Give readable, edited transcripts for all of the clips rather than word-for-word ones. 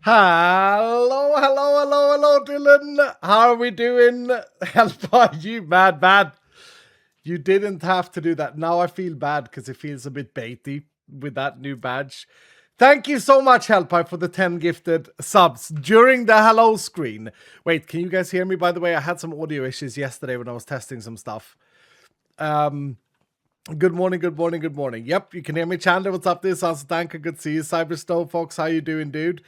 Hello, Dylan. How are we doing? Help you, mad. You didn't have to do that. Now I feel bad because it feels a bit baity with that new badge. Thank you so much, Helpai, for the 10 gifted subs during the hello screen. Wait, can you guys hear me? By the way, I had some audio issues yesterday when I was testing some stuff. Good morning. Yep, you can hear me. Chandler, what's up? This is Danka. Good to see you. Cyberstone Fox, how you doing, dude?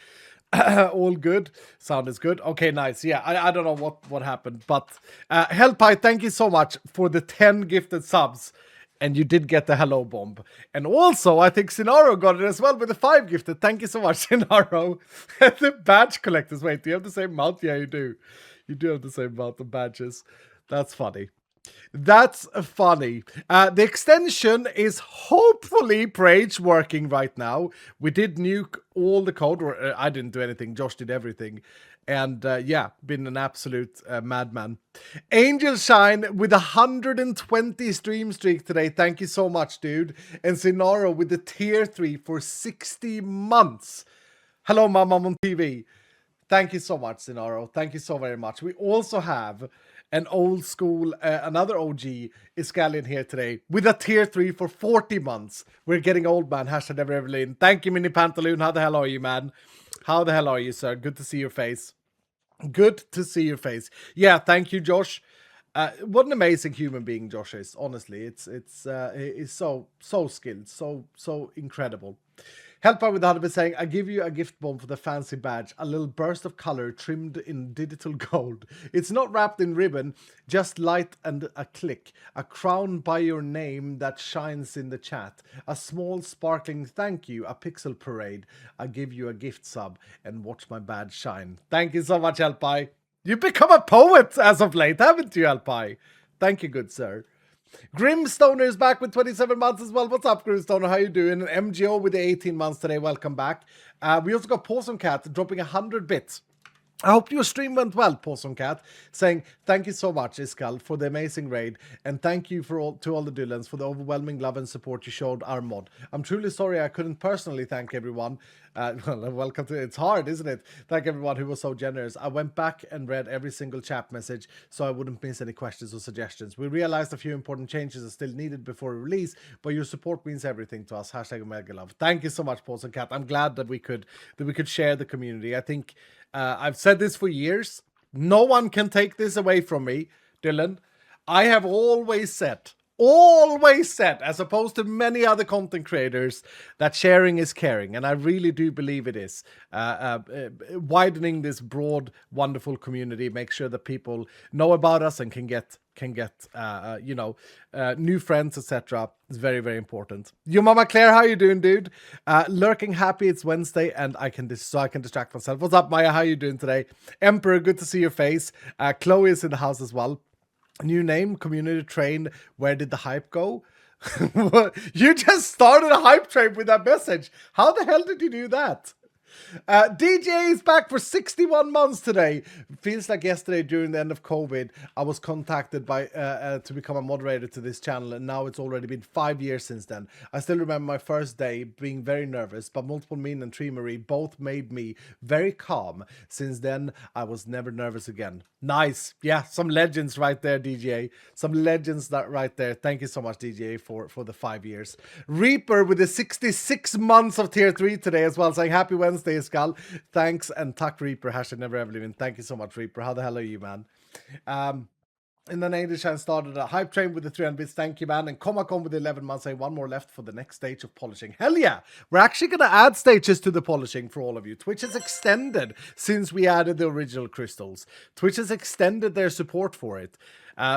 All good. Sound is good. Okay, nice. Yeah, I don't know what happened, but Hellpie, thank you so much for the 10 gifted subs. And you did get the hello bomb. And also, I think Sinaro got it as well with the 5 gifted. Thank you so much, Sinaro. The badge collectors. Wait, do you have the same amount? Yeah, you do. You do have the same amount of badges. That's funny. That's funny. The extension is hopefully Prage working right now. We did nuke all the code, or I didn't do anything. Josh did everything. And yeah, been an absolute madman. Angel Shine with 120 stream streak today. Thank you so much, dude. And Sinaro with the tier 3 for 60 months. Hello, Mama on TV. Thank you so much, Sinaro. Thank you so very much. We also have an old school, another OG Iscalian here today with a tier 3 for 40 months. We're getting old, man. Hashtag never ever lean. Thank you, Mini Pantaloon. How the hell are you, man? How the hell are you, sir? Good to see your face. Good to see your face. Yeah, thank you, Josh. What an amazing human being Josh is. Honestly, he's so skilled, so incredible. Help out with 100% saying, I give you a gift bomb for the fancy badge. A little burst of color trimmed in digital gold. It's not wrapped in ribbon, just light and a click. A crown by your name that shines in the chat. A small sparkling thank you, a pixel parade. I give you a gift sub and watch my badge shine. Thank you so much, Helpai. You've become a poet as of late, haven't you, Helpai? Thank you, good sir. Grimstoner is back with 27 months as well. What's up, Grimstoner? How you doing? And MGO with the 18 months today. Welcome back. We also got Pawsome Cat dropping 100 bits. I hope your stream went well, Pawsome Cat, saying thank you so much, Iskal, for the amazing raid, and thank you to all the Dylans for the overwhelming love and support you showed our mod. I'm truly sorry I couldn't personally thank everyone. Welcome to it's hard, isn't it? Thank everyone who was so generous. I went back and read every single chat message so I wouldn't miss any questions or suggestions. We realized a few important changes are still needed before release, but your support means everything to us. Hashtag Omega Love. Thank you so much, Pawsome Cat. I'm glad that we could share the community. I think I've said this for years. No one can take this away from me, Dylan. I have always said, as opposed to many other content creators, that sharing is caring. And I really do believe it is. Widening this broad, wonderful community, make sure that people know about us and can get new friends, etc. is very, very important. Your Mama Claire, how you doing, dude? Lurking happy it's Wednesday and I can distract myself. What's up, Maya? How you doing today? Emperor, good to see your face. Chloe is in the house as well. New name, community train. Where did the hype go? You just started a hype train with that message. How the hell did you do that? DJ is back for 61 months today. Feels like yesterday during the end of COVID, I was contacted by to become a moderator to this channel, and now it's already been 5 years since then. I still remember my first day being very nervous, but Multiple Mean and Tree Marie both made me very calm. Since then, I was never nervous again. Nice. Yeah, some legends right there, DJ. Some legends that right there. Thank you so much, DJ, for the 5 years. Reaper with the 66 months of tier 3 today as well, saying happy Wednesday, Skull. Thanks, and Tuck Reaper, hashtag never ever leaving. Thank you so much, Reaper. How the hell are you, man? And then Angel Shine started a hype train with the 300 bits. Thank you, man. And Comacon with 11 months, saying one more left for the next stage of polishing. Hell yeah! We're actually going to add stages to the polishing for all of you. Twitch has extended since we added the original crystals. Twitch has extended their support for it.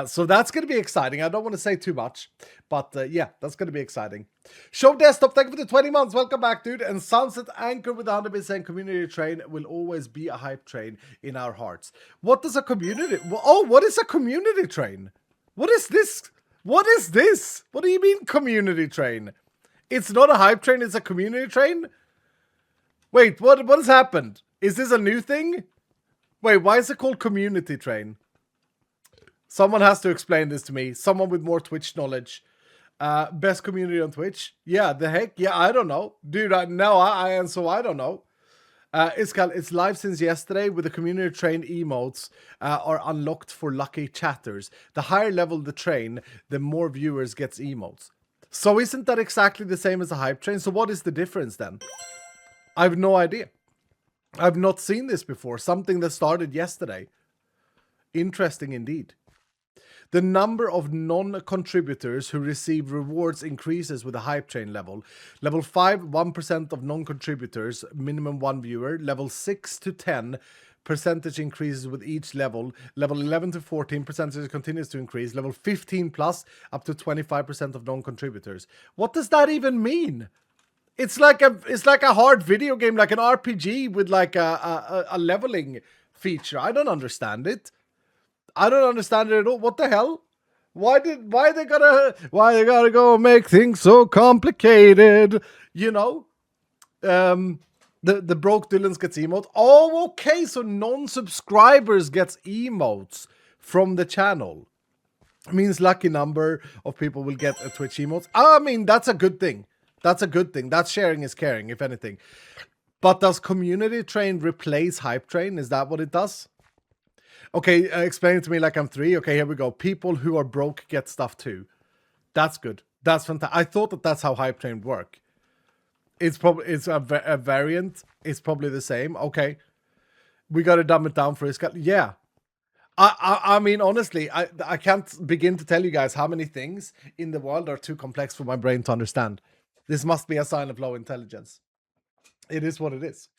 So that's going to be exciting. I don't want to say too much, but yeah, that's going to be exciting. Show Desktop, thank you for the 20 months. Welcome back, dude. And Sunset Anchor with 100% community train will always be a hype train in our hearts. What does a community... Oh, what is a community train? What is this? What is this? What do you mean community train? It's not a hype train, it's a community train? Wait, what has happened? Is this a new thing? Wait, why is it called community train? Someone has to explain this to me. Someone with more Twitch knowledge. Best community on Twitch? Yeah, the heck? Yeah, I don't know. Dude, I don't know. It's live since yesterday with the community train emotes are unlocked for lucky chatters. The higher level the train, the more viewers gets emotes. So isn't that exactly the same as a hype train? So what is the difference then? I have no idea. I've not seen this before. Something that started yesterday. Interesting indeed. The number of non-contributors who receive rewards increases with a hype train level. Level 5, 1% of non-contributors, minimum 1 viewer. Level 6 to 10, percentage increases with each level. Level 11 to 14, percentage continues to increase. Level 15 plus, up to 25% of non-contributors. What does that even mean? It's like a hard video game, like an RPG with like a leveling feature. I don't understand it. I don't understand it at all. What the hell? Why they gotta go make things so complicated? You know? The broke Dylan's gets emotes. Oh, okay, so non-subscribers gets emotes from the channel. It means lucky number of people will get a Twitch emotes. I mean, that's a good thing. That's a good thing. That sharing is caring, if anything. But does Community Train replace Hype Train? Is that what it does? Okay, explain it to me like I'm 3. Okay, here we go. People who are broke get stuff too. That's good. That's fantastic. I thought that's how Hype Train would work. It's a variant. It's probably the same. Okay, we got to dumb it down for Iskal. Yeah. I mean, honestly, I can't begin to tell you guys how many things in the world are too complex for my brain to understand. This must be a sign of low intelligence. It is what it is.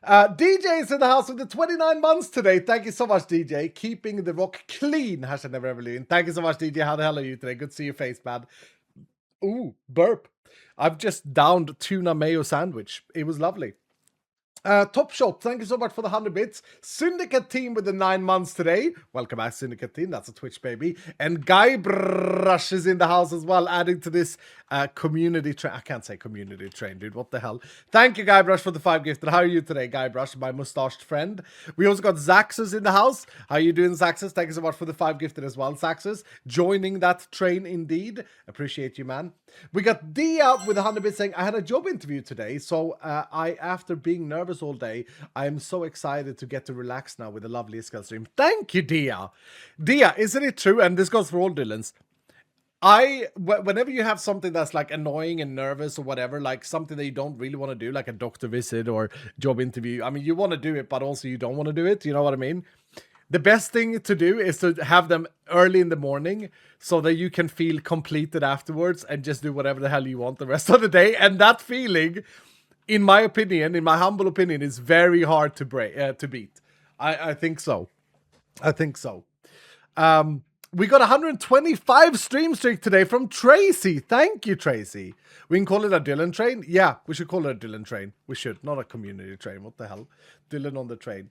DJ is in the house with the 29 months today. Thank you so much, DJ. Keeping the rock clean. Hashtag never ever leaving. Thank you so much, DJ. How the hell are you today? Good to see your face, man. Ooh, burp. I've just downed tuna mayo sandwich. It was lovely. Top Shot, thank you so much for the 100 bits. Syndicate Team with the 9 months today. Welcome back, Syndicate Team. That's a Twitch baby. And Guybrush is in the house as well, adding to this community train. I can't say community train, dude. What the hell? Thank you, Guybrush, for the 5 gifted. How are you today, Guybrush, my mustached friend? We also got Zaxus in the house. How are you doing, Zaxus? Thank you so much for the 5 gifted as well, Zaxus. Joining that train indeed. Appreciate you, man. We got Dia with 100 bits saying, I had a job interview today, so after being nervous all day, I am so excited to get to relax now with a lovely Iskal stream. Thank you, Dia. Dia, isn't it true? And this goes for all Dylans. Whenever you have something that's like annoying and nervous or whatever, like something that you don't really want to do, like a doctor visit or job interview, I mean, you want to do it, but also you don't want to do it. You know what I mean? The best thing to do is to have them early in the morning so that you can feel completed afterwards and just do whatever the hell you want the rest of the day. And that feeling, in my opinion, in my humble opinion, is very hard to beat. I think so. I think so. We got 125 stream streak today from Tracy. Thank you, Tracy. We can call it a Dylan train. Yeah, we should call it a Dylan train. We should, not a community train. What the hell? Dylan on the train.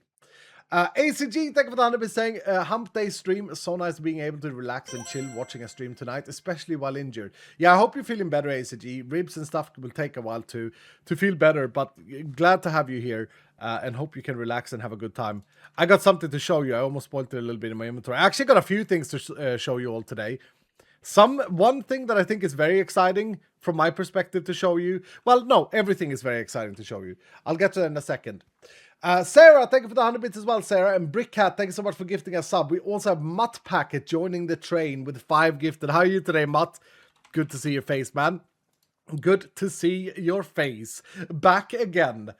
ACG, thank you for the 100 saying, hump day stream, so nice being able to relax and chill watching a stream tonight, especially while injured. Yeah, I hope you're feeling better, ACG. Ribs and stuff will take a while to feel better, but glad to have you here, and hope you can relax and have a good time. I got something to show you. I almost spoiled it a little bit in my inventory. I actually got a few things to show you all today. One thing that I think is very exciting from my perspective to show you. Well, no, everything is very exciting to show you. I'll get to that in a second. Sarah, thank you for the 100 bits as well, Sarah. And Brickcat, thank you so much for gifting a sub. We also have Mutt Packet joining the train with 5 gifted. How are you today, Mutt? Good to see your face, man. Good to see your face. Back again.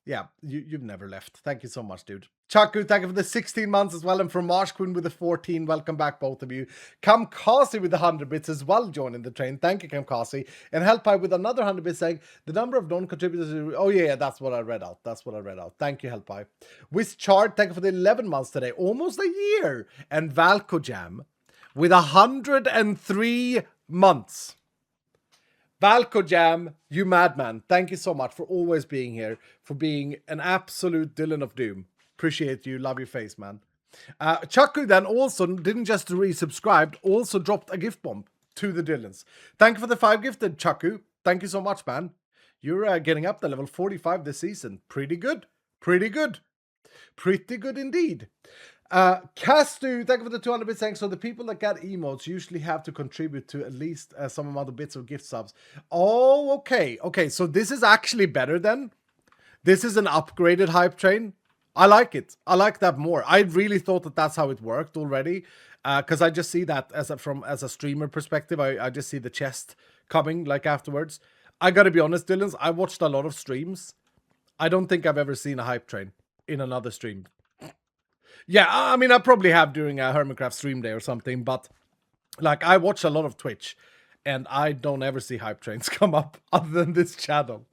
Yeah, you've never left. Thank you so much, dude. Chaku, thank you for the 16 months as well. And from Marsh Queen with the 14. Welcome back, both of you. Kamkazi with the 100 bits as well, joining the train. Thank you, Kamkazi. And Helpai with another 100 bits saying, the number of non-contributors... Oh, yeah, that's what I read out. That's what I read out. Thank you, Helpai. Wischard, thank you for the 11 months today. Almost a year. And Valko Jam with 103 months. Valko Jam, you madman. Thank you so much for always being here, for being an absolute Dylan of Doom. Appreciate you. Love your face, man. Chaku then also didn't just resubscribe, also dropped a gift bomb to the Dylans. Thank you for the 5 gifted, Chaku. Thank you so much, man. You're getting up to level 45 this season. Pretty good. Pretty good. Pretty good indeed. Castu, thank you for the 200 bits saying, so the people that get emotes usually have to contribute to at least some amount of bits of gift subs. Oh, okay. Okay, so this is actually better then. This is an upgraded hype train. I like it. I like that more. I really thought that that's how it worked already. Because I just see that as a streamer perspective. I just see the chest coming like afterwards. I gotta be honest, Dylan, I watched a lot of streams. I don't think I've ever seen a hype train in another stream. Yeah, I mean, I probably have during a Hermitcraft stream day or something, but like I watch a lot of Twitch and I don't ever see hype trains come up other than this channel.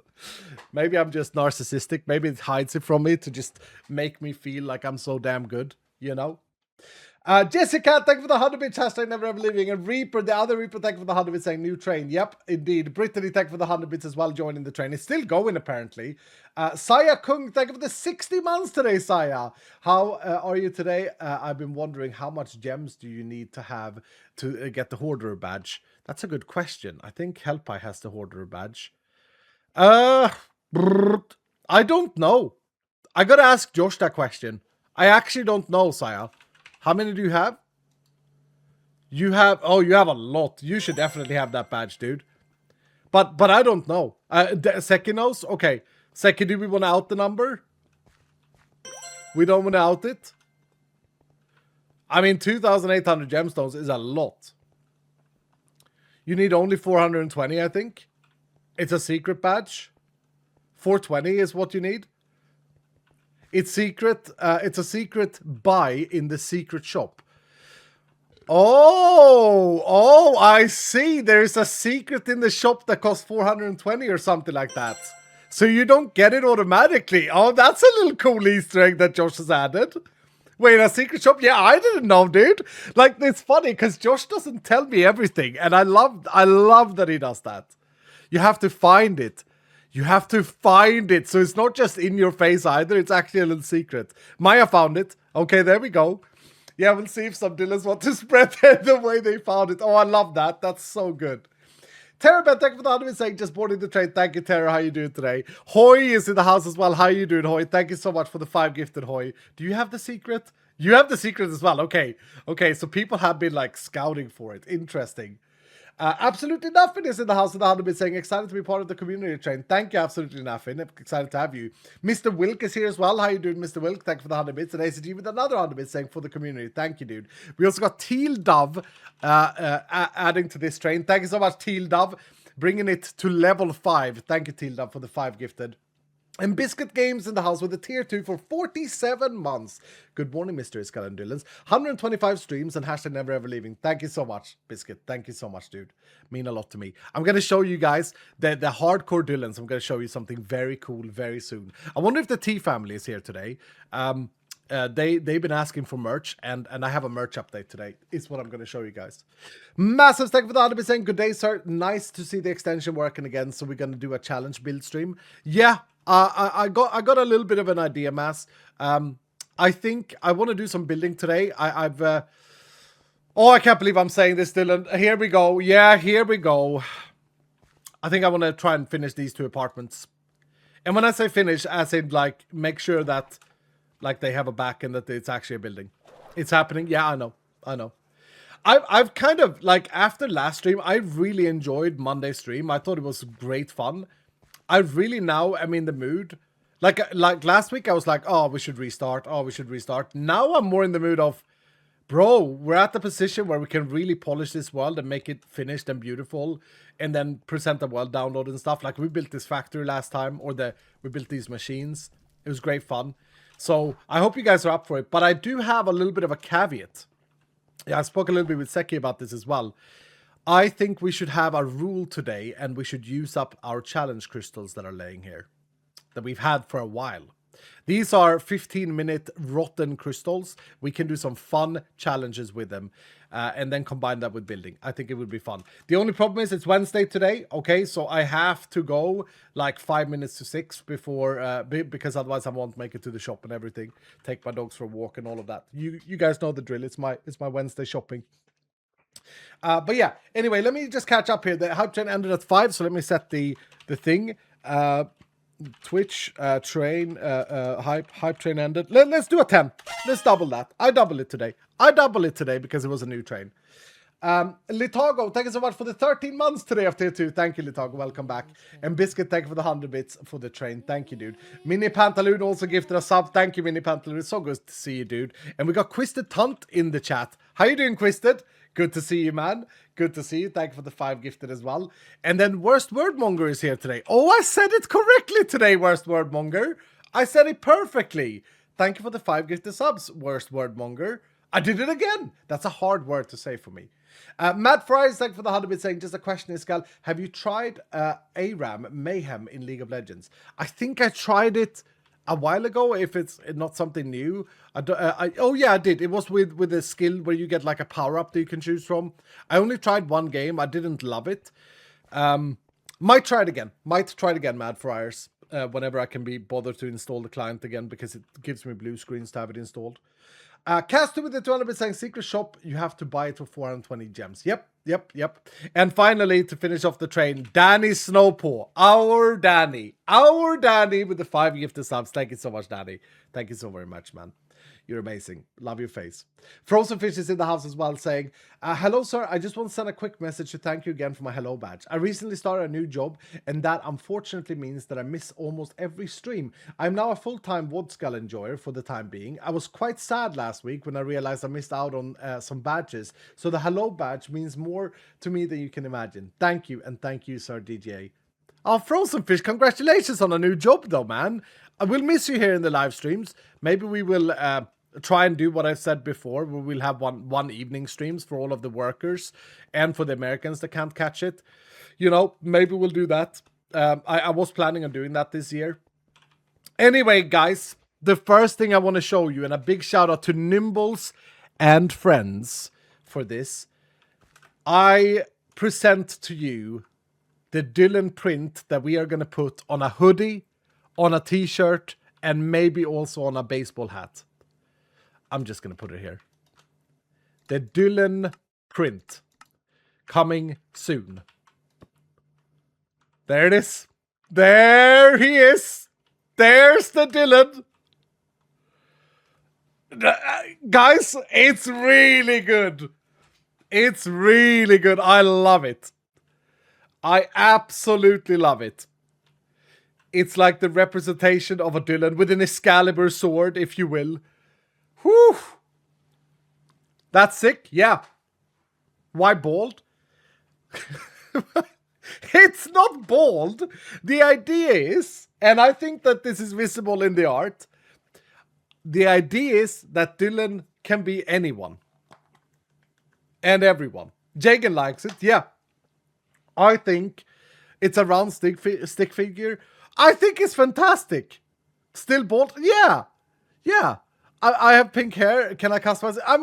Maybe I'm just narcissistic. Maybe it hides it from me to just make me feel like I'm so damn good, you know? Jessica, thank you for the 100 bits, hashtag never ever leaving. And Reaper, the other Reaper, thank you for the 100 bits saying new train. Yep, indeed. Brittany, thank you for the 100 bits as well, joining the train. It's still going, apparently. Saya Kung, thank you for the 60 months today, Saya. How are you today? I've been wondering, how much gems do you need to have to get the Hoarder badge? That's a good question. I think Helpai has the Hoarder badge. I don't know. I gotta ask Josh that question. I actually don't know, Saya. How many do you have? You have a lot. You should definitely have that badge, dude. But I don't know. Seki knows? Okay. Seki, do we want to out the number? We don't want to out it? I mean, 2,800 gemstones is a lot. You need only 420, I think. It's a secret badge. 420 is what you need. It's secret. It's a secret buy in the secret shop. Oh, I see. There's a secret in the shop that costs 420 or something like that. So you don't get it automatically. Oh, that's a little cool Easter egg that Josh has added. Wait, a secret shop? Yeah, I didn't know, dude. Like, it's funny because Josh doesn't tell me everything, and I love that he does that. You have to find it. You have to find it. So it's not just in your face either. It's actually a little secret. Maya found it. Okay, there we go. Yeah, we'll see if some dealers want to spread the way they found it. Oh, I love that. That's so good. Tara, thank you for the 100 saying just boarding the train. Thank you, Tara. How you doing today? Hoy is in the house as well. How you doing, Hoy? Thank you so much for the 5 gifted, Hoy. Do you have the secret? You have the secret as well. Okay. Okay, so people have been like scouting for it. Interesting. Absolutely Nothing is in the house with the 100 saying excited to be part of the community train. Thank you, Absolutely Nothing. Excited to have you. Mr. Wilk is here as well. How you doing, Mr. Wilk? Thank you for the 100 bits. And ACG with another 100 bits saying for the community. Thank you, dude. We also got Teal Dove adding to this train. Thank you so much, Teal Dove. Bringing it to level 5. Thank you, Teal Dove, for the 5 gifted. And Biscuit Games in the house with a tier 2 for 47 months. Good morning, Mr. Iskal and Dillons. 125 streams and hashtag never ever leaving. Thank you so much, Biscuit. Thank you so much, dude. Mean a lot to me. I'm going to show you guys the hardcore Dillons. I'm going to show you something very cool very soon. I wonder if the T family is here today. They've been asking for merch, and I have a merch update today. Is what I'm going to show you guys. Massive thank you for the 100 saying good day, sir. Nice to see the extension working again. So we're going to do a challenge build stream. Yeah. I got a little bit of an idea, Mass. I think I want to do some building today. I can't believe I'm saying this, Dylan. Here we go. Yeah, here we go. I think I want to try and finish these 2 apartments. And when I say finish, as in like make sure that like they have a back and that it's actually a building. It's happening. Yeah, I know. I've kind of like after last stream, I really enjoyed Monday's stream. I thought it was great fun. I really now am in the mood. Like last week, I was like, oh, we should restart. Oh, we should restart. Now I'm more in the mood of, bro, we're at the position where we can really polish this world and make it finished and beautiful and then present the world download and stuff. Like we built this factory last time we built these machines. It was great fun. So I hope you guys are up for it. But I do have a little bit of a caveat. Yeah, I spoke a little bit with Seki about this as well. I think we should have a rule today and we should use up our challenge crystals that are laying here that we've had for a while. These are 15-minute rotten crystals. We can do some fun challenges with them and then combine that with building. I think it would be fun. The only problem is it's Wednesday today. Okay, so I have to go like 5 minutes to 6 before because otherwise I won't make it to the shop and everything. Take my dogs for a walk and all of that. You guys know the drill. It's my Wednesday shopping. But yeah, anyway, let me just catch up here. The hype train ended at 5, so let me set the thing. Twitch train hype train ended. Let's do a 10. Let's double that. I double it today because it was a new train. Litago, thank you so much for the 13 months today of tier 2. Thank you, Litago. Welcome back. And Biscuit, thank you for the 100 bits for the train. Thank you, dude. Mini Pantaloon also gifted a sub. Thank you, Mini Pantaloon. It's so good to see you, dude. And we got Quisted Tunt in the chat. How you doing, Quisted? Good to see you, man. Good to see you. Thank you for the 5 gifted as well. And then Worst Wordmonger is here today. Oh, I said it correctly today, Worst Wordmonger. I said it perfectly. Thank you for the 5 gifted subs, Worst Wordmonger. I did it again. That's a hard word to say for me. Matt Fries, thank you for the 100 bit saying, just a question, Iskal. Have you tried ARAM Mayhem in League of Legends? I think I tried it a while ago, if it's not something new. Oh yeah, I did. It was with a skill where you get like a power-up that you can choose from. I only tried one game. I didn't love it. Might try it again. Mad Fryers. Whenever I can be bothered to install the client again, because it gives me blue screens to have it installed. Caster with the 200% saying, secret shop, you have to buy it for 420 gems. Yep. And finally, to finish off the train, Danny Snowpaw. Our Danny with the 5 gifted subs. Thank you so much, Danny. Thank you so very much, man. You're amazing. Love your face. Frozen Fish is in the house as well saying, hello, sir. I just want to send a quick message to thank you again for my hello badge. I recently started a new job, and that unfortunately means that I miss almost every stream. I'm now a full-time VOD skull enjoyer for the time being. I was quite sad last week when I realized I missed out on some badges. So the hello badge means more to me than you can imagine. Thank you, and thank you, sir DJ. Oh, Frozen Fish, congratulations on a new job though, man. I will miss you here in the live streams. Maybe we will try and do what I said before. We will have one evening streams for all of the workers and for the Americans that can't catch it. You know, maybe we'll do that. I was planning on doing that this year. Anyway, guys, the first thing I want to show you, and a big shout out to Nimbles and friends for this. I present to you the Dylan print that we are going to put on a hoodie, on a t-shirt, and maybe also on a baseball hat. I'm just going to put it here. The Dylan print. Coming soon. There it is. There he is. There's the Dylan. Guys, it's really good. It's really good. I love it. I absolutely love it. It's like the representation of a Dylan with an Excalibur sword, if you will. Whew. That's sick. Yeah. Why bald? It's not bald. The idea is, and I think that this is visible in the art, the idea is that Dylan can be anyone. And everyone. Jagan likes it. Yeah. I think it's a round stick figure. I think it's fantastic. Still bald? Yeah. I have pink hair. Can I customize it? I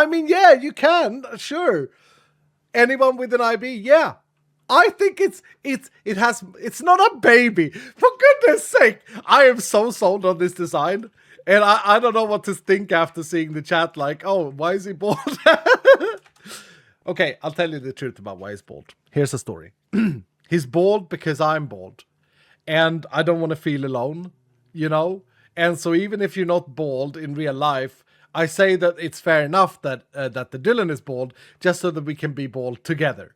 mean, yeah, you can. Sure. Anyone with an IB? Yeah. I think it's not a baby. For goodness sake. I am so sold on this design. And I don't know what to think after seeing the chat. Like, oh, why is he bald? Okay, I'll tell you the truth about why he's bald. Here's the story. He's bald because I'm bald. And I don't want to feel alone, you know? And so even if you're not bald in real life, I say that it's fair enough that that the Dylan is bald, just so that we can be bald together.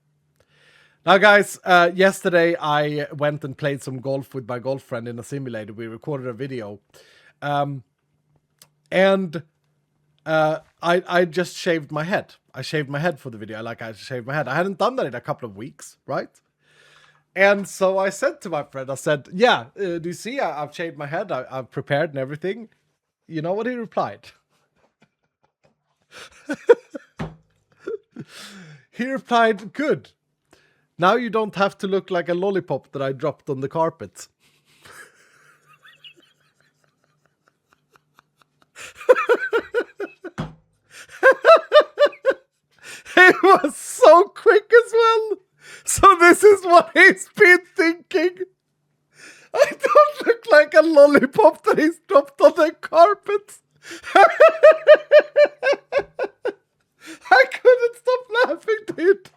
Now, guys, yesterday I went and played some golf with my golf friend in a simulator. We recorded a video. I just shaved my head. I shaved my head for the video. I shaved my head. I hadn't done that in a couple of weeks, right? And so I said to my friend, I said, yeah, do you see? I've shaved my head. I've prepared and everything. You know what he replied? He replied, good. Now you don't have to look like a lollipop that I dropped on the carpet. It was so quick as well. So this is what he's been thinking. I don't look like a lollipop that he's dropped on the carpet. I couldn't stop laughing, dude.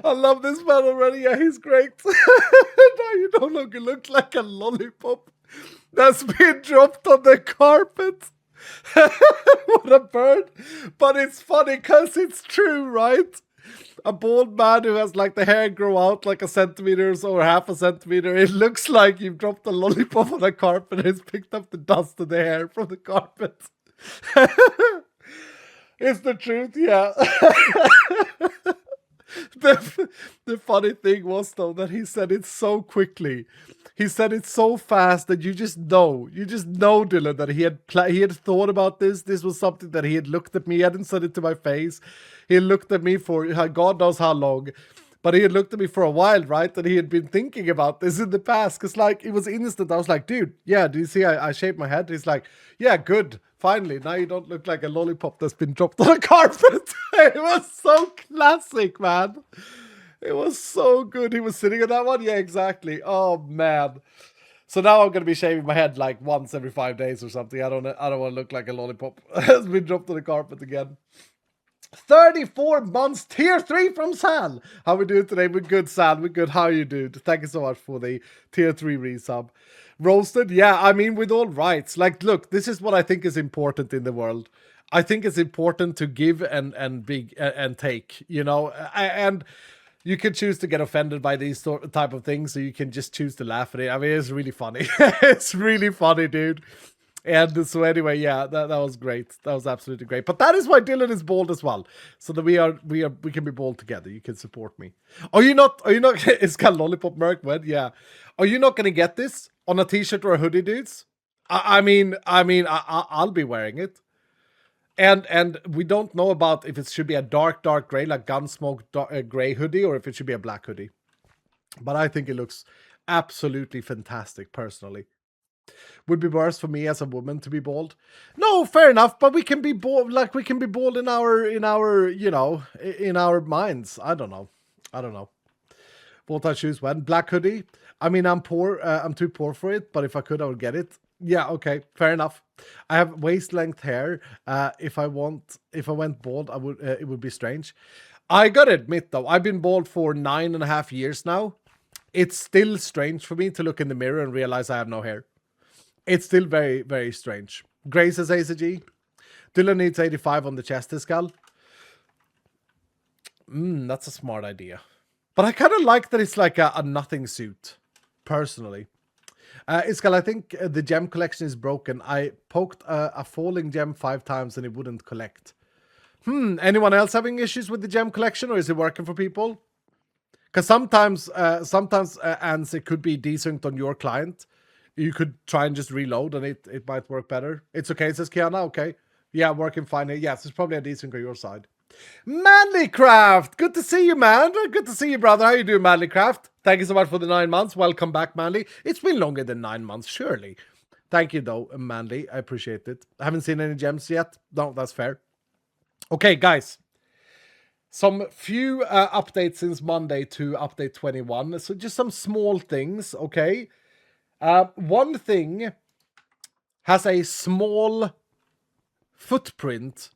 I love this man already. Yeah, he's great. Now you no longer look like a lollipop that's been dropped on the carpet. What a bird. But it's funny because it's true, right? A bald man who has like the hair grow out like a centimeter or half a centimeter. It looks like you've dropped a lollipop on a carpet and it's picked up the dust of the hair from the carpet. It's the truth, yeah. the funny thing was though that he said it so quickly. He said it so fast that you just know, Dylan, that he had thought about this. This was something that he had looked at me. He hadn't said it to my face. He had looked at me for God knows how long, but he had looked at me for a while, right? And he had been thinking about this in the past because, like, it was instant. I was like, dude, yeah, do you see? I shaved my head. He's like, yeah, good. Finally, now you don't look like a lollipop that's been dropped on a carpet. It was so classic, man. It was so good. He was sitting on that one. Yeah, exactly. Oh man. So now I'm gonna be shaving my head like once every 5 days or something. I don't want to look like a lollipop has been dropped on the carpet again. 34 months, tier 3 from Sal. How we doing today? We're good, Sal. We're good. How are you, dude? Thank you so much for the tier 3 resub. Roasted? Yeah, I mean, with all rights. Like, look, this is what I think is important in the world. I think it's important to give and take, you know, and you can choose to get offended by these type of things, or you can just choose to laugh at it. I mean, it's really funny. It's really funny, dude. And so anyway, yeah, that was great. That was absolutely great. But that is why Dylan is bald as well. So that we can be bald together. You can support me. Are you not it's got lollipop Merc wed? Yeah. Are you not gonna get this on a t-shirt or a hoodie, dudes? I mean, I'll be wearing it. And we don't know about if it should be a dark gray, like Gunsmoke gray hoodie, or if it should be a black hoodie. But I think it looks absolutely fantastic, personally. Would be worse for me as a woman to be bald. No, fair enough, but we can be bald, like we can be bald in our you know, in our minds. I don't know. What I choose when? Black hoodie. I mean, I'm poor. I'm too poor for it, but if I could, I would get it. Yeah, okay, fair enough. I have waist length hair. If I went bald, I would. It would be strange. I gotta admit though, I've been bald for 9.5 years now. It's still strange for me to look in the mirror and realize I have no hair. It's still very, very strange. Grace says ACG. Dylan needs 85 on the chest skull. That's a smart idea. But I kind of like that it's like a nothing suit, personally. Iskal, I think the gem collection is broken. I poked a falling gem 5 times and it wouldn't collect. Anyone else having issues with the gem collection, or is it working for people? Because sometimes and it could be desynced on your client. You could try and just reload and it might work better. It's okay, says Kiana. Okay. Yeah, working fine. Yes, it's probably a desync on your side. Manlycraft! Good to see you, man. Good to see you, brother. How you doing, Manlycraft? Thank you so much for the 9 months. Welcome back, Manly. It's been longer than 9 months, surely. Thank you, though, Manly. I appreciate it. I haven't seen any gems yet. No, that's fair. Okay, guys. Some few updates since Monday to update 21. So just some small things, okay? One thing has a small footprint,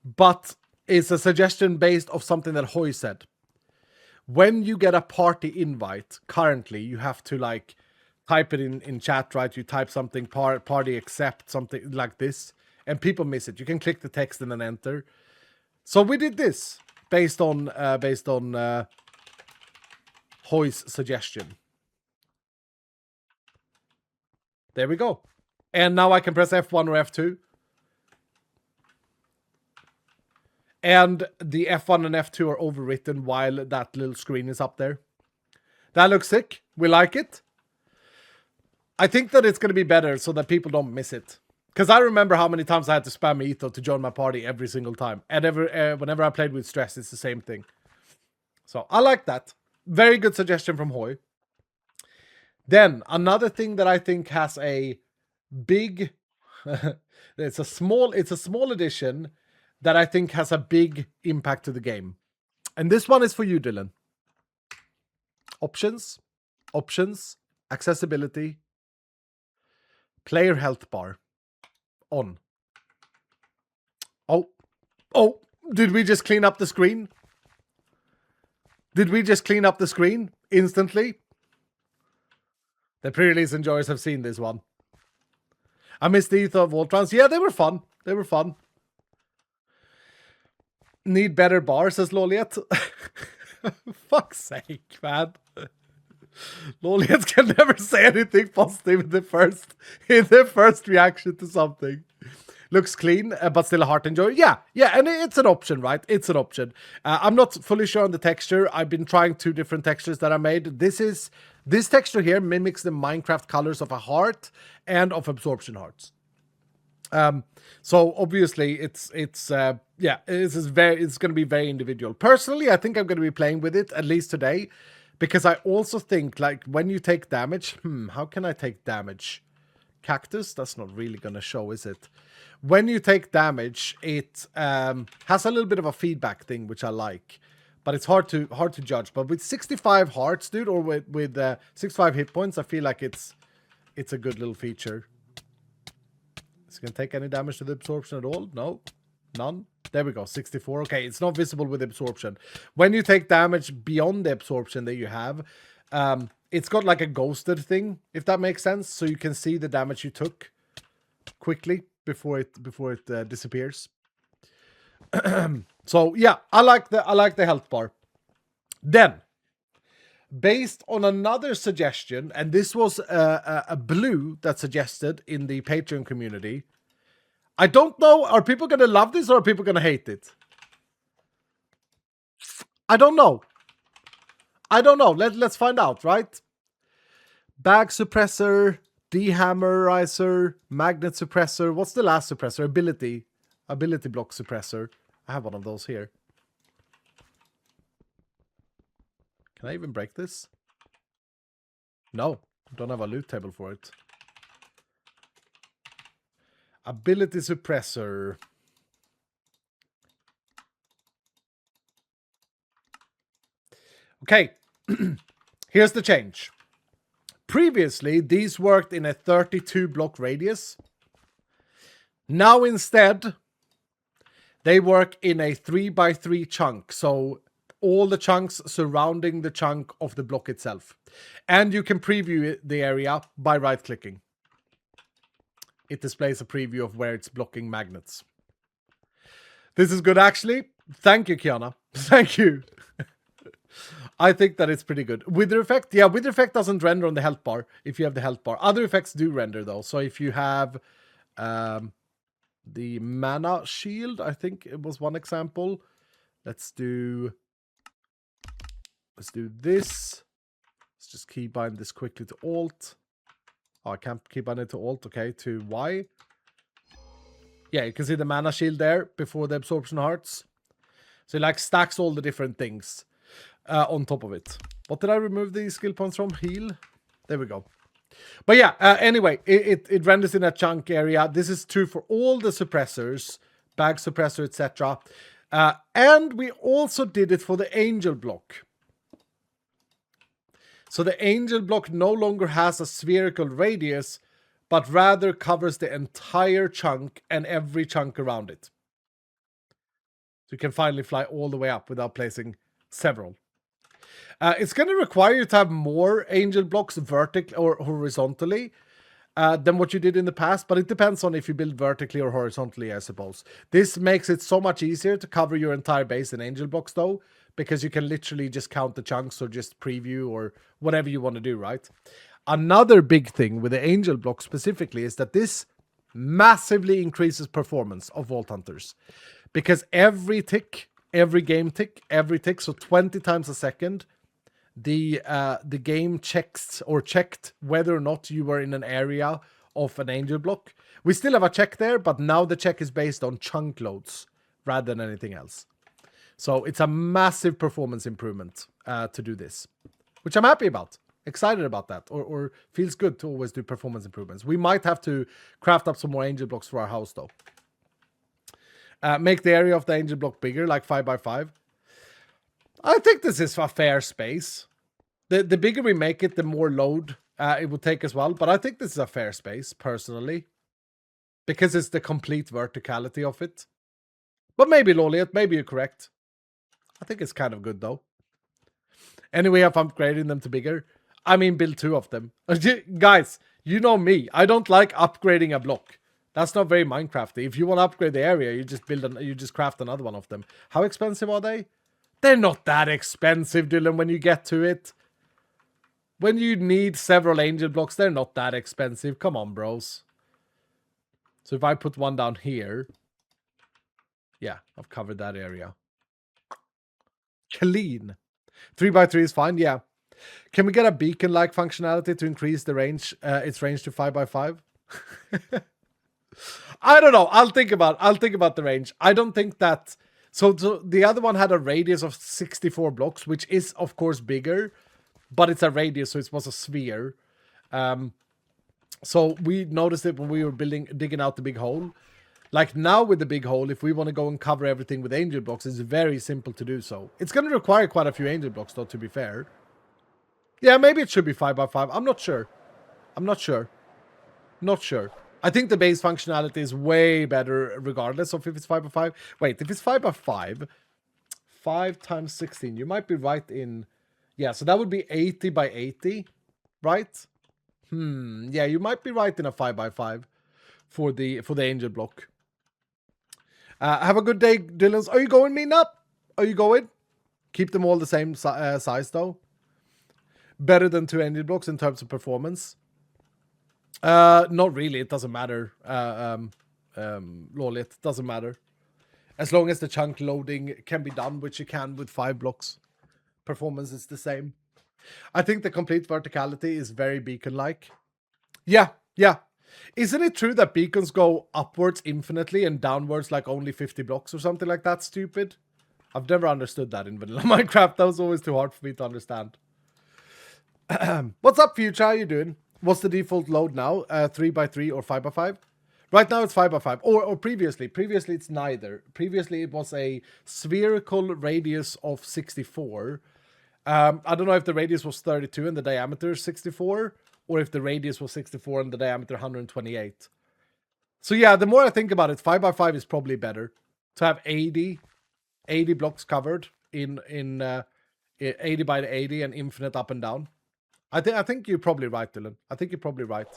but is a suggestion based off something that Hoy said. When you get a party invite, currently, you have to like type it in chat, right? You type something, party accept, something like this, and people miss it. You can click the text and then enter. So we did this based on Hoy's suggestion. There we go. And now I can press F1 or F2. And the F1 and F2 are overwritten while that little screen is up there. That looks sick. We like it. I think that it's going to be better so that people don't miss it. Because I remember how many times I had to spam Etho to join my party every single time. And whenever I played with Stress, it's the same thing. So I like that. Very good suggestion from Hoy. Then another thing that I think has a big... it's a small addition that I think has a big impact to the game. And this one is for you, Dylan. Options, accessibility, player health bar, on. Oh, did we just clean up the screen? Instantly? The pre-release enjoyers have seen this one. I missed the ether of Voltrons. Yeah, they were fun. They were fun. Need better bars, says Loliet. Fuck's sake, man. Loliet can never say anything positive in the first reaction to something. Looks clean, but still a heart enjoy. Yeah, and it's an option, right? It's an option. I'm not fully sure on the texture. I've been trying 2 different textures that I made. This texture here mimics the Minecraft colors of a heart and of absorption hearts. So obviously it's going to be very individual. Personally, I think I'm going to be playing with it at least today, because I also think, like, when you take damage, how can I take damage? Cactus, that's not really going to show, is it? When you take damage, it has a little bit of a feedback thing, which I like, but it's hard to judge. But with 65 hearts, dude, or with 65 hit points, I feel like it's a good little feature. Is it going to take any damage to the absorption at all? No, none. There we go, 64. Okay, it's not visible with absorption. When you take damage beyond the absorption that you have, it's got like a ghosted thing, if that makes sense. So you can see the damage you took quickly before it disappears. So yeah, I like the health bar. Then, based on another suggestion, and this was a blue that suggested in the Patreon community. I don't know, are people going to love this or are people going to hate it? I don't know. Let's find out, right? Bag suppressor, dehammerizer, magnet suppressor. What's the last suppressor? Ability block suppressor. I have one of those here. Can I even break this? No, don't have a loot table for it. Ability suppressor. Okay, here's the change. Previously, these worked in a 32 block radius. Now instead, they work in a 3x3 chunk. So all the chunks surrounding the chunk of the block itself. And you can preview the area by right-clicking. It displays a preview of where it's blocking magnets. This is good, actually. Thank you, Kiana. Thank you. I think that it's pretty good. Wither effect, yeah, wither effect doesn't render on the health bar if you have the health bar. Other effects do render, though. So if you have the mana shield, I think it was one example. Let's do this. Let's just keybind this quickly to Alt. Oh, I can't keybind it to Alt. Okay, to Y. Yeah, you can see the mana shield there before the absorption hearts. So it like stacks all the different things on top of it. What did I remove the skill points from? Heal. There we go. But yeah, anyway, it renders in a chunk area. This is true for all the suppressors, bag suppressor, etc. And we also did it for the angel block. So the angel block no longer has a spherical radius, but rather covers the entire chunk and every chunk around it. So you can finally fly all the way up without placing several. It's going to require you to have more angel blocks vertically or horizontally than what you did in the past, but it depends on if you build vertically or horizontally, I suppose. This makes it so much easier to cover your entire base in angel blocks, though, because you can literally just count the chunks or just preview or whatever you want to do, right? Another big thing with the angel block specifically is that this massively increases performance of Vault Hunters, because every tick, every game tick, every tick, so 20 times a second, the game checked whether or not you were in an area of an angel block. We still have a check there, but now the check is based on chunk loads rather than anything else. So it's a massive performance improvement to do this, which I'm happy about. Excited about that, or feels good to always do performance improvements. We might have to craft up some more angel blocks for our house, though. Make the area of the angel block bigger, like 5x5. I think this is a fair space. The bigger we make it, the more load it will take as well. But I think this is a fair space, personally. Because it's the complete verticality of it. But maybe, Loliet, maybe you're correct. I think it's kind of good, though. Anyway, if I'm upgrading them to bigger, I mean, build 2 of them. Guys, You know me. I don't like upgrading a block. That's not very Minecrafty. If you want to upgrade the area, you just you just craft another one of them. How expensive are they? They're not that expensive, Dylan, when you get to it. When you need several angel blocks, they're not that expensive. Come on, bros. So if I put one down here, yeah, I've covered that area. Clean. 3x3 is fine, yeah. Can we get a beacon-like functionality to increase the range, its range to 5x5? I don't know. I'll think about the range. I don't think that. So the other one had a radius of 64 blocks, which is of course bigger, but it's a radius, so it was a sphere. So we noticed it when we were digging out the big hole. Like now with the big hole, if we want to go and cover everything with angel blocks, it's very simple to do so. It's going to require quite a few angel blocks, though, to be fair. Yeah, maybe it should be 5x5. I'm not sure. Not sure. I think the base functionality is way better regardless of if it's 5x5. Wait, if it's 5x5, 5 times 16, you might be right in... Yeah, so that would be 80 by 80, right? Yeah, you might be right in a 5x5 for the angel block. Have a good day, Dylan. Are you going, Meetup? Are you going? Keep them all the same size, though. Better than 2 angel blocks in terms of performance. Not really. It doesn't matter. Lol, it doesn't matter. As long as the chunk loading can be done, which you can with 5 blocks. Performance is the same. I think the complete verticality is very beacon-like. Yeah. Isn't it true that beacons go upwards infinitely and downwards like only 50 blocks or something like that stupid? I've never understood that in vanilla Minecraft. That was always too hard for me to understand. What's up, Future? How you doing? What's the default load now? 3x3 or 5x5? Right now it's 5x5. Or previously. Previously it's neither. Previously it was a spherical radius of 64. I don't know if the radius was 32 and the diameter 64, or if the radius was 64 and the diameter 128. So yeah, the more I think about it, 5x5 is probably better. To have 80 blocks covered in 80 by 80 and infinite up and down. I think you're probably right, Dylan. I think you're probably right.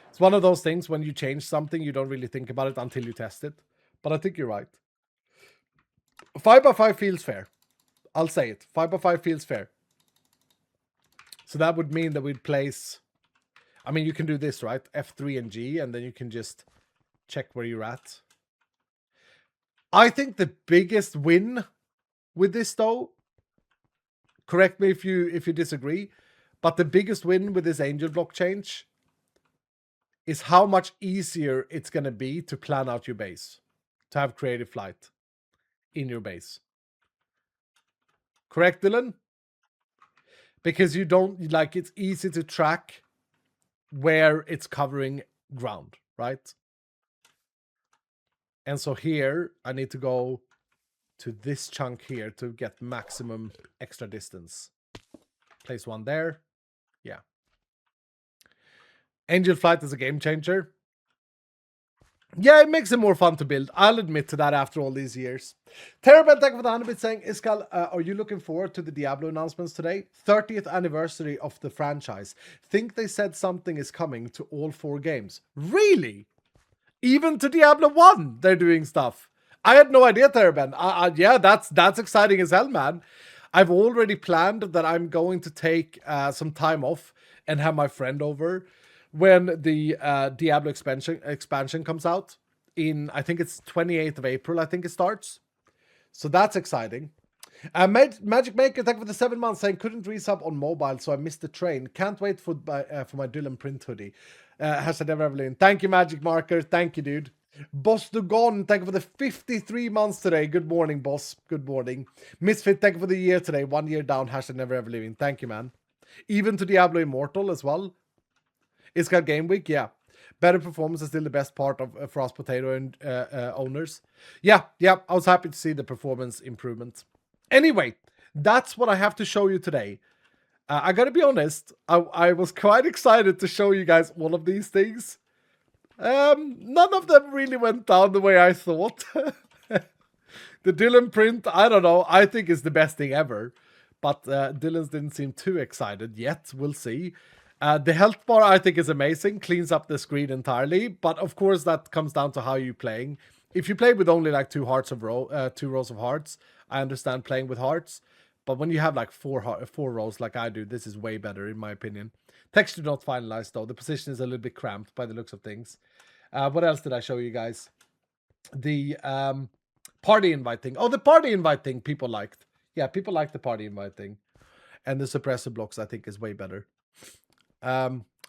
It's one of those things when you change something, you don't really think about it until you test it. But I think you're right. 5x5 feels fair. I'll say it. 5x5 feels fair. So that would mean that we'd place... I mean, you can do this, right? F3 and G, and then you can just check where you're at. I think the biggest win with this, though, correct me if you disagree, but the biggest win with this angel block change is how much easier it's going to be to plan out your base, to have creative flight in your base. Correct, Dylan? Because you don't, like, it's easy to track where it's covering ground, right? And so here, I need to go to this chunk here to get maximum extra distance. Place one there. Yeah. Angel Flight is a game changer. Yeah, it makes it more fun to build. I'll admit to that after all these years. Terrible, thank you for the 100 bit saying, Iskal, are you looking forward to the Diablo announcements today? 30th anniversary of the franchise. Think they said something is coming to all 4 games. Really? Even to Diablo 1, they're doing stuff. I had no idea, Terraben. Yeah, that's exciting as hell, man. I've already planned that I'm going to take some time off and have my friend over when the Diablo expansion comes out in, I think it's 28th of April, I think it starts. So that's exciting. Magic Maker, thank you for the 7 months, saying couldn't resub on mobile, so I missed the train. Can't wait for my Dylan print hoodie. Hashtag never ever learned. Thank you, Magic Marker. Thank you, dude. Boss Dugon, thank you for the 53 months today. Good morning, boss. Good morning. Misfit, thank you for the year today. 1 year down. Hashtag never ever leaving. Thank you, man. Even to Diablo Immortal as well. It's got Game Week, yeah. Better performance is still the best part of for us potato and owners. Yeah. I was happy to see the performance improvement. Anyway, that's what I have to show you today. I gotta be honest, I was quite excited to show you guys all of these things. None of them really went down the way I thought. The Dylan print, I don't know, I think is the best thing ever. But Dylan's didn't seem too excited yet, we'll see. The health bar I think is amazing, cleans up the screen entirely, but of course that comes down to how you're playing. If you play with only like two rows of hearts, I understand playing with hearts, but when you have like four rows like I do, this is way better in my opinion. Texture not finalized though. The position is a little bit cramped by the looks of things. What else did I show you guys? The party invite thing. Oh, the party invite thing people liked. Yeah, people liked the party invite thing. And the suppressor blocks I think is way better.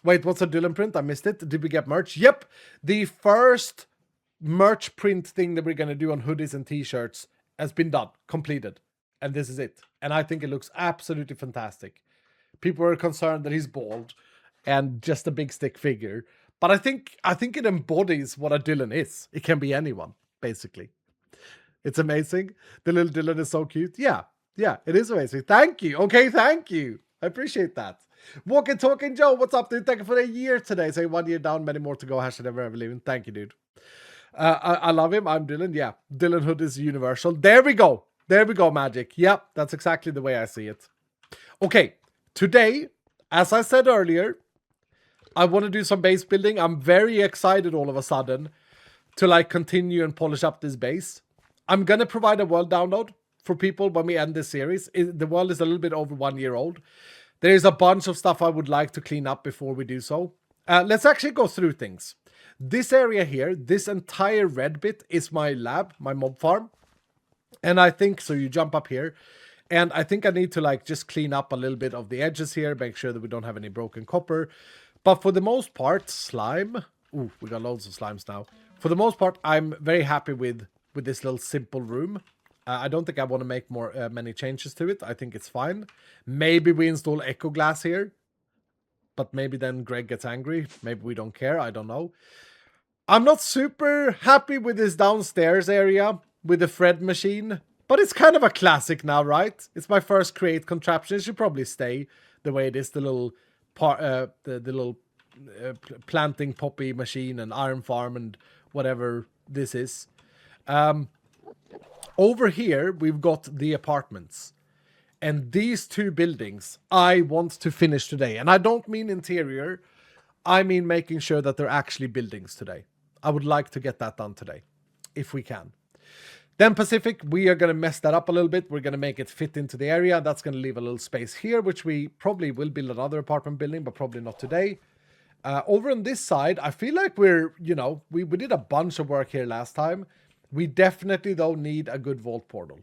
Wait, what's a Dylan print? I missed it. Did we get merch? Yep. The first merch print thing that we're going to do on hoodies and t-shirts has been done, completed. And this is it. And I think it looks absolutely fantastic. People were concerned that he's bald and just a big stick figure. But I think it embodies what a Dylan is. It can be anyone, basically. It's amazing. The little Dylan is so cute. Yeah, it is amazing. Thank you. Okay, thank you. I appreciate that. Walking Talking Joe, what's up, dude? Thank you for the year today. Say 1 year down, many more to go. Hashtag never ever leaving. Thank you, dude. I love him. I'm Dylan. Yeah, Dylan Hood is universal. There we go. There we go, Magic. Yep, that's exactly the way I see it. Okay, today, as I said earlier, I want to do some base building. I'm very excited all of a sudden to like continue and polish up this base. I'm going to provide a world download for people when we end this series. The world is a little bit over 1 year old. There is a bunch of stuff I would like to clean up before we do so. Let's actually go through things. This area here, this entire red bit is my lab, my mob farm. And I think, so you jump up here. And I think I need to like just clean up a little bit of the edges here, make sure that we don't have any broken copper. But for the most part, slime. Ooh, we got loads of slimes now. For the most part, I'm very happy with this little simple room. I don't think I want to make many changes to it. I think it's fine. Maybe we install Echo Glass here. But maybe then Greg gets angry. Maybe we don't care. I don't know. I'm not super happy with this downstairs area with the Fred machine. But it's kind of a classic now, right? It's my first create contraption. It should probably stay the way it is. The little planting poppy machine and iron farm and whatever this is. Over here, we've got the apartments. And these two buildings, I want to finish today. And I don't mean interior. I mean making sure that they're actually buildings today. I would like to get that done today, if we can. Then Pacific, we are going to mess that up a little bit. We're going to make it fit into the area. That's going to leave a little space here, which we probably will build another apartment building, but probably not today. Over on this side, I feel like we're, we did a bunch of work here last time. We definitely, though, need a good vault portal.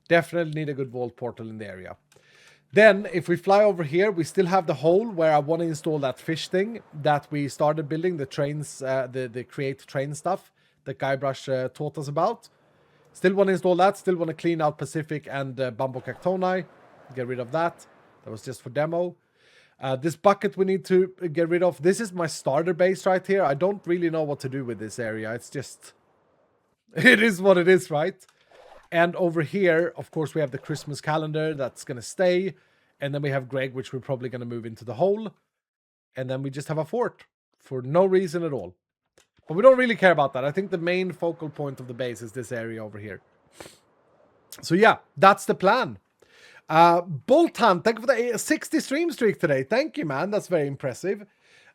Definitely need a good vault portal in the area. Then, if we fly over here, we still have the hole where I want to install that fish thing that we started building, the trains, the create train stuff that Guybrush taught us about. Still want to install that. Still want to clean out Pacific and Bumbo Cactoni. Get rid of that. That was just for demo. This bucket we need to get rid of. This is my starter base right here. I don't really know what to do with this area. It's just... it is what it is, right? And over here, of course, we have the Christmas calendar that's going to stay. And then we have Greg, which we're probably going to move into the hole. And then we just have a fort for no reason at all. But we don't really care about that. I think the main focal point of the base is this area over here. So yeah, that's the plan. Boltan, thank you for the 60 stream streak today. Thank you, man. That's very impressive.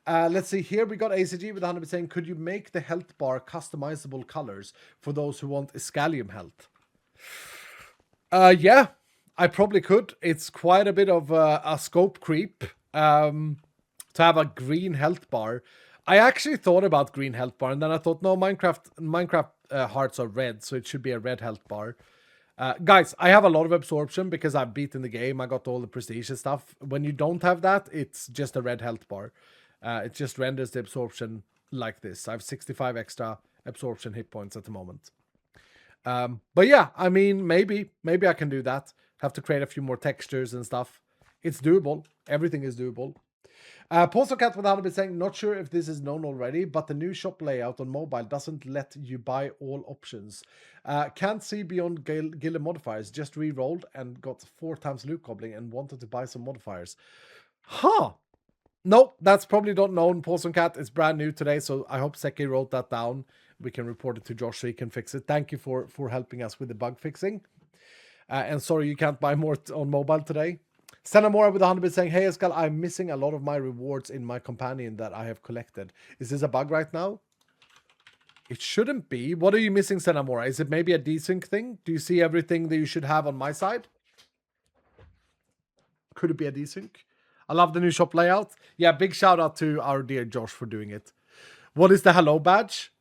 Let's see here. We got ACG with 100% saying, could you make the health bar customizable colors for those who want Iscalium health? Yeah, I probably could. It's quite a bit of a scope creep to have a green health bar. I actually thought about green health bar, and then I thought, no, Minecraft hearts are red, so it should be a red health bar. Guys, I have a lot of absorption because I've beaten the game. I got all the prestige and stuff. When you don't have that, it's just a red health bar. It just renders the absorption like this. I have 65 extra absorption hit points at the moment. But yeah, I mean, maybe I can do that. Have to create a few more textures and stuff. It's doable. Everything is doable. Postcat with 100% saying, not sure if this is known already, but the new shop layout on mobile doesn't let you buy all options. Can't see beyond Gillen modifiers. Just re-rolled and got 4 times loot gobbling and wanted to buy some modifiers. Huh. No, that's probably not known, Postcat. It's brand new today, so I hope Seki wrote that down. We can report it to Josh so he can fix it. Thank you for helping us with the bug fixing. And sorry you can't buy more on mobile today. Senamora with 100 bits saying, hey, Escal, I'm missing a lot of my rewards in my companion that I have collected. Is this a bug right now? It shouldn't be. What are you missing, Senamora? Is it maybe a desync thing? Do you see everything that you should have on my side? Could it be a desync? I love the new shop layout. Yeah, big shout out to our dear Josh for doing it. What is the hello badge?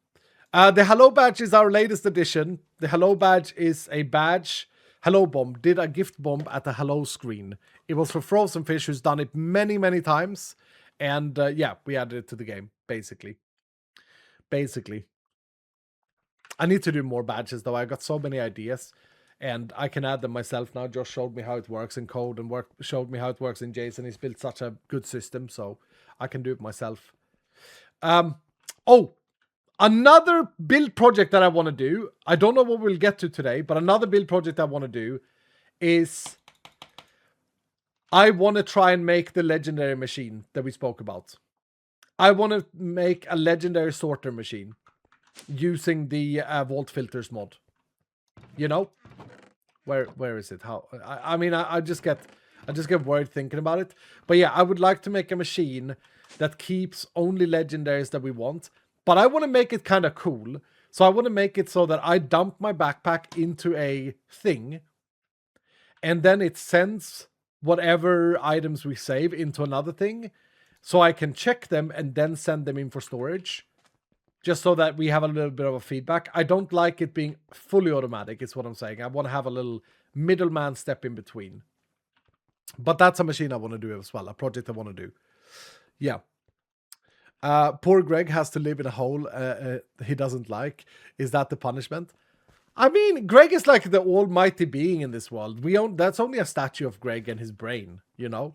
The hello badge is our latest addition. The hello badge is a badge. Hello bomb did a gift bomb at the hello screen. It was for Frozen Fish, who's done it many, many times. And yeah, we added it to the game, basically. I need to do more badges, though. I got so many ideas, and I can add them myself now. Josh showed me how it works in code and showed me how it works in JSON. He's built such a good system, so I can do it myself. Oh, another build project that I want to do. I don't know what we'll get to today, but another build project I want to do is I want to try and make the legendary machine that we spoke about. I want to make a legendary sorter machine using the Vault Filters mod. You know? Where is it? How? I mean, I just get worried thinking about it. But yeah, I would like to make a machine that keeps only legendaries that we want. But I want to make it kind of cool. So I want to make it so that I dump my backpack into a thing. And then it sends whatever items we save into another thing. So I can check them and then send them in for storage. Just so that we have a little bit of a feedback. I don't like it being fully automatic, is what I'm saying. I want to have a little middleman step in between. But that's a machine I want to do as well. A project I want to do. Yeah. Poor Greg has to live in a hole he doesn't like. Is that the punishment? I mean, Greg is like the almighty being in this world. That's only a statue of Greg and his brain, you know?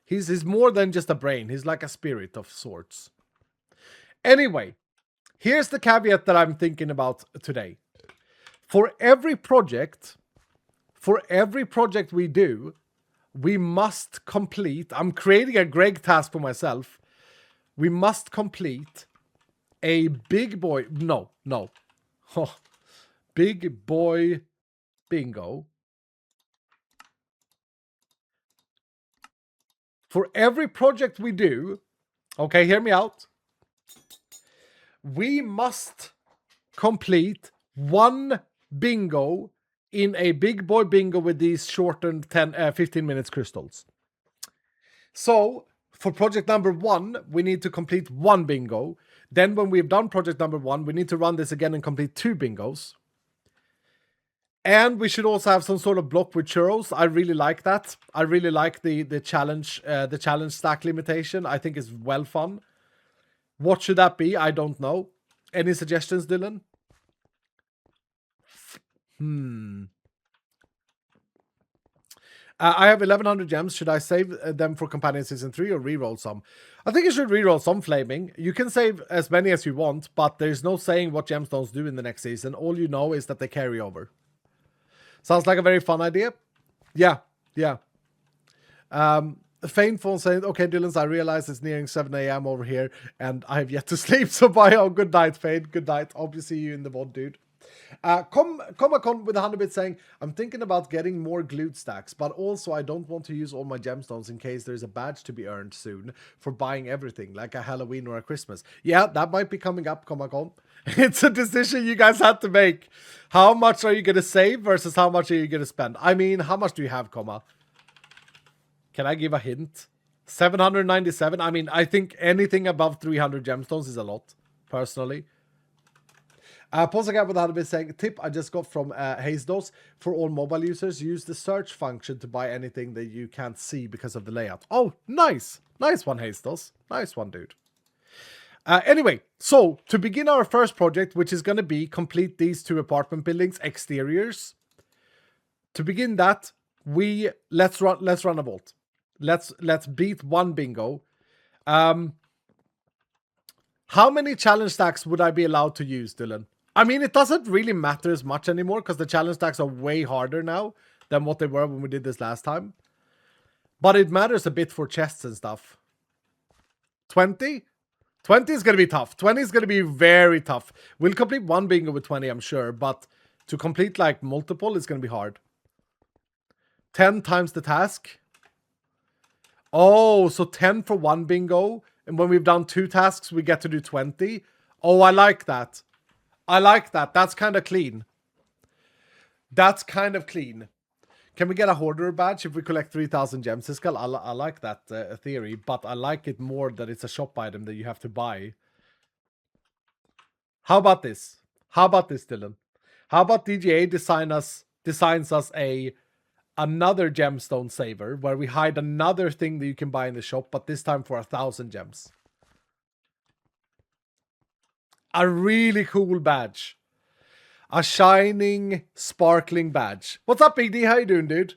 He's more than just a brain. He's like a spirit of sorts. Anyway. Here's the caveat that I'm thinking about today. For every project we do, we must complete, I'm creating a Greg task for myself. We must complete a big boy, big boy bingo. For every project we do, okay, hear me out. We must complete one bingo in a big boy bingo with these shortened 15 minutes crystals. So for project number 1, we need to complete one bingo. Then when we've done project number 1, we need to run this again and complete 2 bingos. And we should also have some sort of block with churros. I really like that. I really like the challenge stack limitation. I think it's well fun. What should that be? I don't know. Any suggestions, Dylan? I have 1100 gems. Should I save them for Companion Season 3 or reroll some? I think you should reroll some, Flaming. You can save as many as you want, but there's no saying what gemstones do in the next season. All you know is that they carry over. Sounds like a very fun idea. Yeah. Faintful saying, okay, Dylan, I realize it's nearing 7 a.m. over here, and I have yet to sleep, so bye. Oh, good night, Fade. Good night. Hope to see you in the VOD, dude. Comacon with 100 bits saying, I'm thinking about getting more glued stacks, but also I don't want to use all my gemstones in case there's a badge to be earned soon for buying everything, like a Halloween or a Christmas. Yeah, that might be coming up, Comacon. It's a decision you guys had to make. How much are you going to save versus how much are you going to spend? I mean, how much do you have, Comma? Can I give a hint? 797? I mean, I think anything above 300 gemstones is a lot, personally. Posagab with 100 bits saying, tip I just got from Hazedos for all mobile users, use the search function to buy anything that you can't see because of the layout. Oh, nice. Nice one, Hazedos. Nice one, dude. Anyway, so to begin our first project, which is going to be complete these 2 apartment buildings exteriors. To begin that, let's run a vault. Let's beat 1 bingo. How many challenge stacks would I be allowed to use, Dylan? I mean, it doesn't really matter as much anymore because the challenge stacks are way harder now than what they were when we did this last time. But it matters a bit for chests and stuff. 20? 20 is going to be tough. 20 is going to be very tough. We'll complete 1 bingo with 20, I'm sure. But to complete like multiple is going to be hard. 10 times the task. Oh, so 10 for one bingo. And when we've done 2 tasks, we get to do 20. Oh, I like that. I like that. That's kind of clean. That's kind of clean. Can we get a hoarder badge if we collect 3,000 gems, Iskal? I like that theory, but I like it more that it's a shop item that you have to buy. How about this? How about this, Dylan? How about DGA designs us another gemstone saver where we hide another thing that you can buy in the shop, but this time for 1,000 gems. A really cool badge. A shining, sparkling badge. What's up, Big D? How you doing, dude?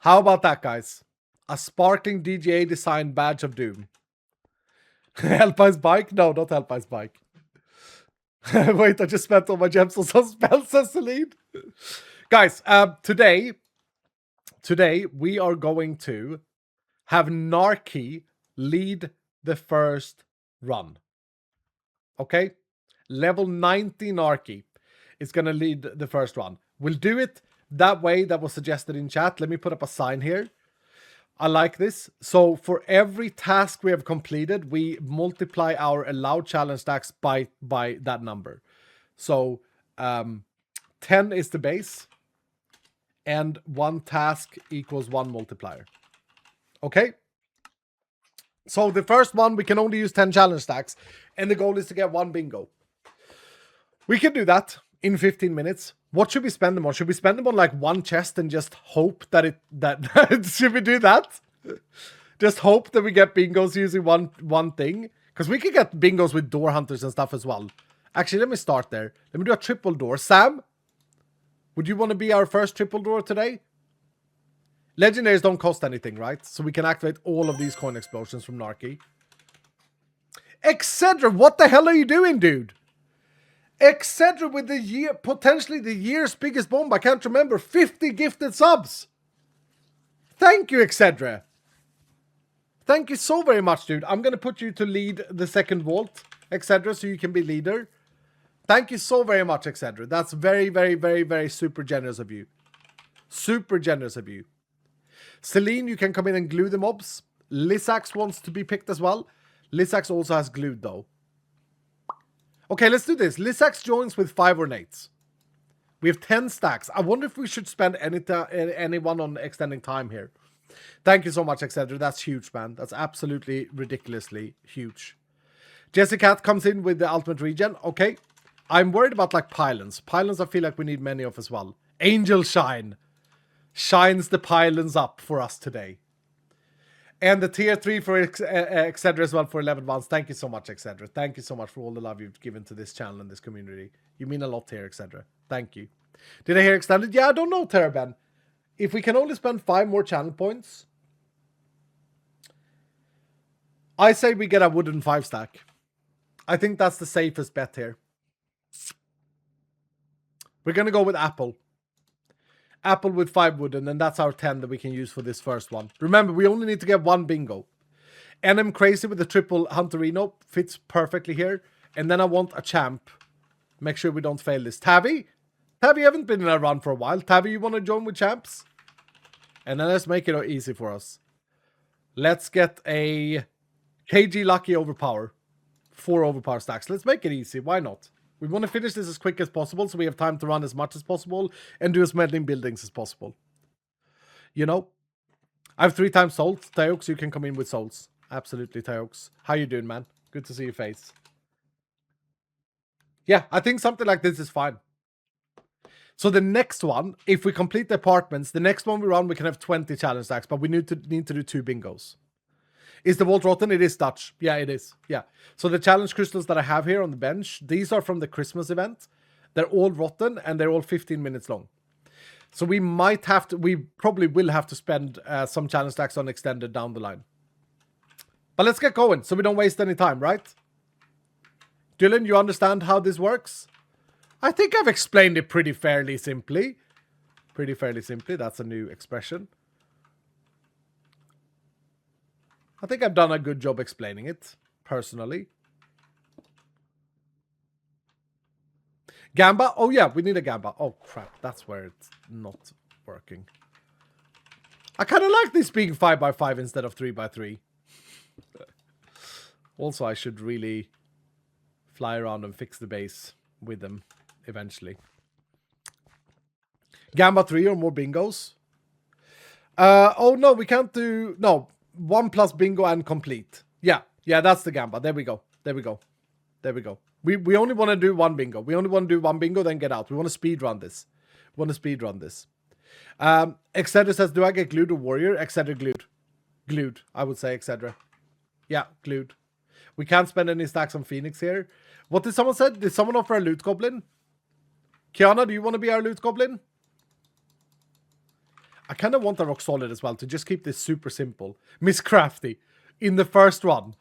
How about that, guys? A sparkling DGA designed badge of doom. Helpice bike? No, not Helpice bike. Wait, I just spent all my gems on some spells, says Celine. Guys, today we are going to have Narky lead the first run. Okay? Level 90 Narky is going to lead the first run. We'll do it that way that was suggested in chat. Let me put up a sign here. I like this. So for every task we have completed, we multiply our allowed challenge stacks by that number. So 10 is the base, and 1 task equals 1 multiplier. Okay? So the first one, we can only use 10 challenge stacks, and the goal is to get 1 bingo. We can do that in 15 minutes. What should we spend them on? Should we spend them on like 1 chest and just hope that should we do that? Just hope that we get bingos using one thing? Because we could get bingos with door hunters and stuff as well. Actually, let me start there. Let me do a triple door. Sam, would you want to be our first triple door today? Legendaries don't cost anything, right? So we can activate all of these coin explosions from Narky. Excedra, what the hell are you doing, dude? Excedra with potentially the year's biggest bomb. I can't remember. 50 gifted subs. Thank you, Excedra. Thank you so very much, dude. I'm going to put you to lead the second vault, Excedra, so you can be leader. Thank you so very much, Excedra. That's very, very, very, very super generous of you. Super generous of you. Celine, you can come in and glue the mobs. Lissax wants to be picked as well. Lissax also has glued, though. Okay, let's do this. Lissax joins with 5 ornates. We have 10 stacks. I wonder if we should spend anyone on extending time here. Thank you so much, Excedra. That's huge, man. That's absolutely ridiculously huge. Jessica comes in with the ultimate regen. Okay. I'm worried about like pylons. Pylons I feel like we need many of as well. Angel Shine shines the pylons up for us today. And the tier 3 for Excedra as well for 11 months. Thank you so much, Excedra. Thank you so much for all the love you've given to this channel and this community. You mean a lot here, Excedra. Thank you. Did I hear extended? Yeah, I don't know, Teraben. If we can only spend 5 more channel points, I say we get a wooden 5 stack. I think that's the safest bet here. We're going to go with Apple. Apple with 5 wooden, and that's our 10 that we can use for this first one. Remember, we only need to get 1 bingo. NM Crazy with the triple Hunterino fits perfectly here. And then I want a champ. Make sure we don't fail this. Tavi? Tavi, you haven't been in a run for a while. Tavi, you want to join with champs? And then let's make it easy for us. Let's get a KG Lucky Overpower. 4 Overpower stacks. Let's make it easy. Why not? We want to finish this as quick as possible so we have time to run as much as possible and do as many buildings as possible. You know? I have 3 times souls. Teox, you can come in with souls. Absolutely, Teox. How you doing, man? Good to see your face. Yeah, I think something like this is fine. So the next one, if we complete the apartments, the next one we run, we can have 20 challenge stacks, but we need to do 2 bingos. Is the vault rotten? It is Dutch. Yeah, it is. Yeah. So the challenge crystals that I have here on the bench, these are from the Christmas event. They're all rotten and they're all 15 minutes long. So we might have to, we probably will have to spend some challenge stacks on extended down the line. But let's get going so we don't waste any time, right? Dylan, you understand how this works? I think I've explained it pretty fairly simply. Pretty fairly simply. That's a new expression. I think I've done a good job explaining it, personally. Gamba? Oh yeah, we need a Gamba. Oh crap, that's where it's not working. I kind of like this being 5x5 instead of 3x3. Also, I should really fly around and fix the base with them eventually. Gamba 3 or more bingos? Oh, no, we can't do... No, 1 plus bingo and complete. Yeah, that's the Gamba. There we go. We only want to do 1 bingo. We only want to do 1 bingo, then get out. We want to speed run this. Excedra says, do I get glued or warrior? Excedra glued. Glued, I would say, Excedra. Yeah, glued. We can't spend any stacks on Phoenix here. What did someone say? Did someone offer a loot goblin? Kiana, do you want to be our loot goblin? I kind of want a rock solid as well to just keep this super simple. Miss Crafty, in the first run,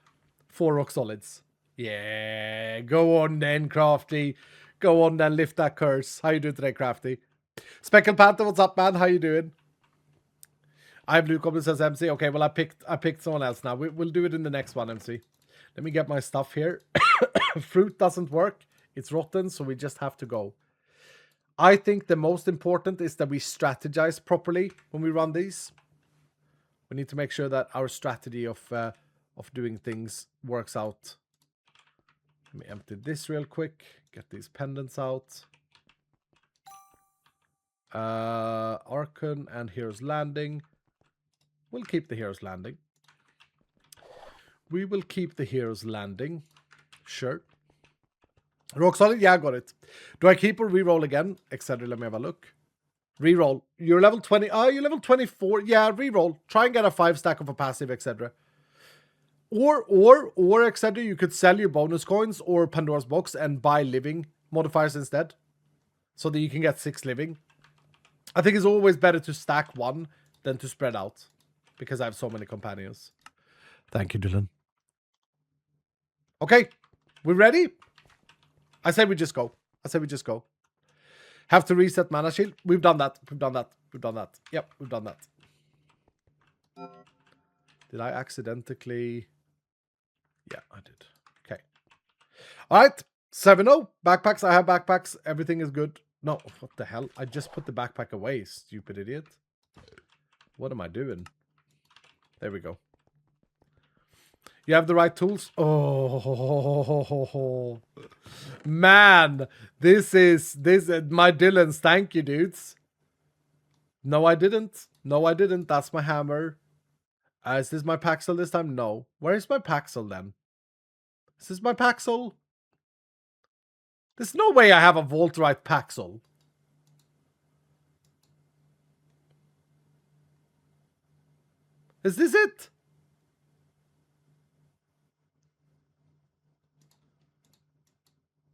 4 rock solids. Yeah, go on then, Crafty. Go on then, lift that curse. How you doing today, Crafty? Speckled Panther, what's up, man? How you doing? I have loot goblin, says MC. Okay, well, I picked someone else now. We'll do it in the next one, MC. Let me get my stuff here. Fruit doesn't work. It's rotten, so we just have to go. I think the most important is that we strategize properly when we run these. We need to make sure that our strategy of doing things works out. Let me empty this real quick. Get these pendants out. Archon and Hero's Landing. We'll keep the Hero's Landing. We will keep the Hero's Landing. Sure. Rock solid? Yeah, I got it. Do I keep or reroll again? Etc. Let me have a look. Reroll. You're level 20. You're level 24. Yeah, reroll. Try and get a 5 stack of a passive, etc. Or, etc. You could sell your bonus coins or Pandora's box and buy living modifiers instead. So that you can get 6 living. I think it's always better to stack 1 than to spread out. Because I have so many companions. Thank you, Dylan. Okay. We ready? I say we just go. Have to reset mana shield. We've done that. Yep, we've done that. Did I accidentally... Yeah, I did. Okay. All right. 7-0. Backpacks. I have backpacks. Everything is good. No, what the hell? I just put the backpack away, stupid idiot. What am I doing? There we go. You have the right tools. Oh, man. This is my Dylan's. Thank you, dudes. No, I didn't. That's my hammer. Is this my Paxel this time? No. Where is my Paxel then? Is this my Paxel? There's no way I have a Voltrite Paxel. Is this it?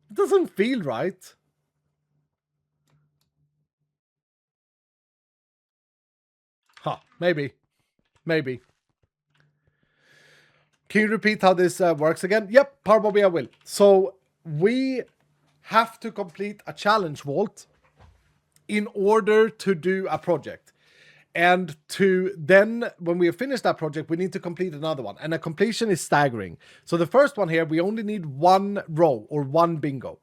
It doesn't feel right. Huh, maybe. Can you repeat how this works again? Yep, probably I will. So we have to complete a challenge vault in order to do a project. And to then, when we have finished that project, we need to complete another one. And the completion is staggering. So the first one here, we only need 1 row or 1 bingo.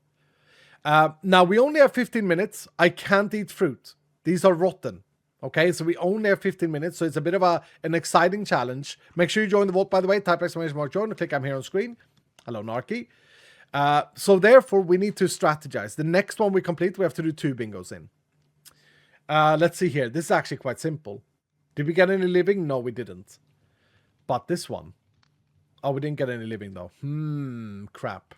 Now, we only have 15 minutes. I can't eat fruit. These are rotten. Okay, so we only have 15 minutes. So it's a bit of an exciting challenge. Make sure you join the vault, by the way. Type exclamation mark join. Click I'm here on screen. Hello, Narky. So therefore, we need to strategize. The next one we complete, we have to do 2 bingos in. Let's see here. This is actually quite simple. Did we get any living? No, we didn't. But this one. Oh, we didn't get any living though. Crap.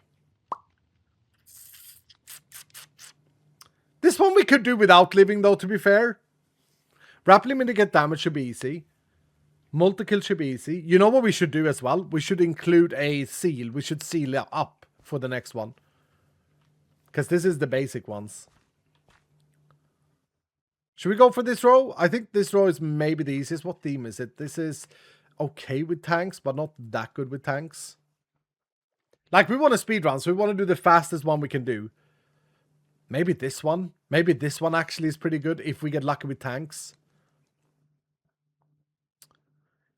This one we could do without living though, to be fair. Rapidly mitigate damage should be easy. Multi-kill should be easy. You know what we should do as well? We should include a seal. We should seal up for the next one. Because this is the basic ones. Should we go for this row? I think this row is maybe the easiest. What theme is it? This is okay with tanks, but not that good with tanks. Like, we want to speedrun, so we want to do the fastest one we can do. Maybe this one. Maybe this one actually is pretty good if we get lucky with tanks.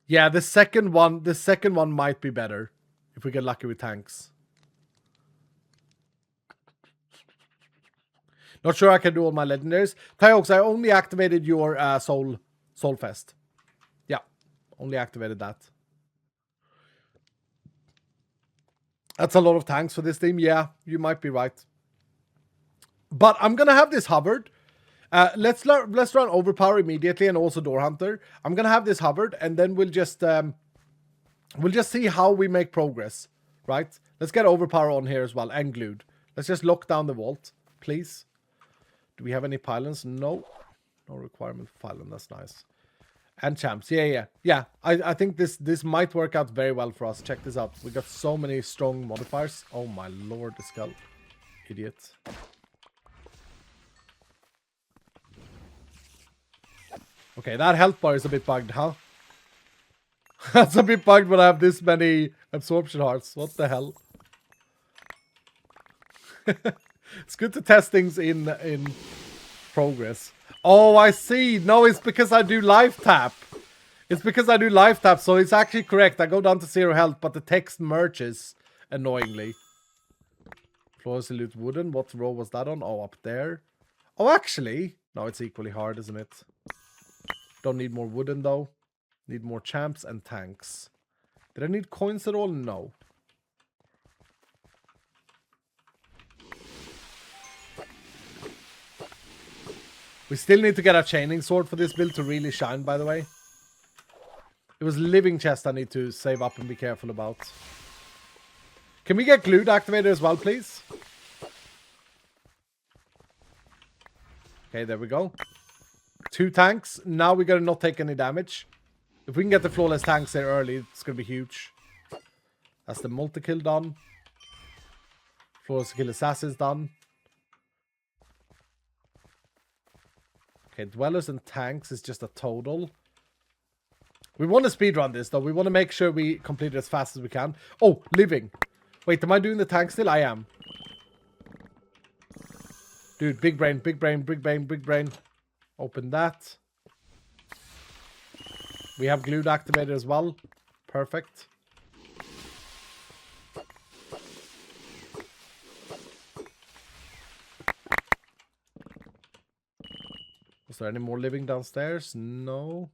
Yeah, the second one might be better if we get lucky with tanks. Not sure I can do all my legendaries. Tyox, I only activated your Soul Fest. Only activated that. That's a lot of tanks for this team. Yeah, you might be right. But I'm gonna have this hovered. Let's run Overpower immediately and also Door Hunter. I'm gonna have this hovered, and then we'll just see how we make progress, right? Let's get Overpower on here as well, and Glued. Let's just lock down the vault, please. Do we have any pylons? No. No requirement for pylon, that's nice. And champs, yeah. I think this might work out very well for us. Check this out. We got so many strong modifiers. Oh my lord, the skull. Idiot. Okay, that health bar is a bit bugged, huh? That's a bit bugged when I have this many absorption hearts. What the hell? It's good to test things in progress. Oh, I see. No, it's because I do life tap. It's because I do life tap, so it's actually correct. I go down to 0 health, but the text merges annoyingly. Flawlessly loot wooden. What row was that on? Oh, up there. Oh, actually. No, it's equally hard, isn't it? Don't need more wooden, though. Need more champs and tanks. Did I need coins at all? No. We still need to get a chaining sword for this build to really shine, by the way. It was living chest I need to save up and be careful about. Can we get glued activated as well, please? Okay, there we go. 2 tanks. Now we gotta not take any damage. If we can get the flawless tanks there early, it's gonna be huge. That's the multi-kill done. Flawless kill assassins done. Okay, dwellers and tanks is just a total. We want to speedrun this, though. We want to make sure we complete it as fast as we can. Oh, living. Wait, am I doing the tank still? I am. Dude, big brain, big brain, big brain, big brain. Open that. We have glued activated as well. Perfect. Was there any more living downstairs? No.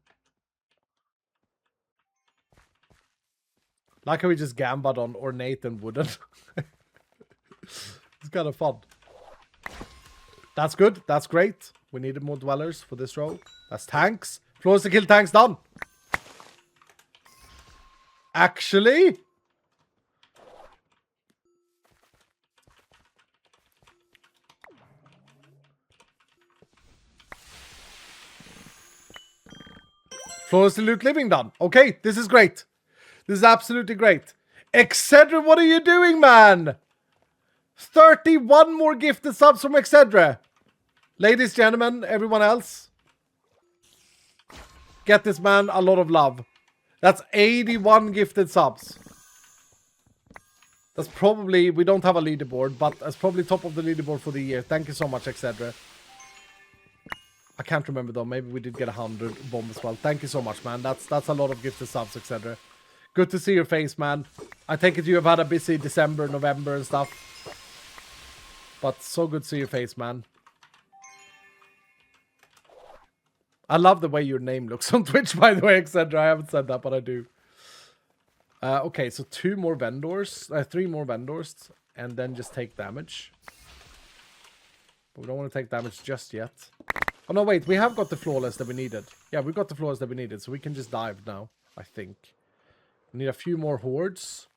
Like how we just gambled on ornate and wooden. It's kind of fun. That's good. That's great. We needed more dwellers for this row. That's tanks. Floors to kill tanks done. Actually. Floors to loot living done. Okay, this is great. This is absolutely great. Excedra, what are you doing, man? 31 more gifted subs from Excedra. Ladies, gentlemen, everyone else. Get this man a lot of love. That's 81 gifted subs. That's probably, we don't have a leaderboard, but that's probably top of the leaderboard for the year. Thank you so much, Excedra. I can't remember though. Maybe we did get 100 bomb as well. Thank you so much, man. That's a lot of gifted subs, Excedra. Good to see your face, man. I take it you have had a busy December, November and stuff. But so good to see your face, man. I love the way your name looks on Twitch, by the way, etc. I haven't said that, but I do. Okay, so 2 more vendors. 3 more vendors. And then just take damage. But we don't want to take damage just yet. Oh, no, wait. We have got the flawless that we needed. Yeah, we got the flawless that we needed. So we can just dive now, I think. We need a few more hordes.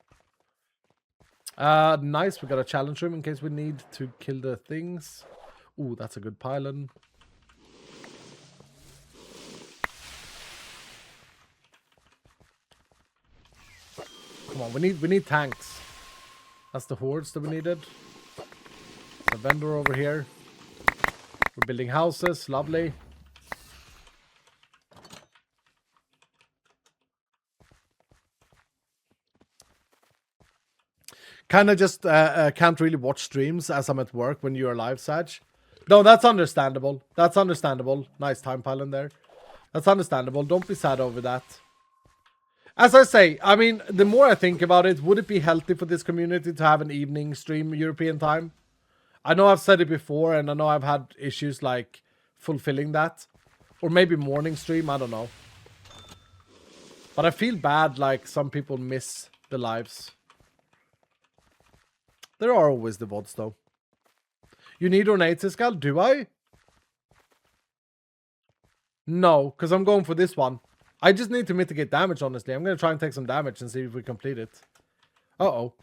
Nice. We got a challenge room in case we need to kill the things. Ooh, that's a good pylon. Come on, we need tanks. That's the hordes that we needed. The vendor over here. We're building houses. Lovely. Kind of just can't really watch streams as I'm at work when you're live, Sag. No, that's understandable. That's understandable. Nice time pylon there. That's understandable. Don't be sad over that. As I say, I mean, the more I think about it, would it be healthy for this community to have an evening stream European time? I know I've said it before, and I know I've had issues like fulfilling that. Or maybe morning stream, I don't know. But I feel bad, like, some people miss the lives. There are always the VODs, though. You need ornate, Iskal? Do I? No, because I'm going for this one. I just need to mitigate damage, honestly. I'm going to try and take some damage and see if we complete it. Uh-oh.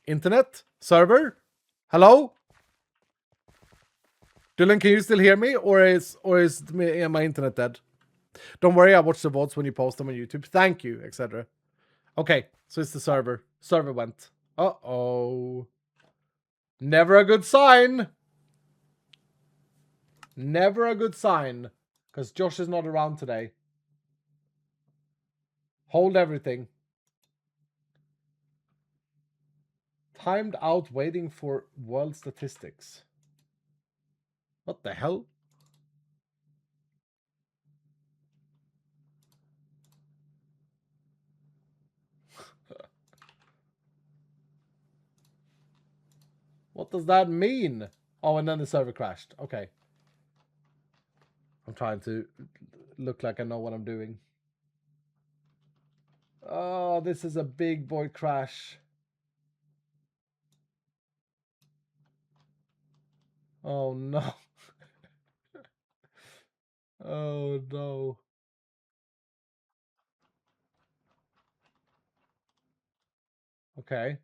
Internet? Server? Hello? Dylan, can you still hear me? Or is my internet dead? Don't worry, I watch the VODs when you post them on YouTube. Thank you, etc. Okay, so it's the server. Server went. Uh-oh. Never a good sign. Never a good sign. Because Josh is not around today. Hold everything. Timed out waiting for world statistics. What the hell? What does that mean? Oh, and then the server crashed. Okay. I'm trying to look like I know what I'm doing. Oh, this is a big boy crash. Oh, no. Oh, no. Okay.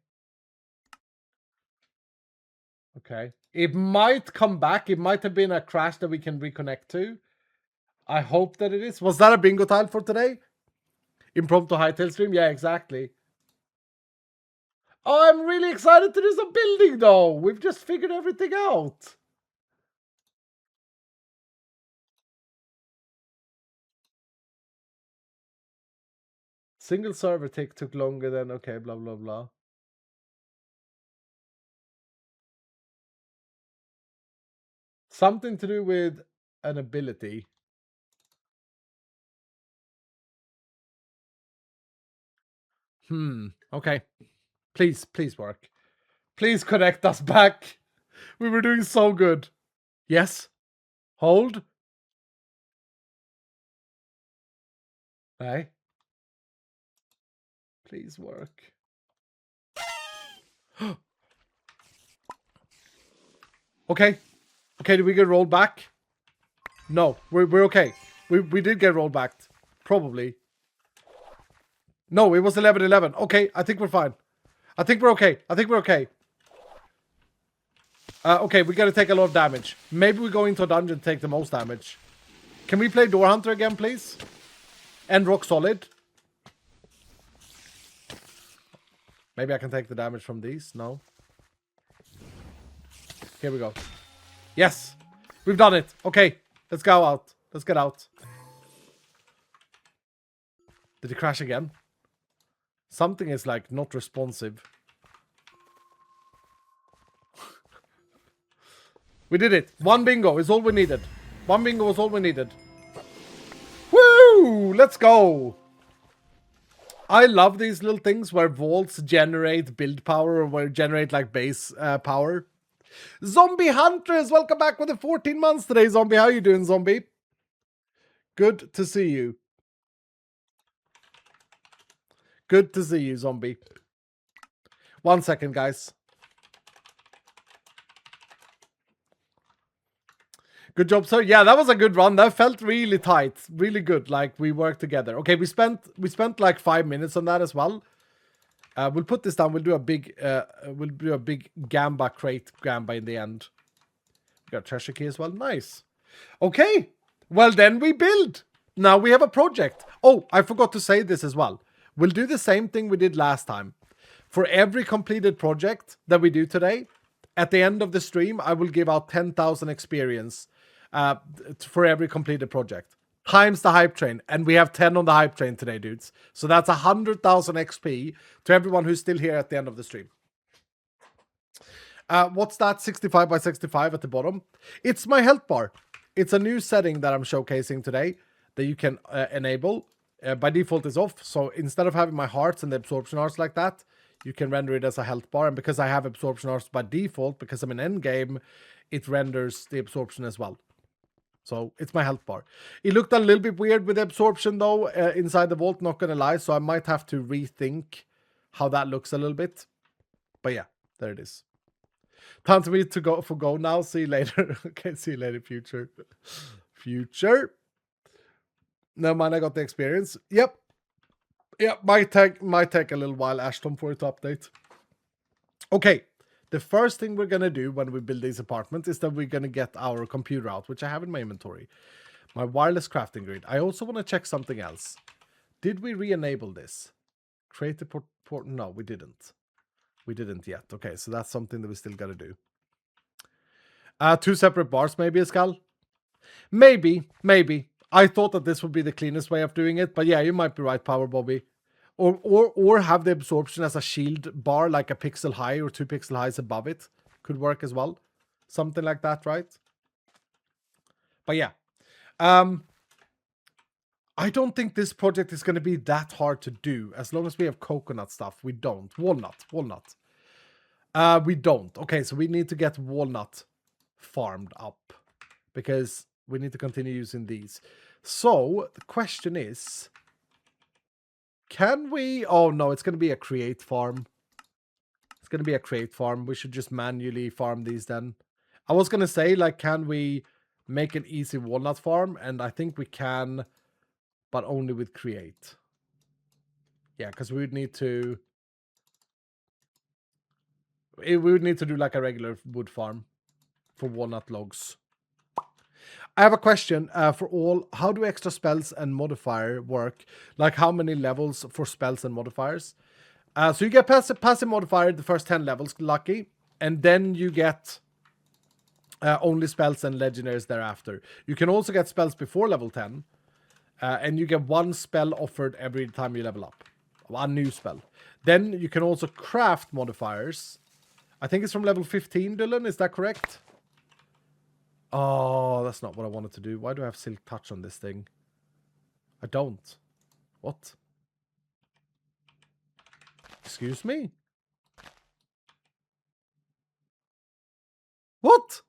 Okay. It might come back. It might have been a crash that we can reconnect to. I hope that it is. Was that a bingo tile for today? Impromptu hightail stream? Yeah, exactly. Oh, I'm really excited to do some building, though. We've just figured everything out. Single server took longer than... Okay, blah, blah, blah. Something to do with an ability. Okay. Please work. Please connect us back. We were doing so good. Yes. Hold. Hey. Please work. Okay. Okay, did we get rolled back? No, we're okay. We did get rolled back. Probably. No, it was 11-11. Okay, I think we're fine. I think we're okay. Okay, we gotta take a lot of damage. Maybe we go into a dungeon and take the most damage. Can we play Door Hunter again, please? And Rock Solid. Maybe I can take the damage from these. No. Here we go. Yes. We've done it. Okay. Let's go out. Let's get out. Did it crash again? Something is like not responsive. We did it. One bingo is all we needed. One bingo was all we needed. Woo! Let's go. I love these little things where vaults generate build power or where generate like base power. Zombie Hunters, welcome back with the 14 months today, Zombie. How you doing, Zombie? Good to see you. Good to see you, Zombie. 1 second, guys. Good job, sir. Yeah, that was a good run. That felt really tight. Really good. Like, we worked together. Okay, we spent like 5 minutes on that as well. We'll put this down. We'll do a big Gamba crate Gamba in the end. We got a treasure key as well. Nice. Okay. Well, then we build. Now we have a project. Oh, I forgot to say this as well. We'll do the same thing we did last time. For every completed project that we do today, at the end of the stream, I will give out 10,000 experience for every completed project. Times the hype train. And we have 10 on the hype train today, dudes. So that's 100,000 XP to everyone who's still here at the end of the stream. What's that 65 by 65 at the bottom? It's my health bar. It's a new setting that I'm showcasing today that you can enable. By default is off. So instead of having my hearts and the absorption hearts like that, you can render it as a health bar. And because I have absorption hearts by default, because I'm in endgame, it renders the absorption as well. So it's my health bar. It looked a little bit weird with the absorption though, inside the vault, not gonna lie. So I might have to rethink how that looks a little bit. But yeah, there it is. Time for me to go now. See you later. Okay, see you later, future. Future. Never mind, I got the experience. Yep. Yeah, might take a little while, Ashton, for it to update. Okay. The first thing we're gonna do when we build these apartments is that we're gonna get our computer out, which I have in my inventory. My wireless crafting grid. I also want to check something else. Did we re-enable this? Create the port? No, we didn't. We didn't yet. Okay, so that's something that we still gotta do. 2 separate bars, maybe, Escal? Maybe. I thought that this would be the cleanest way of doing it, but yeah, you might be right, Power Bobby. Or have the absorption as a shield bar, like a pixel high or 2 pixel highs above it. Could work as well. Something like that, right? But yeah. I don't think this project is going to be that hard to do, as long as we have coconut stuff. We don't. Walnut. We don't. Okay, so we need to get walnut farmed up, because we need to continue using these. So the question is, can we... Oh no, it's going to be a create farm. It's going to be a create farm. We should just manually farm these then. I was going to say, like, can we make an easy walnut farm? And I think we can, but only with create. Yeah, because we would need to... We would need to do like a regular wood farm for walnut logs. I have a question for all. How do extra spells and modifier work? Like, how many levels for spells and modifiers? So you get passive modifier the first 10 levels, lucky. And then you get only spells and legendaries thereafter. You can also get spells before level 10. And you get 1 spell offered every time you level up. A new spell. Then you can also craft modifiers. I think it's from level 15, Dylan. Is that correct? Oh, that's not what I wanted to do. Why do I have Silk Touch on this thing? I don't. What? Excuse me? What?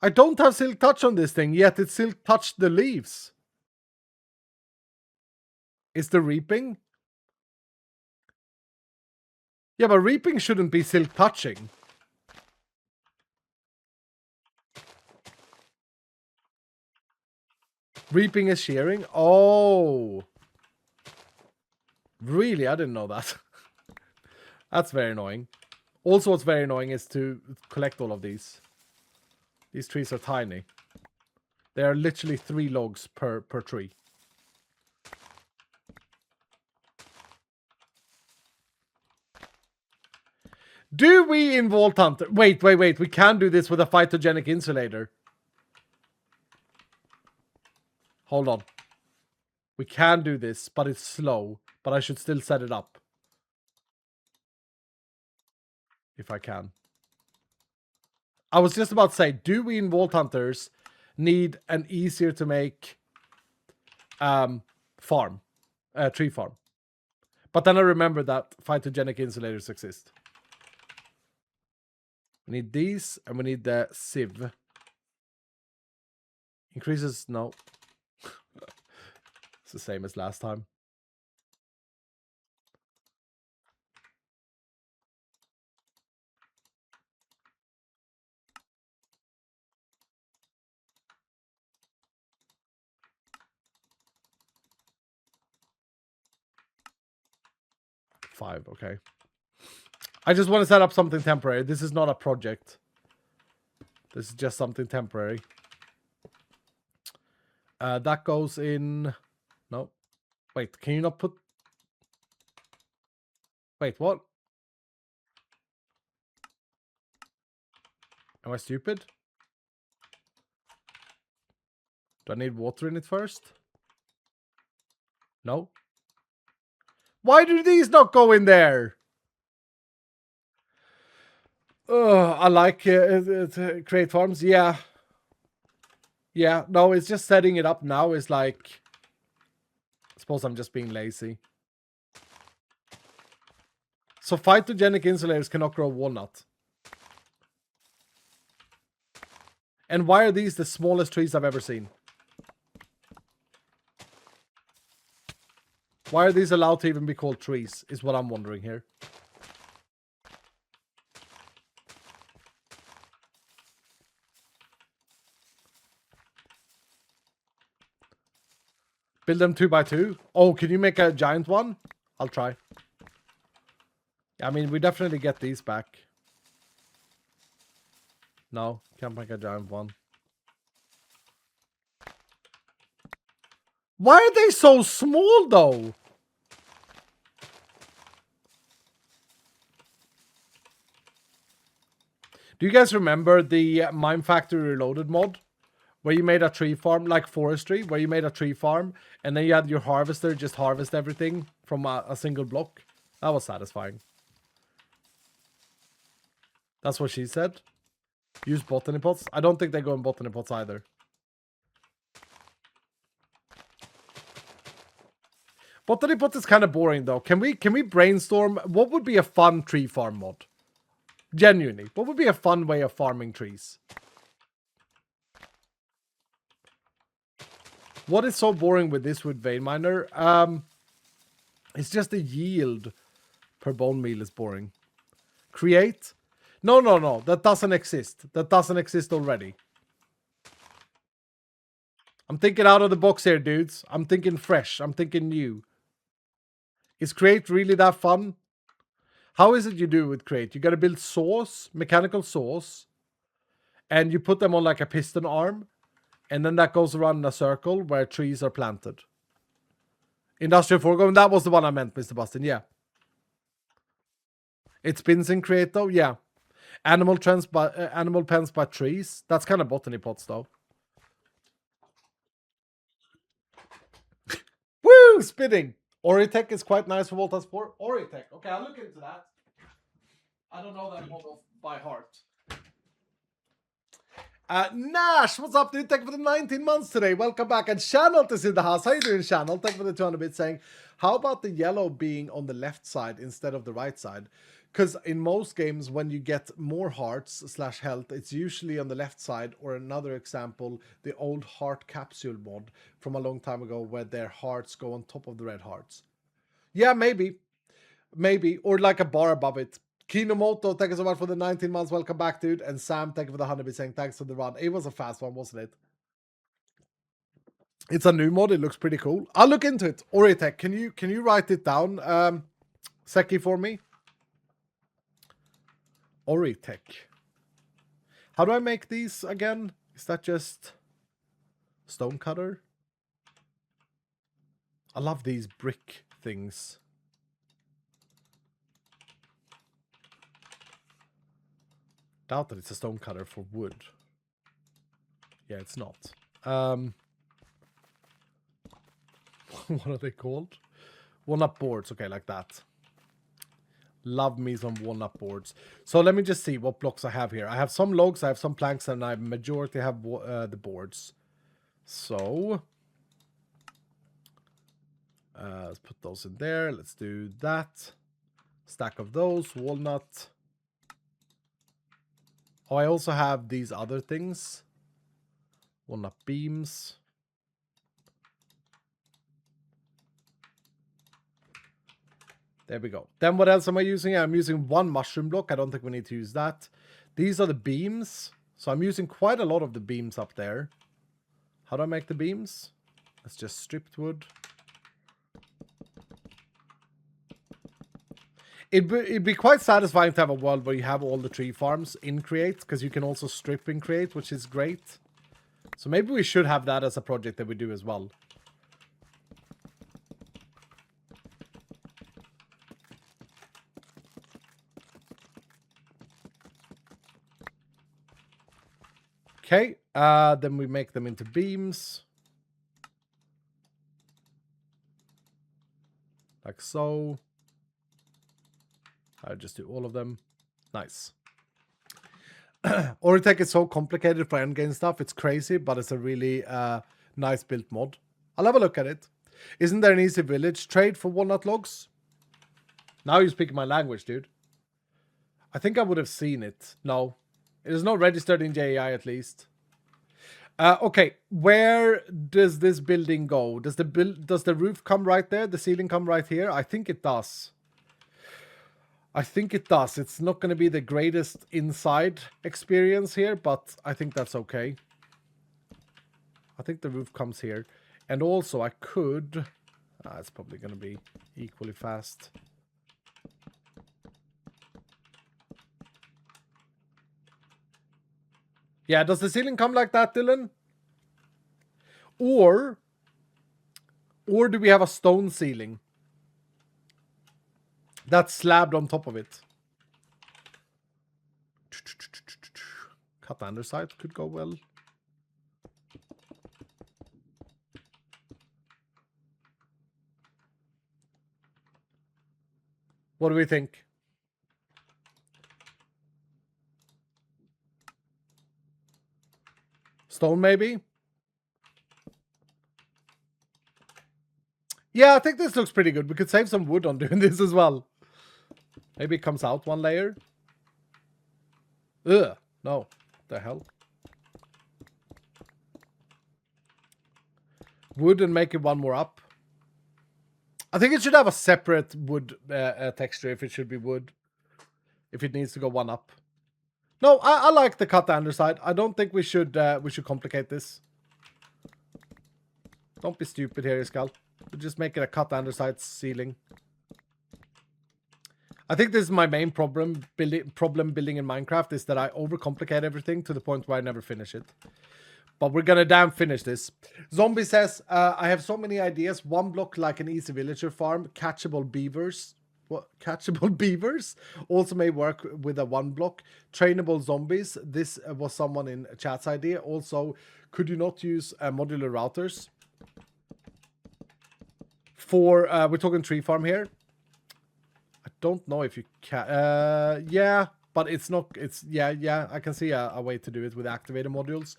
I don't have Silk Touch on this thing, yet it Silk Touched the leaves. Is the Reaping? Yeah, but Reaping shouldn't be Silk Touching. Reaping is shearing? Oh. Really? I didn't know that. That's very annoying. Also, what's very annoying is to collect all of these. These trees are tiny. There are literally 3 logs per tree. Do we in Vault Hunter... Wait. We can do this with a phytogenic insulator. Hold on. We can do this, but it's slow. But I should still set it up. If I can. I was just about to say, do we in Vault Hunters need an easier to make farm? Tree farm. But then I remember that phytogenic insulators exist. We need these, and we need the sieve. Increases, no. It's the same as last time. Five, okay. I just want to set up something temporary. This is not a project. This is just something temporary. That goes in... No. Wait, can you not put... Wait, what? Am I stupid? Do I need water in it first? No. Why do these not go in there? I like create farms. Yeah. Yeah, no, it's just setting it up now is like... I suppose I'm just being lazy. So phytogenic insulators cannot grow walnut. And why are these the smallest trees I've ever seen? Why are these allowed to even be called trees, is what I'm wondering here. Build them 2x2. Oh, can you make a giant one? I'll try. I mean, we definitely get these back. No, can't make a giant one. Why are they so small, though? Do you guys remember the Mine Factory Reloaded mod? Where you made a tree farm, like forestry, where you made a tree farm, and then you had your harvester just harvest everything from a single block. That was satisfying. That's what she said. Use botany pots. I don't think they go in botany pots either. Botany pot is kind of boring though. Can we brainstorm what would be a fun tree farm mod? Genuinely, what would be a fun way of farming trees? What is so boring with this wood vein miner? It's just the yield per bone meal is boring. Create? No. That doesn't exist. That doesn't exist already. I'm thinking out of the box here, dudes. I'm thinking fresh. I'm thinking new. Is create really that fun? How is it you do with create? You gotta build saws, mechanical saws, and you put them on like a piston arm, and then that goes around in a circle where trees are planted. Industrial foreground, that was the one I meant, Mr. Bustin, yeah. It spins in create though, yeah. Animal pens by trees. That's kind of botany pots though. Woo! Spinning! Oritech is quite nice for Volta Sport. Oritech. Okay, I'll look into that. I don't know that model by heart. Nash, what's up, dude? Thank you for the 19 months today. Welcome back. And Channel is in the house. How you doing, Channel? Thank you for the 200 bits saying, how about the yellow being on the left side instead of the right side? Because in most games, when you get more hearts / health, it's usually on the left side. Or another example, the old heart capsule mod from a long time ago where their hearts go on top of the red hearts. Yeah, maybe. Maybe. Or like a bar above it. Kinomoto, thank you so much for the 19 months. Welcome back, dude. And Sam, thank you for the 100 bits saying thanks for the run. It was a fast one, wasn't it? It's a new mod. It looks pretty cool. I'll look into it. Oritech, can you write it down, Seki, for me? Oritech. How do I make these again? Is that just stonecutter? I love these brick things. Doubt that it's a stonecutter for wood. Yeah, it's not. What are they called? Walnut boards. Okay, like that. Love me some walnut boards. So let me just see what blocks I have here. I have some logs, I have some planks, and I majority have the boards. So let's put those in there. Let's do that. Stack of those. Walnut. Oh, I also have these other things. Walnut beams. There we go. Then what else am I using? I'm using one mushroom block. I don't think we need to use that. These are the beams. So I'm using quite a lot of the beams up there. How do I make the beams? Let's just stripped wood. It'd be quite satisfying to have a world where you have all the tree farms in Create, because you can also strip in Create, which is great. So maybe we should have that as a project that we do as well. Okay, then we make them into beams. Like so. I just do all of them. Nice. Oritech is so complicated for endgame stuff. It's crazy, but it's a really nice built mod. I'll have a look at it. Isn't there an easy village trade for walnut logs? Now you're speaking my language, dude. I think I would have seen it. No. It is not registered in JAI at least. Okay, where does this building go? Does the roof come right there? The ceiling come right here? I think it does. I think it does. It's not going to be the greatest inside experience here, but I think that's okay. I think the roof comes here. And also I could... it's probably going to be equally fast. Yeah, does the ceiling come like that, Dylan? Or do we have a stone ceiling that's slabbed on top of it? Cut the underside could go well. What do we think? Stone, maybe? Yeah, I think this looks pretty good. We could save some wood on doing this as well. Maybe it comes out one layer. Ugh, no. What the hell? Wood and make it one more up. I think it should have a separate wood texture if it should be wood. If it needs to go one up. No, I like the cut the underside. I don't think we should complicate this. Don't be stupid here, Skull. We'll just make it a cut the underside ceiling. I think this is my main problem building in Minecraft is that I overcomplicate everything to the point where I never finish it. But we're gonna damn finish this. Zombie says, I have so many ideas. One block like an easy villager farm. Catchable beavers. What? Catchable beavers also may work with a one block. Trainable zombies. This was someone in chat's idea. Also, could you not use modular routers? For, we're talking tree farm here. I don't know if you can. Yeah, but it's not. It's yeah. I can see a way to do it with activator modules,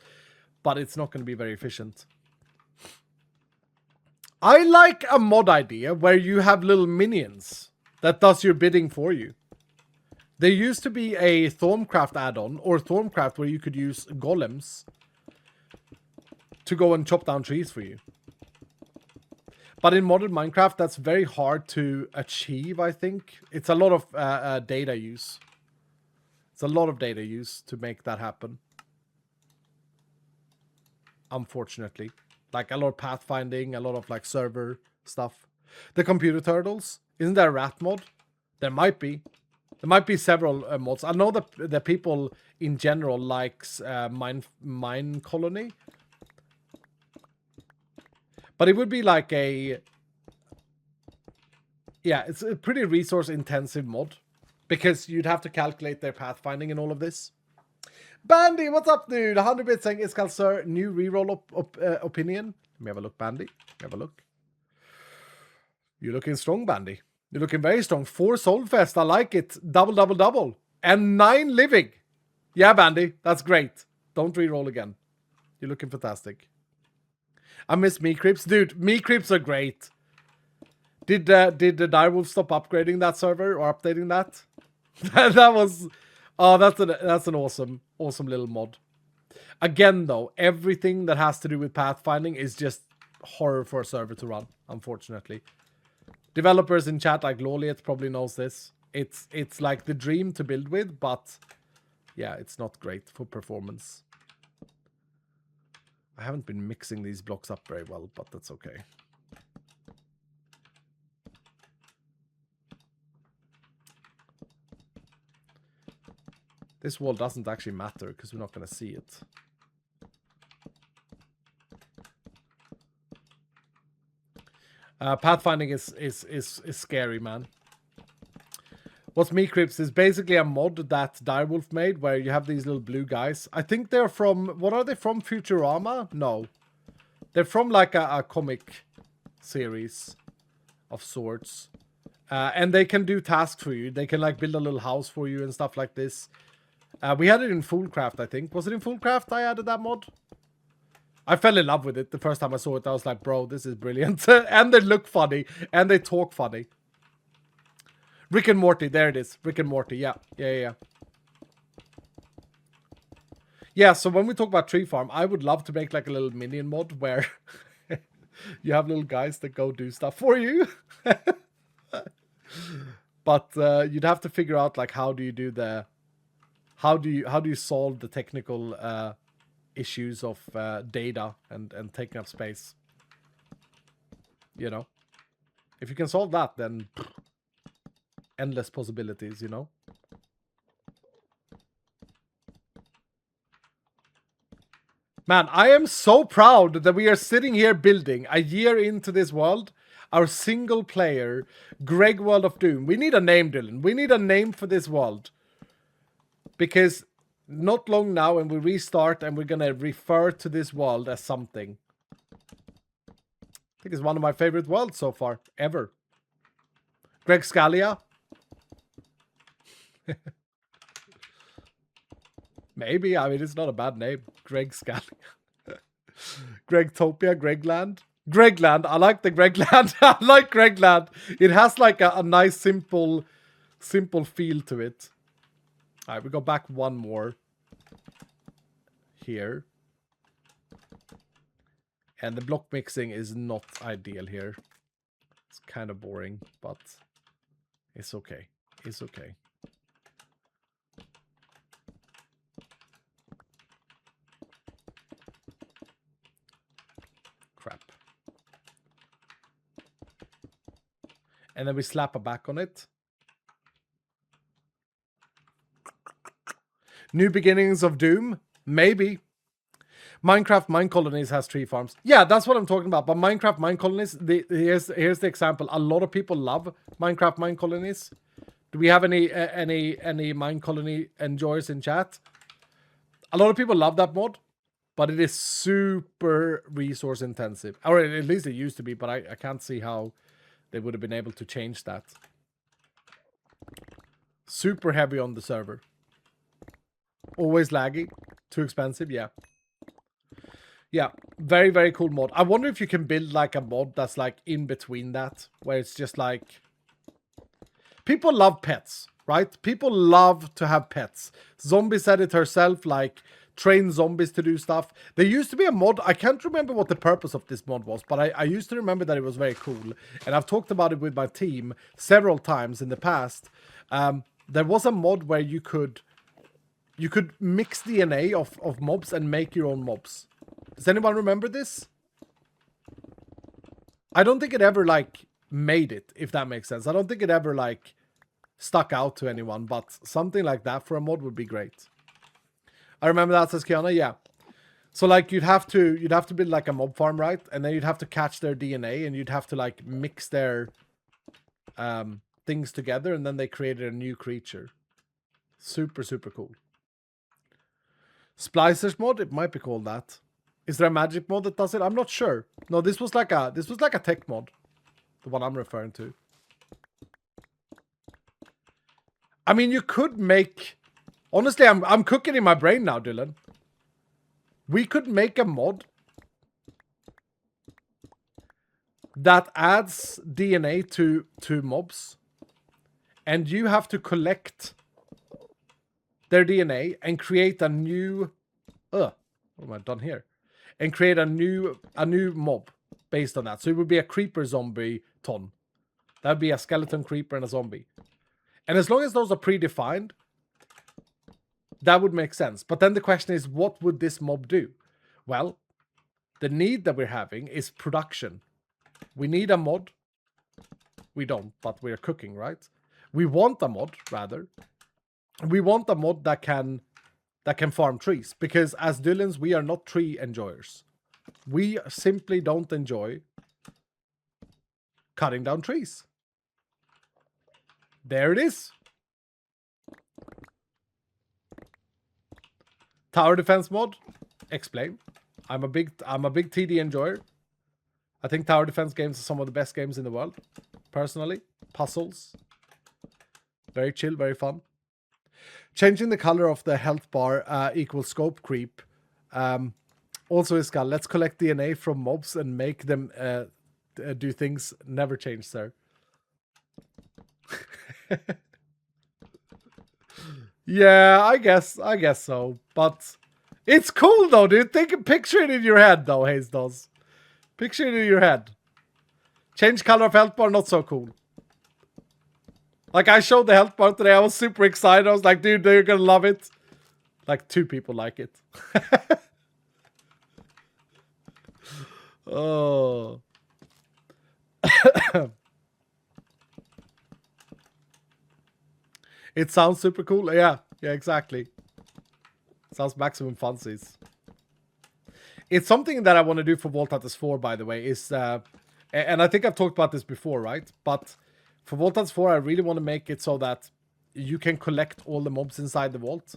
but it's not going to be very efficient. I like a mod idea where you have little minions that does your bidding for you. There used to be a Thorncraft add-on or Thorncraft where you could use golems to go and chop down trees for you. But in modern Minecraft, that's very hard to achieve, I think. It's a lot of data use. It's a lot of data use to make that happen. Unfortunately. Like a lot of pathfinding, a lot of like server stuff. The computer turtles. Isn't there a rat mod? There might be. There might be several mods. I know that the people in general likes mine colony. But it would be like a... Yeah, it's a pretty resource-intensive mod. Because you'd have to calculate their pathfinding and all of this. Bandy, what's up, dude? 100 bits saying, Iskal, sir, new reroll opinion. Let me have a look, Bandy. Let me have a look. You're looking strong, Bandy. You're looking very strong. 4 Soulfest, I like it. Double, double, double. And 9 living. Yeah, Bandy, that's great. Don't reroll again. You're looking fantastic. I miss me creeps. Dude, me creeps are great. Did the Direwolf stop upgrading that server or updating that? That was... Oh, that's an awesome little mod. Again, though, everything that has to do with pathfinding is just horror for a server to run, unfortunately. Developers in chat like Loliet probably knows this. It's like the dream to build with, but yeah, it's not great for performance. I haven't been mixing these blocks up very well, but that's okay. This wall doesn't actually matter because we're not going to see it. Pathfinding is scary, man. What's Me Crips is basically a mod that Direwolf made where you have these little blue guys. I think they're from... What are they from? Futurama? No. They're from like a comic series of sorts. And they can do tasks for you. They can like build a little house for you and stuff like this. We had it in Foolcraft, I think. Was it in Foolcraft I added that mod? I fell in love with it the first time I saw it. I was like, bro, this is brilliant. And they look funny. And they talk funny. Rick and Morty, there it is. Rick and Morty, yeah. Yeah, so when we talk about tree farm, I would love to make like a little minion mod where you have little guys that go do stuff for you. But you'd have to figure out like how do you solve the technical issues of data and taking up space. You know? If you can solve that, then endless possibilities, you know? Man, I am so proud that we are sitting here building a year into this world, our single player, Greg World of Doom. We need a name, Dylan. We need a name for this world. Because not long now, and we restart, and we're going to refer to this world as something. I think it's one of my favorite worlds so far, ever. Greg Scalia? Maybe. I mean, it's not a bad name. Greg Scalia. Gregtopia, Gregland. Gregland. I like the Gregland. I like Gregland. It has like a nice, simple feel to it. All right, we go back one more. Here. And the block mixing is not ideal here. It's kind of boring, but it's okay. It's okay. Crap. And then we slap a back on it. New beginnings of Doom? Maybe. Minecraft Mine Colonies has tree farms. Yeah, that's what I'm talking about. But Minecraft Mine Colonies, here's the example. A lot of people love Minecraft Mine Colonies. Do we have any Mine Colony enjoyers in chat? A lot of people love that mod, but it is super resource intensive. Or at least it used to be, but I can't see how they would have been able to change that. Super heavy on the server. Always laggy. Too expensive, yeah. Yeah, very, very cool mod. I wonder if you can build like a mod that's like in between that, where it's just like... People love pets, right? People love to have pets. Zombie said it herself, like, train zombies to do stuff. There used to be a mod, I can't remember what the purpose of this mod was, but I used to remember that it was very cool. And I've talked about it with my team several times in the past. There was a mod where you could mix DNA of mobs and make your own mobs. Does anyone remember this? I don't think it ever, like, made it, if that makes sense. I don't think it ever, like, stuck out to anyone, but something like that for a mod would be great. I remember that, says Kiana, yeah. So, like, you'd have to build, like, a mob farm, right? And then you'd have to catch their DNA, and you'd have to, like, mix their things together, and then they created a new creature. Super, super cool. Splicers mod, it might be called that. Is there a magic mod that does it? I'm not sure. No, this was like a tech mod. The one I'm referring to. I mean, you could make... Honestly, I'm cooking in my brain now, Dylan. We could make a mod that adds DNA to mobs. And you have to collect their DNA and create a new... what have I done here? And create a new mob based on that. So it would be a creeper zombie ton. That would be a skeleton creeper and a zombie. And as long as those are predefined, that would make sense. But then the question is, what would this mob do? Well, the need that we're having is production. We need a mod. We don't, but we're cooking, right? We want a mod, rather. We want a mod that can farm trees, because as Dylans, we are not tree enjoyers. We simply don't enjoy cutting down trees. There it is. Tower defense mod. Explain. I'm a big TD enjoyer. I think tower defense games are some of the best games in the world. Personally, puzzles. Very chill, very fun. Changing the color of the health bar equals scope creep. Also, Iskal, let's collect DNA from mobs and make them do things. Never change, sir. Yeah, I guess so. But it's cool though, dude. Picture it in your head though, Hayes does. Picture it in your head. Change color of health bar, not so cool. Like, I showed the health bar today. I was super excited. I was like, dude, they're gonna love it. Like, 2 people like it. Oh. It sounds super cool. Yeah, exactly. Sounds maximum funsies. It's something that I want to do for Vault Hunters 4, by the way, is and I think I've talked about this before, right? But for Vault Hunters 4, I really want to make it so that you can collect all the mobs inside the vault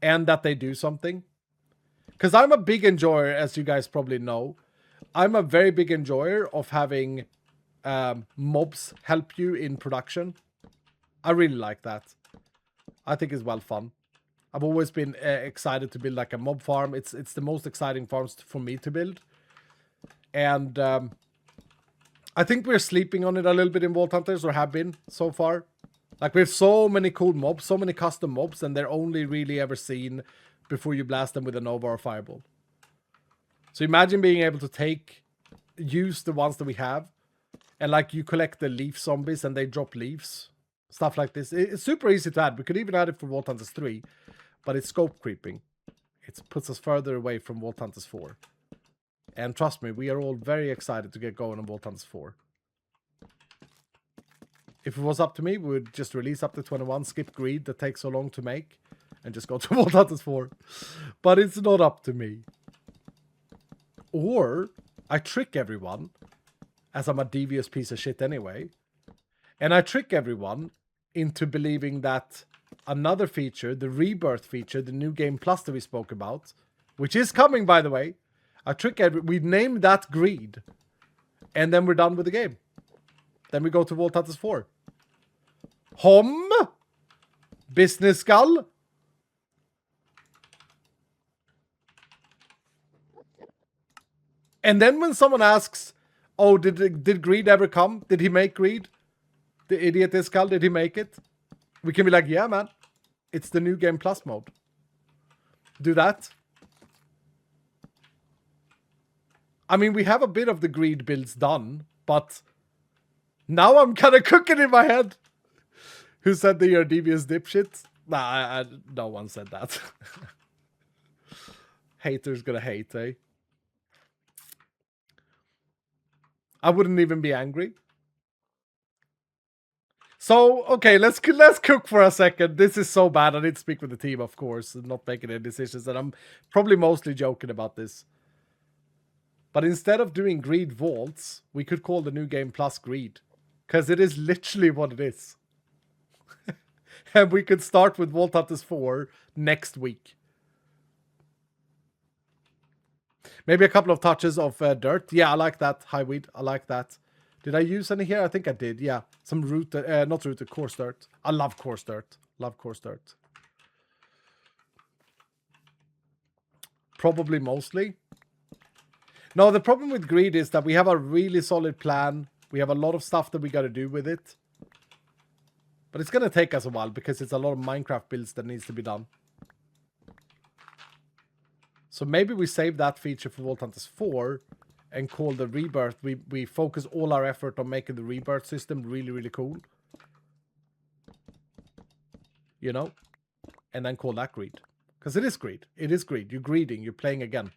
and that they do something. Because I'm a big enjoyer, as you guys probably know. I'm a very big enjoyer of having mobs help you in production. I really like that. I think it's well fun. I've always been excited to build like a mob farm. It's the most exciting farms for me to build. And I think we're sleeping on it a little bit in Vault Hunters, or have been so far. Like, we have so many cool mobs, so many custom mobs, and they're only really ever seen before you blast them with a Nova or Fireball. So imagine being able to use the ones that we have, and like you collect the leaf zombies and they drop leaves. Stuff like this. It's super easy to add. We could even add it for Vault Hunters 3, but it's scope creeping. It puts us further away from Vault Hunters 4. And trust me, we are all very excited to get going on Vault Hunters 4. If it was up to me, we would just release up to 21, skip Greed that takes so long to make, and just go to Vault Hunters 4. But it's not up to me. Or I trick everyone, as I'm a devious piece of shit anyway, and I trick everyone into believing that another feature, the Rebirth feature, the New Game Plus that we spoke about, which is coming, by the way, we name that Greed, and then we're done with the game. Then we go to Vault Hunters 4. Hom? Business Skull? And then when someone asks, oh, did Greed ever come? Did he make Greed? The idiot is Skull, did he make it? We can be like, yeah, man. It's the New Game Plus mode. Do that. I mean, we have a bit of the Greed builds done, but now I'm kind of cooking in my head. Who said that you're a devious dipshit? Nah, no one said that. Haters gonna hate, eh? I wouldn't even be angry. So, okay, let's cook for a second. This is so bad. I need to speak with the team, of course, and not making any decisions. And I'm probably mostly joking about this. But instead of doing Greed Vaults, we could call the New Game Plus Greed. Because it is literally what it is. And we could start with Vault Hunters 4 next week. Maybe a couple of touches of dirt. Yeah, I like that. High weed. I like that. Did I use any here? I think I did. Yeah. Some not rooted, coarse dirt. I love coarse dirt. Love coarse dirt. Probably mostly. No, the problem with Greed is that we have a really solid plan. We have a lot of stuff that we got to do with it. But it's going to take us a while because it's a lot of Minecraft builds that needs to be done. So maybe we save that feature for Vault Hunters 4 and call the Rebirth. We focus all our effort on making the Rebirth system really, really cool. You know? And then call that Greed. Because it is Greed. It is Greed. You're greeding. You're playing again.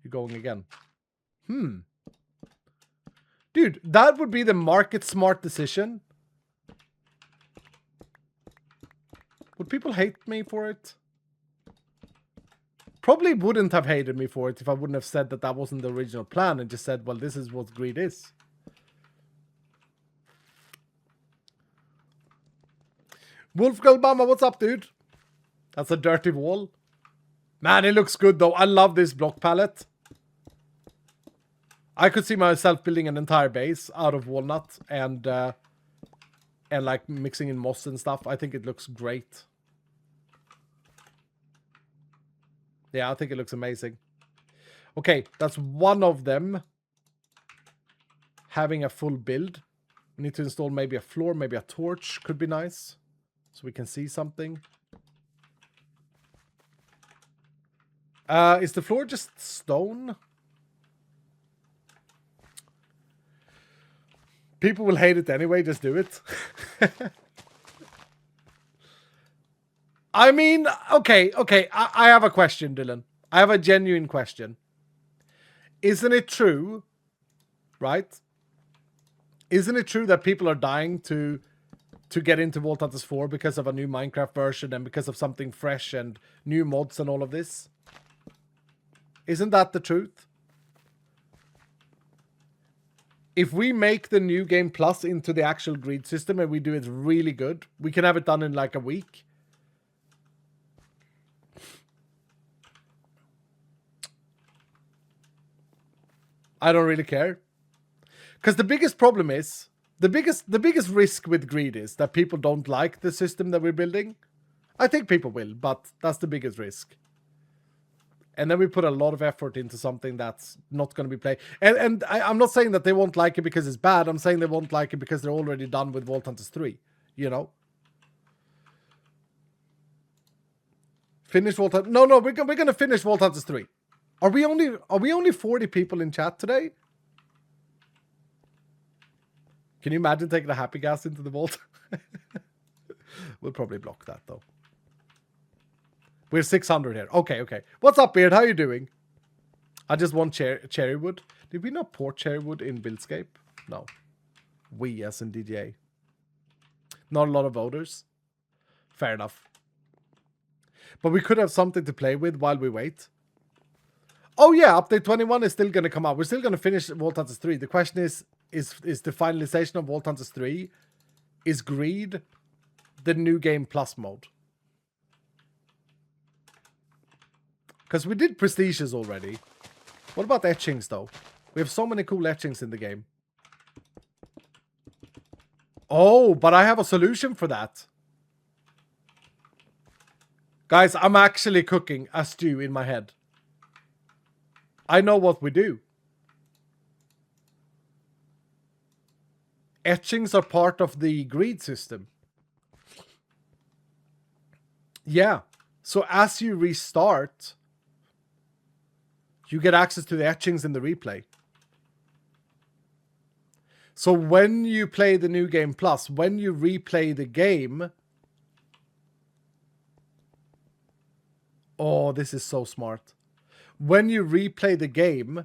You're going again. Dude, that would be the market smart decision. Would people hate me for it? Probably wouldn't have hated me for it if I wouldn't have said that that wasn't the original plan and just said, well, this is what Greed is. Wolfgang Bama, what's up, dude? That's a dirty wall. Man, it looks good, though. I love this block palette. I could see myself building an entire base out of walnut and like mixing in moss and stuff. I think it looks great. Yeah, I think it looks amazing. Okay, that's one of them having a full build. We need to install maybe a floor, maybe a torch could be nice. So we can see something. Is the floor just stone? People will hate it anyway, just do it. I mean, okay. I have a question, Dylan. I have a genuine question. Isn't it true, right? Isn't it true that people are dying to get into Vault Hunters 4 because of a new Minecraft version and because of something fresh and new mods and all of this? Isn't that the truth? If we make the new game plus into the actual greed system and we do it really good, we can have it done in like a week. I don't really care. Because the biggest problem is, the biggest risk with greed is that people don't like the system that we're building. I think people will, but that's the biggest risk. And then we put a lot of effort into something that's not going to be played. And I'm not saying that they won't like it because it's bad. I'm saying they won't like it because they're already done with Vault Hunters 3. You know? Finish Vault Hunters. No, we're going to finish Vault Hunters 3. Are we only 40 people in chat today? Can you imagine taking a happy gas into the vault? We'll probably block that though. We're 600 here. Okay. What's up, Beard? How you doing? I just want cherry wood. Did we not port cherry wood in Buildscape? No. We as in DGA. Not a lot of voters. Fair enough. But we could have something to play with while we wait. Oh yeah, update 21 is still going to come out. We're still going to finish Vault Hunters 3. The question is the finalization of Vault Hunters 3, is Greed the new game plus mode? Because we did Prestiges already. What about etchings though? We have so many cool etchings in the game. Oh, but I have a solution for that. Guys, I'm actually cooking a stew in my head. I know what we do. Etchings are part of the greed system. Yeah. So as you restart, you get access to the etchings in the replay. So when you play the new game plus, when you replay the game... Oh, this is so smart. When you replay the game,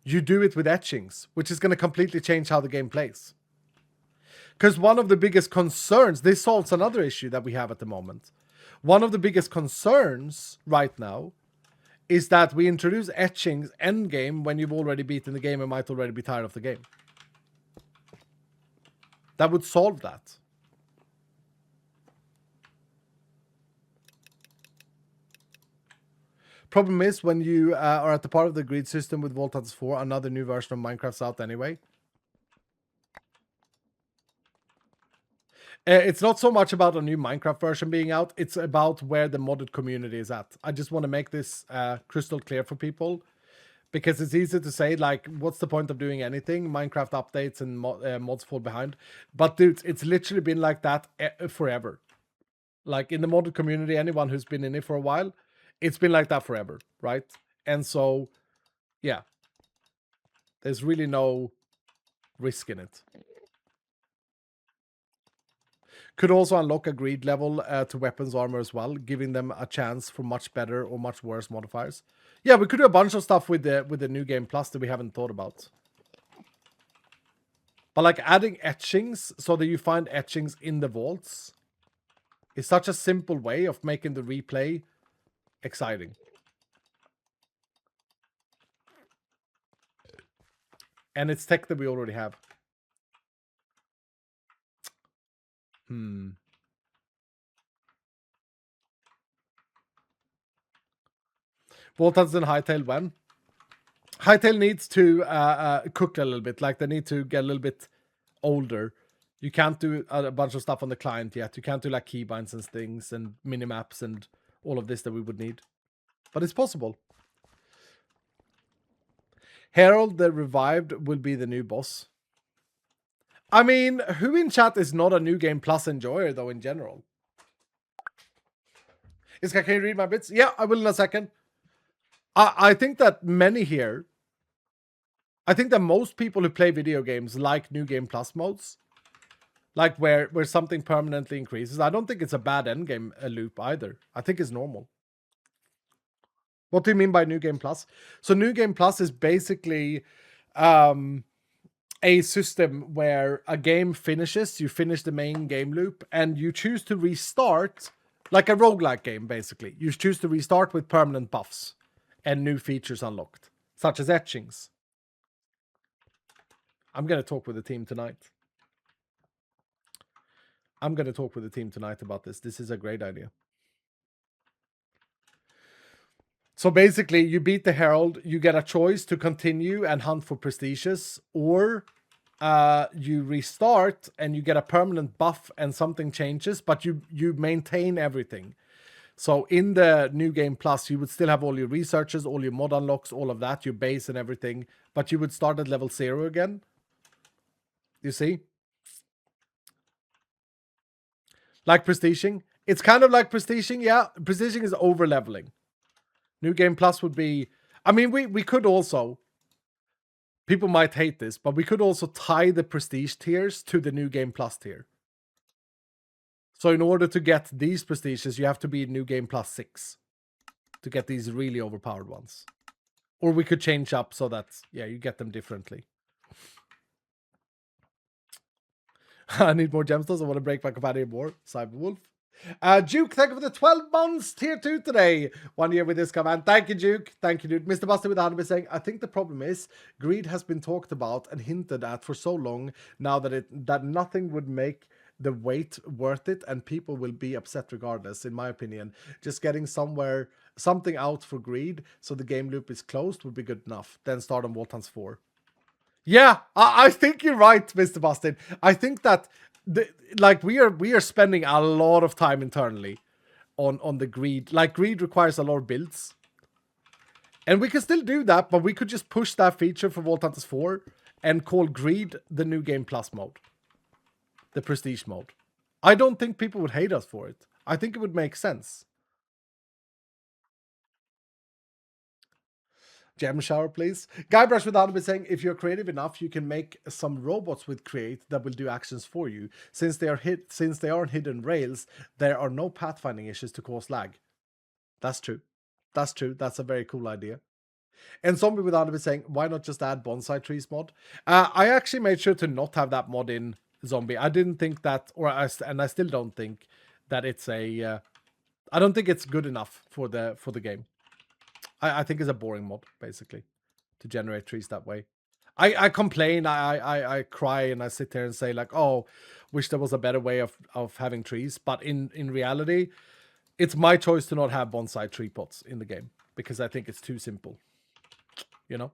you do it with etchings, which is going to completely change how the game plays. Because one of the biggest concerns, this solves another issue that we have at the moment. One of the biggest concerns right now is that we introduce etchings endgame when you've already beaten the game and might already be tired of the game. That would solve that. Problem is, when you are at the part of the greed system with Vault Hunters 4, another new version of Minecraft's out anyway. It's not so much about a new Minecraft version being out, it's about where the modded community is at. I just want to make this crystal clear for people, because it's easy to say, like, what's the point of doing anything? Minecraft updates and mods fall behind. But dude, it's literally been like that forever. Like, in the modded community, anyone who's been in it for a while, it's been like that forever, right? And so, yeah. There's really no risk in it. Could also unlock a greed level to weapons armor as well, giving them a chance for much better or much worse modifiers. Yeah, we could do a bunch of stuff with the new game plus that we haven't thought about. But like adding etchings so that you find etchings in the vaults is such a simple way of making the replay exciting. And it's tech that we already have. Vault Hunters and Hightail when? Hightail needs to cook a little bit. Like, they need to get a little bit older. You can't do a bunch of stuff on the client yet. You can't do like keybinds and things and minimaps and all of this that we would need. But it's possible. Herald the Revived will be the new boss. I mean, who in chat is not a New Game Plus enjoyer, though, in general? Iska, can you read my bits? Yeah, I will in a second. I think that many here, I think that most people who play video games like New Game Plus modes, like where something permanently increases. I don't think it's a bad endgame loop either. I think it's normal. What do you mean by New Game Plus? So New Game Plus is basically a system where a game finishes, you finish the main game loop, and you choose to restart, like a roguelike game, basically. You choose to restart with permanent buffs and new features unlocked, such as etchings. I'm going to talk with the team tonight. About this. This is a great idea. So basically, you beat the Herald, you get a choice to continue and hunt for prestiges, or you restart and you get a permanent buff and something changes, but you maintain everything. So in the New Game Plus, you would still have all your researches, all your mod unlocks, all of that, your base and everything, but you would start at level 0 again. You see? Like prestiging. It's kind of like prestiging, yeah. Prestiging is over leveling. New Game Plus would be... I mean, we could also... People might hate this, but we could also tie the prestige tiers to the New Game Plus tier. So in order to get these prestiges, you have to be New Game Plus 6 to get these really overpowered ones. Or we could change up so that, yeah, you get them differently. I need more gemstones. I want to break my companion more. Cyberwolf. Duke, thank you for the 12 months tier 2 today. 1 year with this command. Thank you, Duke. Thank you, dude. Mr. Buster with the 100 saying, I think the problem is greed has been talked about and hinted at for so long now that nothing would make the wait worth it, and people will be upset regardless, in my opinion. Just getting something out for greed so the game loop is closed would be good enough. Then start on War Thuns 4. Yeah, I think you're right, Mr. Bustin. I think that we are spending a lot of time internally on the greed. Like, greed requires a lot of builds. And we can still do that, but we could just push that feature for Vault Hunters 4 and call greed the New Game Plus mode. The prestige mode. I don't think people would hate us for it. I think it would make sense. Gem shower, please. Guybrush without been saying, if you're creative enough, you can make some robots with Create that will do actions for you. Since they are hidden rails, there are no pathfinding issues to cause lag. That's true. That's true. That's a very cool idea. And Zombie without been saying, why not just add bonsai trees mod? I actually made sure to not have that mod in Zombie. I didn't think that, and I still don't think that it's a. I don't think it's good enough for the game. I think it's a boring mod, basically, to generate trees that way. I complain, I cry, and I sit there and say, like, oh, wish there was a better way of having trees. But in reality, it's my choice to not have bonsai tree pots in the game, because I think it's too simple. You know?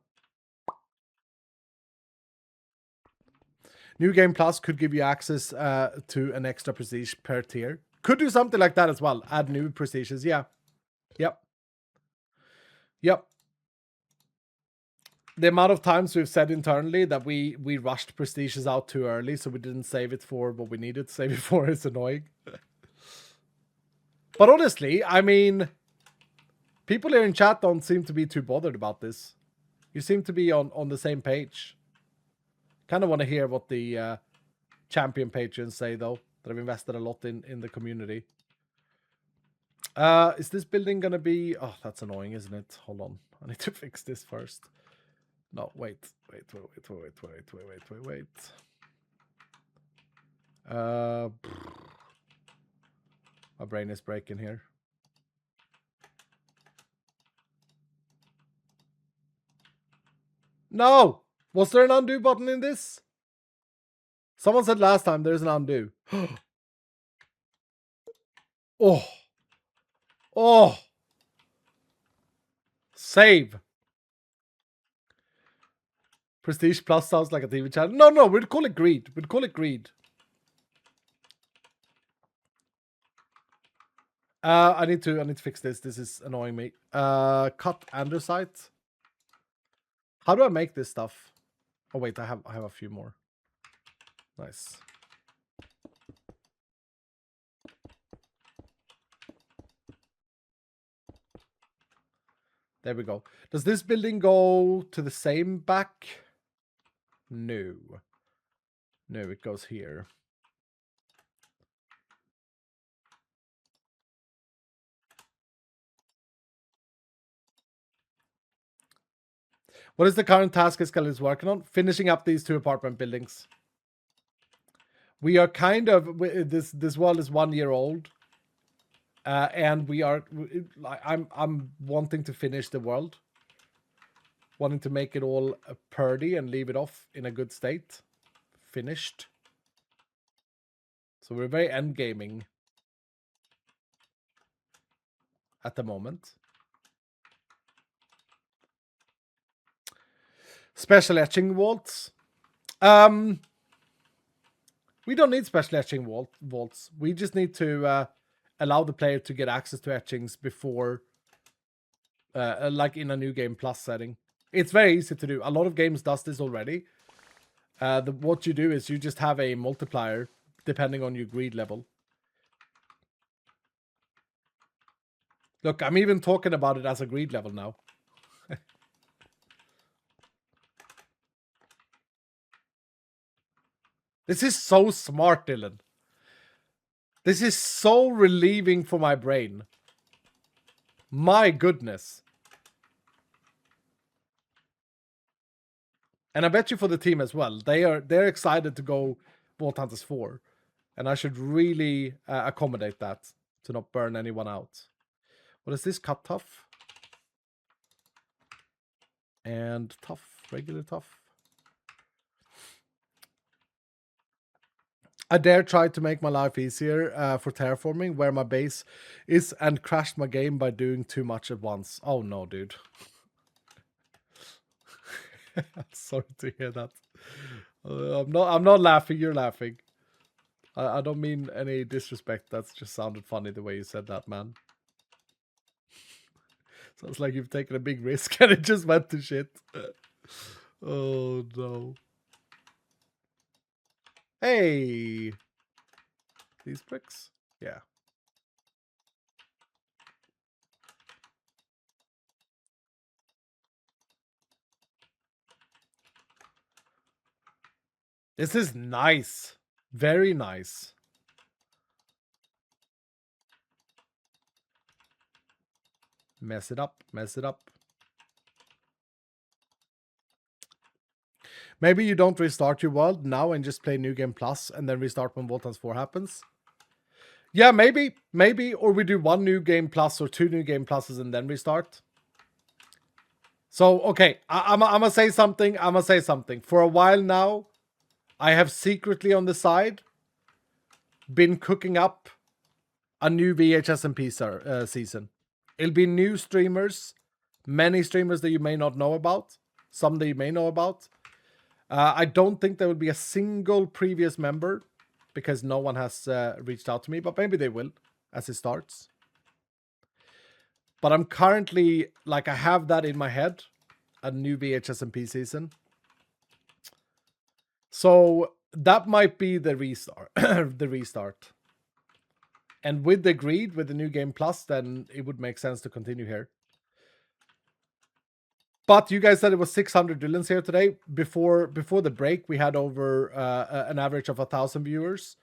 New Game Plus could give you access to an extra prestige per tier. Could do something like that as well. Add new prestiges, yeah. Yep. The amount of times we've said internally that we rushed prestiges out too early, so we didn't save it for what we needed to save it for, is annoying. But honestly, I mean, people here in chat don't seem to be too bothered about this. You seem to be on the same page. Kind of want to hear what the champion patrons say, though, that have invested a lot in the community. Is this building gonna be... Oh, that's annoying, isn't it? Hold on. I need to fix this first. No, wait. My brain is breaking here. No! Was there an undo button in this? Someone said last time there's an undo. Oh. Oh. Save. Prestige Plus sounds like a TV channel. No, we'd call it greed. I need to fix this. This is annoying me. Cut andesite. How do I make this stuff? Oh wait, I have a few more. Nice. There we go. Does this building go to the same back? No. No, it goes here. What is the current task Iskall is working on? Finishing up these 2 apartment buildings. We are kind of this world is 1 year old, and we are. I'm wanting to finish the world, wanting to make it all purdy and leave it off in a good state, finished. So we're very end gaming at the moment. Special etching vaults. We don't need special etching vaults. We just need to allow the player to get access to etchings before, like in a new game plus setting. It's very easy to do. A lot of games does this already. What you do is you just have a multiplier depending on your greed level. Look, I'm even talking about it as a greed level now. This is so smart, Dylan. This is so relieving for my brain. My goodness. And I bet you for the team as well. They're excited to go Vault Hunters 4. And I should really accommodate that to not burn anyone out. What is this? Cut tough. And tough. Regular tough. I dare try to make my life easier for terraforming, where my base is, and crashed my game by doing too much at once. Oh no, dude. Sorry to hear that. I'm not laughing. You're laughing. I don't mean any disrespect. That's just sounded funny the way you said that, man. Sounds like you've taken a big risk and it just went to shit. Oh no. Hey. These bricks? Yeah. This is nice. Very nice. Mess it up. Mess it up. Maybe you don't restart your world now and just play New Game Plus and then restart when Vault Hunters 4 happens. Yeah, maybe. Maybe. Or we do 1 New Game Plus or 2 New Game Pluses and then restart. So, okay. I'm going to say something. I'm going to say something. For a while now, I have secretly on the side been cooking up a new VHSMP season. It'll be new streamers. Many streamers that you may not know about. Some that you may know about. I don't think there will be a single previous member because no one has reached out to me, but maybe they will as it starts. But I'm currently, like, I have that in my head, a new VHSMP season. So that might be the restart. The restart. And with the greed, with the New Game Plus, then it would make sense to continue here. But you guys said it was 600 Dylans here today. Before the break, we had over an average of 1,000 viewers.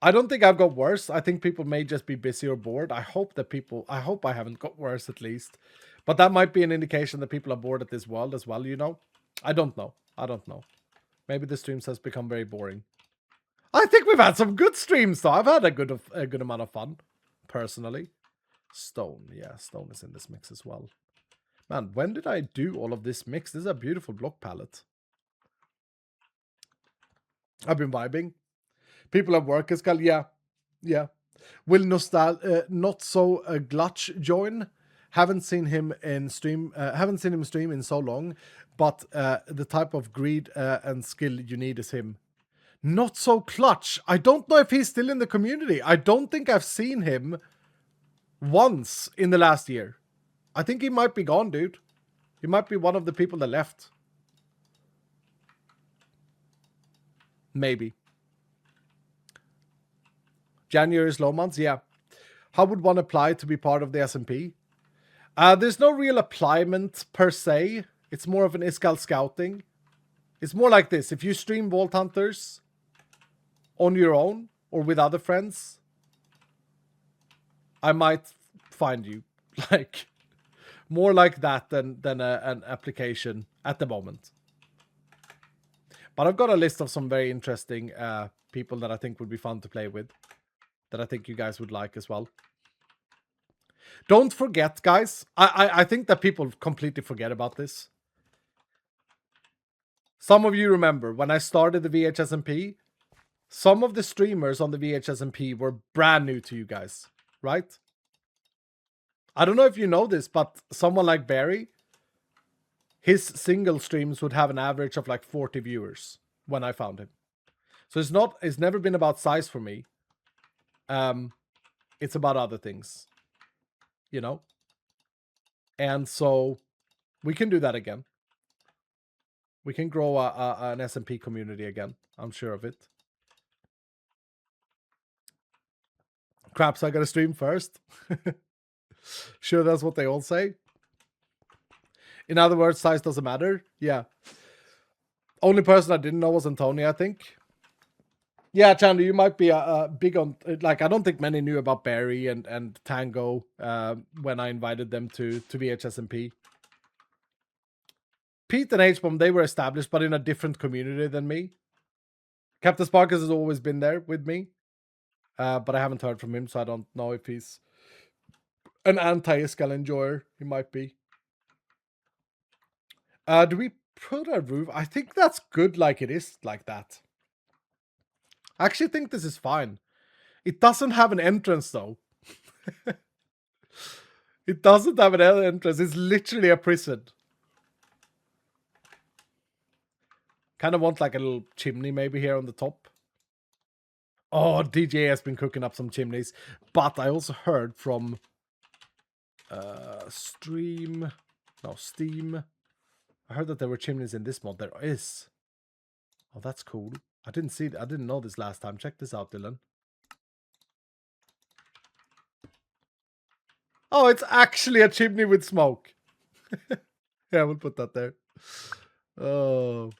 I don't think I've got worse. I think people may just be busy or bored. I hope I haven't got worse at least. But that might be an indication that people are bored at this world as well, you know? I don't know. Maybe the streams has become very boring. I think we've had some good streams though. I've had a good amount of fun, personally. Stone, yeah, stone is in this mix as well. Man, when did I do all of this mix? This is a beautiful block palette. I've been vibing. People at work as well. Yeah. Will not so Glutch join? Haven't seen him stream in so long, but the type of greed and skill you need is him. Not so clutch. I don't know if he's still in the community. I don't think I've seen him once in the last year. I think he might be gone, dude. He might be one of the people that left. Maybe. January is low months, yeah. How would one apply to be part of the SMP? There's no real applyment per se. It's more of an Iskall scouting. It's more like this. If you stream Vault Hunters on your own or with other friends, I might find you. Like, more like that than an application at the moment. But I've got a list of some very interesting people that I think would be fun to play with. That I think you guys would like as well. Don't forget, guys. I think that people completely forget about this. Some of you remember when I started the VHSMP, some of the streamers on the VHSMP were brand new to you guys, right? I don't know if you know this, but someone like Barry, his single streams would have an average of like 40 viewers when I found him. So it's never been about size for me. It's about other things, you know? And so we can do that again. We can grow an SMP community again. I'm sure of it. Craps, I gotta stream first. Sure, that's what they all say. In other words, size doesn't matter. Yeah. Only person I didn't know was Antonio, I think. Yeah, Chandler, you might be big on... Like, I don't think many knew about Barry and Tango when I invited them to VHSMP. Pete and H-Bomb, they were established, but in a different community than me. Captain Sparkus has always been there with me. But I haven't heard from him, so I don't know if he's an anti-Iskall enjoyer. He might be. Do we put a roof? I think that's good like it is, like that. I actually think this is fine. It doesn't have an entrance, though. It doesn't have an entrance. It's literally a prison. Kind of want like a little chimney maybe here on the top. Oh, DJ has been cooking up some chimneys. But I also heard from Steam. I heard that there were chimneys in this mod. There is. Oh, that's cool. I didn't know this last time. Check this out, Dylan. Oh, it's actually a chimney with smoke. Yeah, we'll put that there. Oh.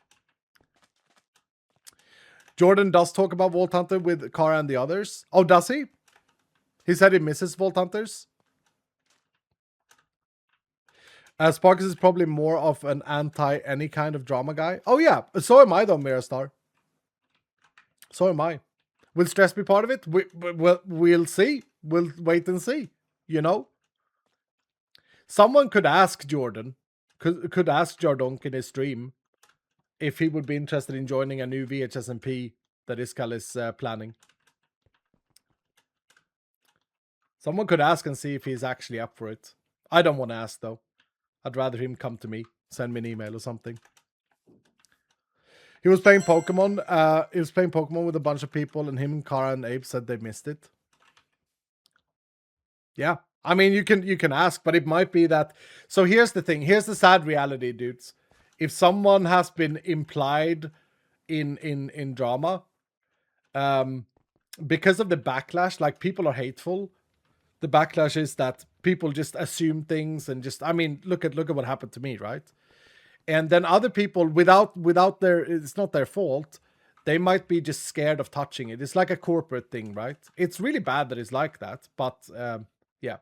Jordan does talk about Vault Hunter with Kara and the others. Oh, does he? He said he misses Vault Hunters. Sparkus is probably more of an anti any kind of drama guy. Oh yeah, so am I though, Mirastar. So am I. Will stress be part of it? We'll see. We'll wait and see. You know? Someone could ask Jordan, could ask Jardonk in his stream if he would be interested in joining a new VHSMP that Iskall is planning. Someone could ask and see if he's actually up for it. I don't want to ask though. I'd rather him come to me, send me an email or something. He was playing Pokemon. He was playing Pokemon with a bunch of people, and him and Kara and Abe said they missed it. Yeah, I mean you can ask, but it might be that. So here's the thing. Here's the sad reality, dudes. If someone has been implied in drama, because of the backlash, like people are hateful. The backlash is that people just assume things and just. I mean, look at what happened to me, right? And then other people, without their, it's not their fault. They might be just scared of touching it. It's like a corporate thing, right? It's really bad that it's like that, but yeah.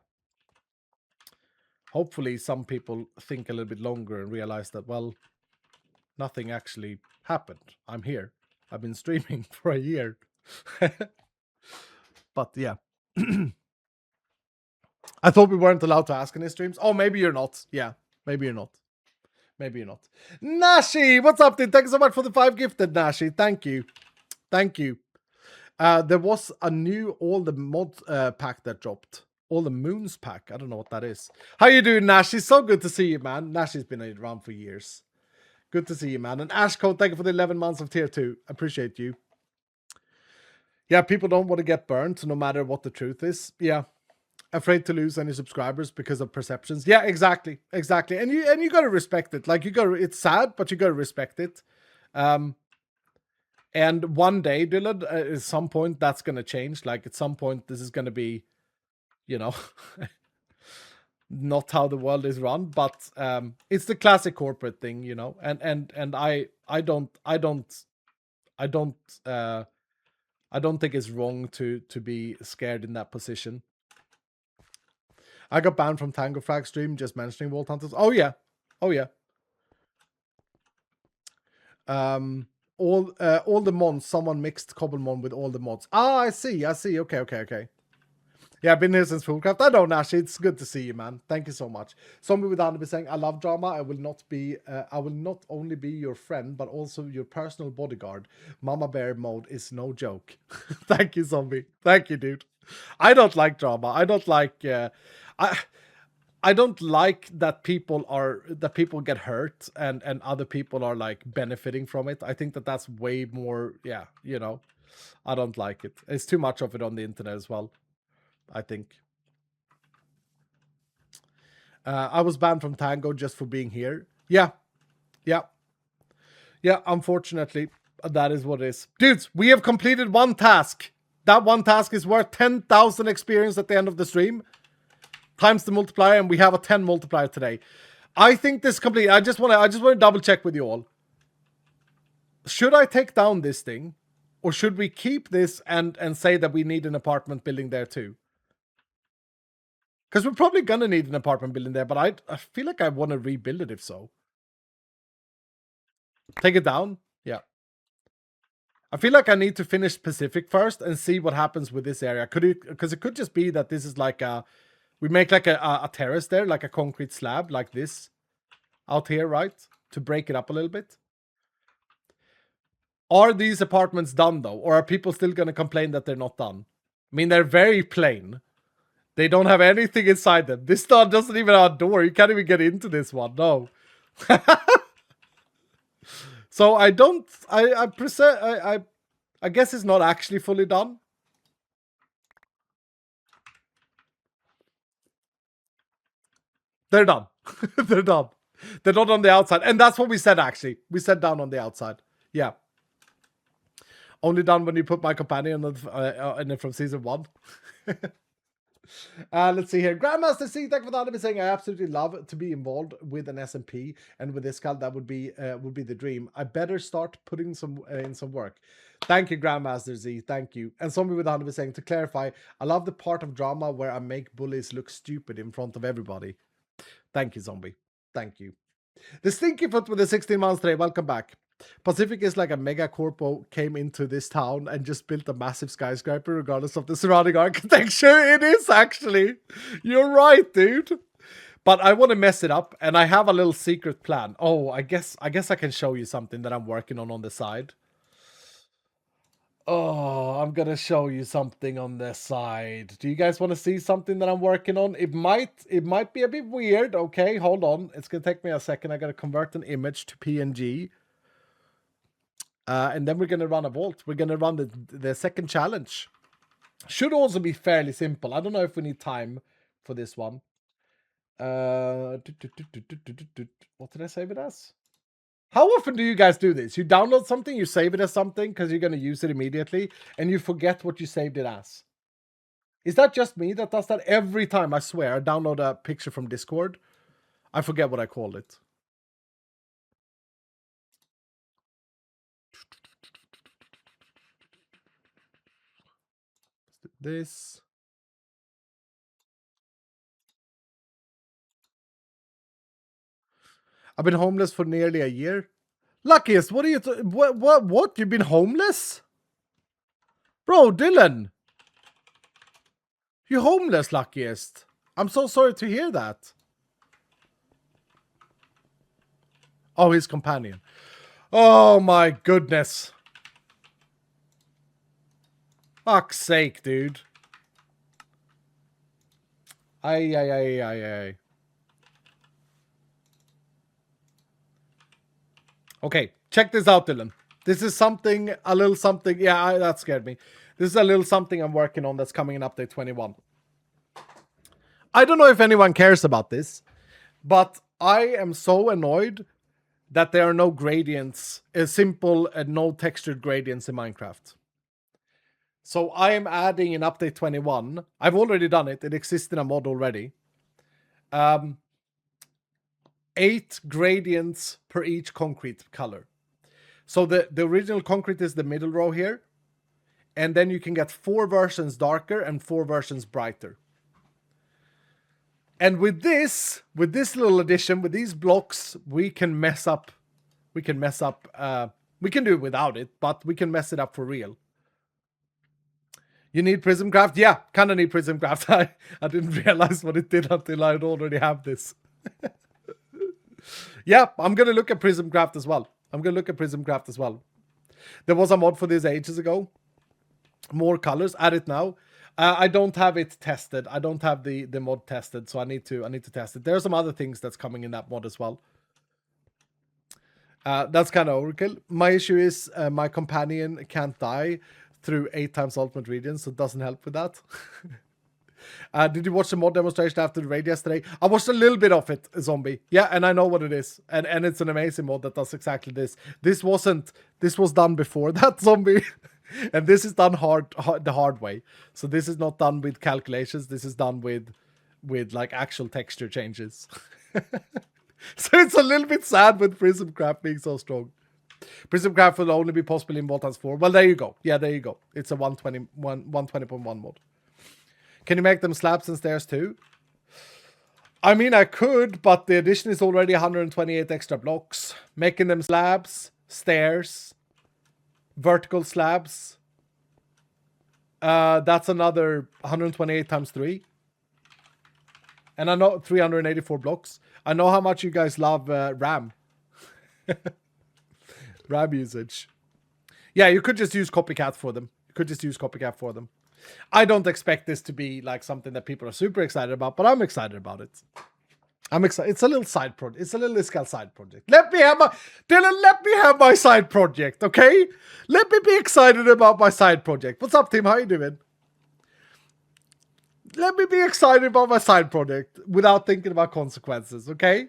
Hopefully, some people think a little bit longer and realize that, well, nothing actually happened. I'm here. I've been streaming for a year. But yeah. I thought we weren't allowed to ask in his streams. Oh, maybe you're not. Yeah, maybe you're not. Maybe you're not. Nashi, what's up, dude? Thank you so much for the 5 gifted, Nashi. Thank you. Thank you. There was a new All the Mod pack that dropped. All the Moons pack. I don't know what that is. How you doing, Nashi? So good to see you, man. Nashi's been around for years. Good to see you, man. And Ashcode, thank you for the 11 months of tier 2. Appreciate you. Yeah, people don't want to get burnt no matter what the truth is. Yeah. afraid to lose any subscribers because of perceptions. Yeah, exactly. And you gotta respect it. Like it's sad, but you gotta respect it. And one day, Dylan, at some point that's gonna change. Like at some point, this is gonna be, you know, not how the world is run. But it's the classic corporate thing, you know. And I don't think it's wrong to be scared in that position. I got banned from Tango Frag stream just mentioning Vault Hunters. Oh yeah. All the mods, someone mixed Cobblemon with all the mods. Ah, I see. Okay. Yeah, I've been here since Fullcraft. I know, Nash. It's good to see you, man. Thank you so much. Zombie with Andy saying, I love drama. I will not only be your friend, but also your personal bodyguard. Mama Bear mode is no joke. Thank you, Zombie. Thank you, dude. I don't like drama. I don't like I don't like that people get hurt and other people are like benefiting from it. I think that's way more, yeah, you know. I don't like it. It's too much of it on the internet as well, I think. I was banned from Tango just for being here. Yeah, unfortunately, that is what it is. Dudes, we have completed one task. That one task is worth 10,000 experience at the end of the stream. Times the multiplier, and we have a 10 multiplier today. I think this complete. I just want to double check with you all. Should I take down this thing, or should we keep this and say that we need an apartment building there too? Because we're probably gonna need an apartment building there, but I feel like I want to rebuild it if so. Take it down? Yeah. I feel like I need to finish Pacific first and see what happens with this area. Because it could just be that this is like we make like a terrace there, like a concrete slab like this out here, right? To break it up a little bit. Are these apartments done though? Or are people still going to complain that they're not done? I mean, they're very plain. They don't have anything inside them. This one doesn't even have a door. You can't even get into this one. No. So I guess it's not actually fully done. They're done. They're done. They're not on the outside. And that's what we said, actually. We said down on the outside. Yeah. Only done when you put my companion in it from season 1. Let's see here. Grandmaster C, thank you for that. I'm saying I absolutely love to be involved with an SMP, and with this cal, that would be the dream. I better start putting some in some work. Thank you, Grandmaster Z. Thank you. And Zombie with 100 saying, to clarify, I love the part of drama where I make bullies look stupid in front of everybody. Thank you, Zombie. Thank you. The Stinky Foot with the 16 months today. Welcome back. Pacific is like a mega corpo came into this town and just built a massive skyscraper regardless of the surrounding architecture. It is actually. You're right, dude. But I want to mess it up, and I have a little secret plan. Oh, I guess I can show you something that I'm working on the side. Oh, I'm gonna show you something on the side. Do you guys want to see something that I'm working on? It might be a bit weird. Okay, hold on. It's gonna take me a second. I gotta convert an image to PNG. And then we're gonna run a vault. We're gonna run the second challenge. Should also be fairly simple. I don't know if we need time for this one. What did I save it as? How often do you guys do this? You download something, you save it as something because you're going to use it immediately, and you forget what you saved it as. Is that just me that does that every time? I swear, I download a picture from Discord. I forget what I called it. This. I've been homeless for nearly a year. Luckiest, what are you... What? You've been homeless? Bro, Dylan. You're homeless, Luckiest. I'm so sorry to hear that. Oh, his companion. Oh, my goodness. Fuck's sake, dude. Ay. Okay, check this out, Dylan. This is something, a little something. Yeah, that scared me. This is a little something I'm working on that's coming in update 21. I don't know if anyone cares about this, but I am so annoyed that there are no gradients, simple and no textured gradients in Minecraft. So I am adding in update 21. I've already done it. It exists in a mod already. 8 gradients per each concrete color. So the original concrete is the middle row here. And then you can get 4 versions darker and 4 versions brighter. And with this little addition, with these blocks, we can mess up. We can do it without it, but we can mess it up for real. You need Prismcraft? Yeah, kind of need Prismcraft. I didn't realize what it did until I'd already have this. Yeah, I'm going to look at Prismcraft as well. There was a mod for this ages ago. More colors. Add it now. I don't have it tested. I don't have the mod tested, so I need to test it. There are some other things that's coming in that mod as well. That's kind of overkill. My issue is my companion can't die through 8 times ultimate region, so it doesn't help with that. Did you watch the mod demonstration after the raid yesterday? I watched a little bit of it, Zombie. Yeah, and I know what it is. And it's an amazing mod that does exactly this. This was done before that, Zombie. And this is done the hard way. So this is not done with calculations. This is done with like actual texture changes. So it's a little bit sad with Prismcraft being so strong. Prismcraft will only be possible in Voltans 4. Well, there you go. Yeah, there you go. It's a 120.1 mod. Can you make them slabs and stairs too? I mean, I could, but the addition is already 128 extra blocks. Making them slabs, stairs, vertical slabs. That's another 128 times 3. And I know 384 blocks. I know how much you guys love RAM. RAM usage. Yeah, you could just use copycat for them. I don't expect this to be like something that people are super excited about, but I'm excited about it. I'm excited. It's a little side project. It's a little Iskall side project. Let me have my side project, okay? Let me be excited about my side project. What's up, Tim? How you doing? Let me be excited about my side project without thinking about consequences, okay?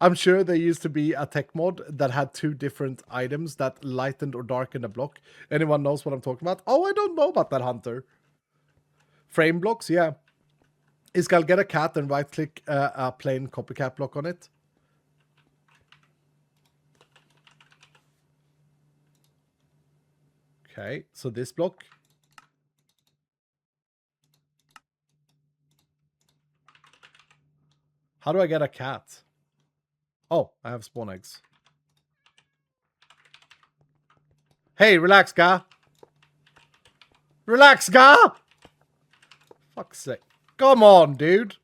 I'm sure there used to be a tech mod that had 2 different items that lightened or darkened a block. Anyone knows what I'm talking about? Oh, I don't know about that, Hunter. Frame blocks, yeah. Iskall, get a cat and right-click a plain copycat block on it. Okay, so this block. How do I get a cat? Oh, I have spawn eggs. Hey, relax, guy. Relax, guy. Fuck's sake. Come on, dude.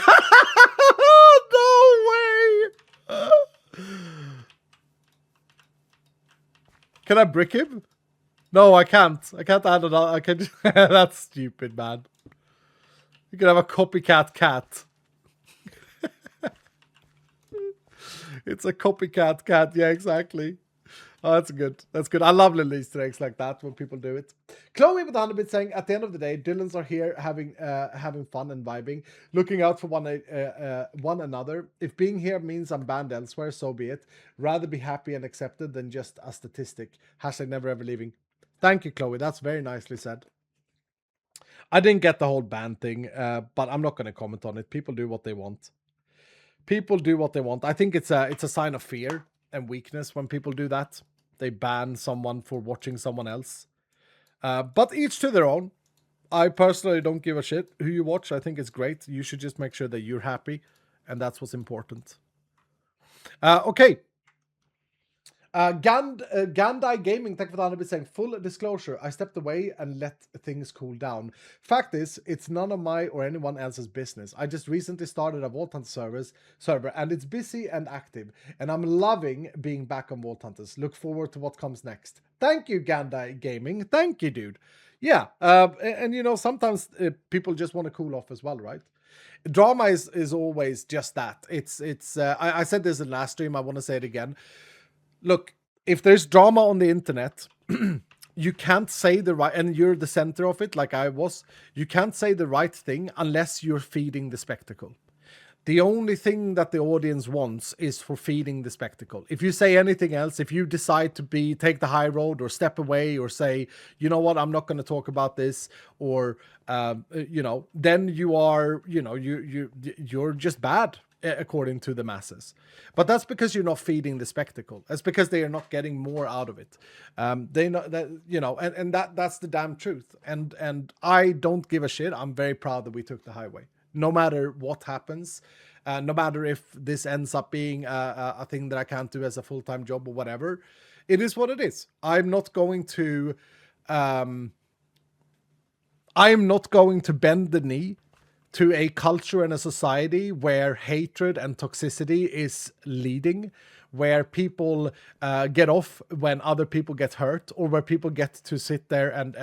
No way. Can I brick him? No, I can't. I can't add another. I can. That's stupid, man. You can have a copycat cat. It's a copycat cat. Yeah, exactly. Oh, that's good. That's good. I love little Easter eggs like that when people do it. Chloe with 100 bit saying, at the end of the day, Dylans are here having fun and vibing, looking out for one another. If being here means I'm banned elsewhere, so be it. Rather be happy and accepted than just a statistic. Hashtag never ever leaving. Thank you, Chloe. That's very nicely said. I didn't get the whole ban thing, but I'm not going to comment on it. People do what they want. I think it's a sign of fear and weakness when people do that. They ban someone for watching someone else. But each to their own. I personally don't give a shit who you watch. I think it's great. You should just make sure that you're happy. And that's what's important. Okay. Gandai Gaming, thank you for the 100 saying, full disclosure, I stepped away and let things cool down. Fact is, it's none of my or anyone else's business. I just recently started a Vault Hunter server and it's busy and active. And I'm loving being back on Vault Hunters. Look forward to what comes next. Thank you, Gandai Gaming. Thank you, dude. Yeah, and you know, sometimes people just want to cool off as well, right? Drama is always just that. I said this in last stream, I want to say it again. Look, if there's drama on the internet, you can't say the right, and you're the center of it, like I was. You can't say the right thing unless you're feeding the spectacle. The only thing that the audience wants is for feeding the spectacle. If you say anything else, if you decide to take the high road or step away or say, you know what, I'm not going to talk about this, or then you are, you're just bad according to the masses. But that's because you're not feeding the spectacle. That's because they are not getting more out of it. They know that, and that's the damn truth. And I don't give a shit. I'm very proud that we took the highway. No matter what happens, no matter if this ends up being a thing that I can't do as a full-time job or whatever, it is what it is. I'm not going to bend the knee to a culture and a society where hatred and toxicity is leading, where people get off when other people get hurt, or where people get to sit there and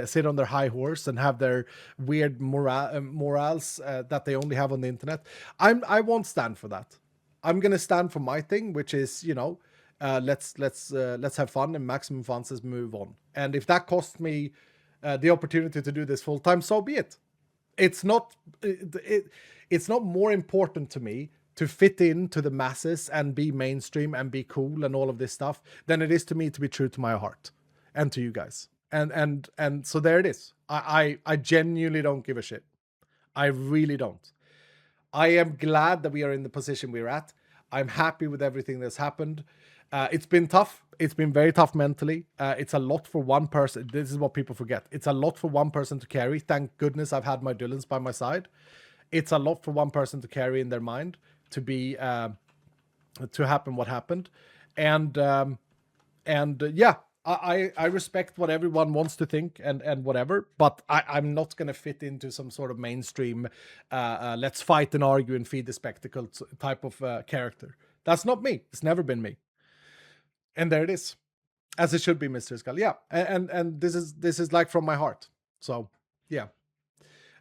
sit on their high horse and have their weird morals that they only have on the internet. I won't stand for that. I'm gonna stand for my thing, which is, let's have fun, and maximum fun says move on. And if that costs me the opportunity to do this full time, so be it. It's not more important to me to fit into the masses and be mainstream and be cool and all of this stuff than it is to me to be true to my heart and to you guys. And so there it is. I genuinely don't give a shit. I really don't. I am glad that we are in the position we're at. I'm happy with everything that's happened. It's been tough. It's been very tough mentally. It's a lot for one person. This is what people forget. It's a lot for one person to carry. Thank goodness I've had my Dylans by my side. It's a lot for one person to carry in their mind to be to happen what happened. And yeah, I respect what everyone wants to think and whatever, but I'm not going to fit into some sort of mainstream let's fight and argue and feed the spectacle type of character. That's not me. It's never been me. And there it is, as it should be, Mr. Skull. Yeah, and this is like from my heart. So yeah.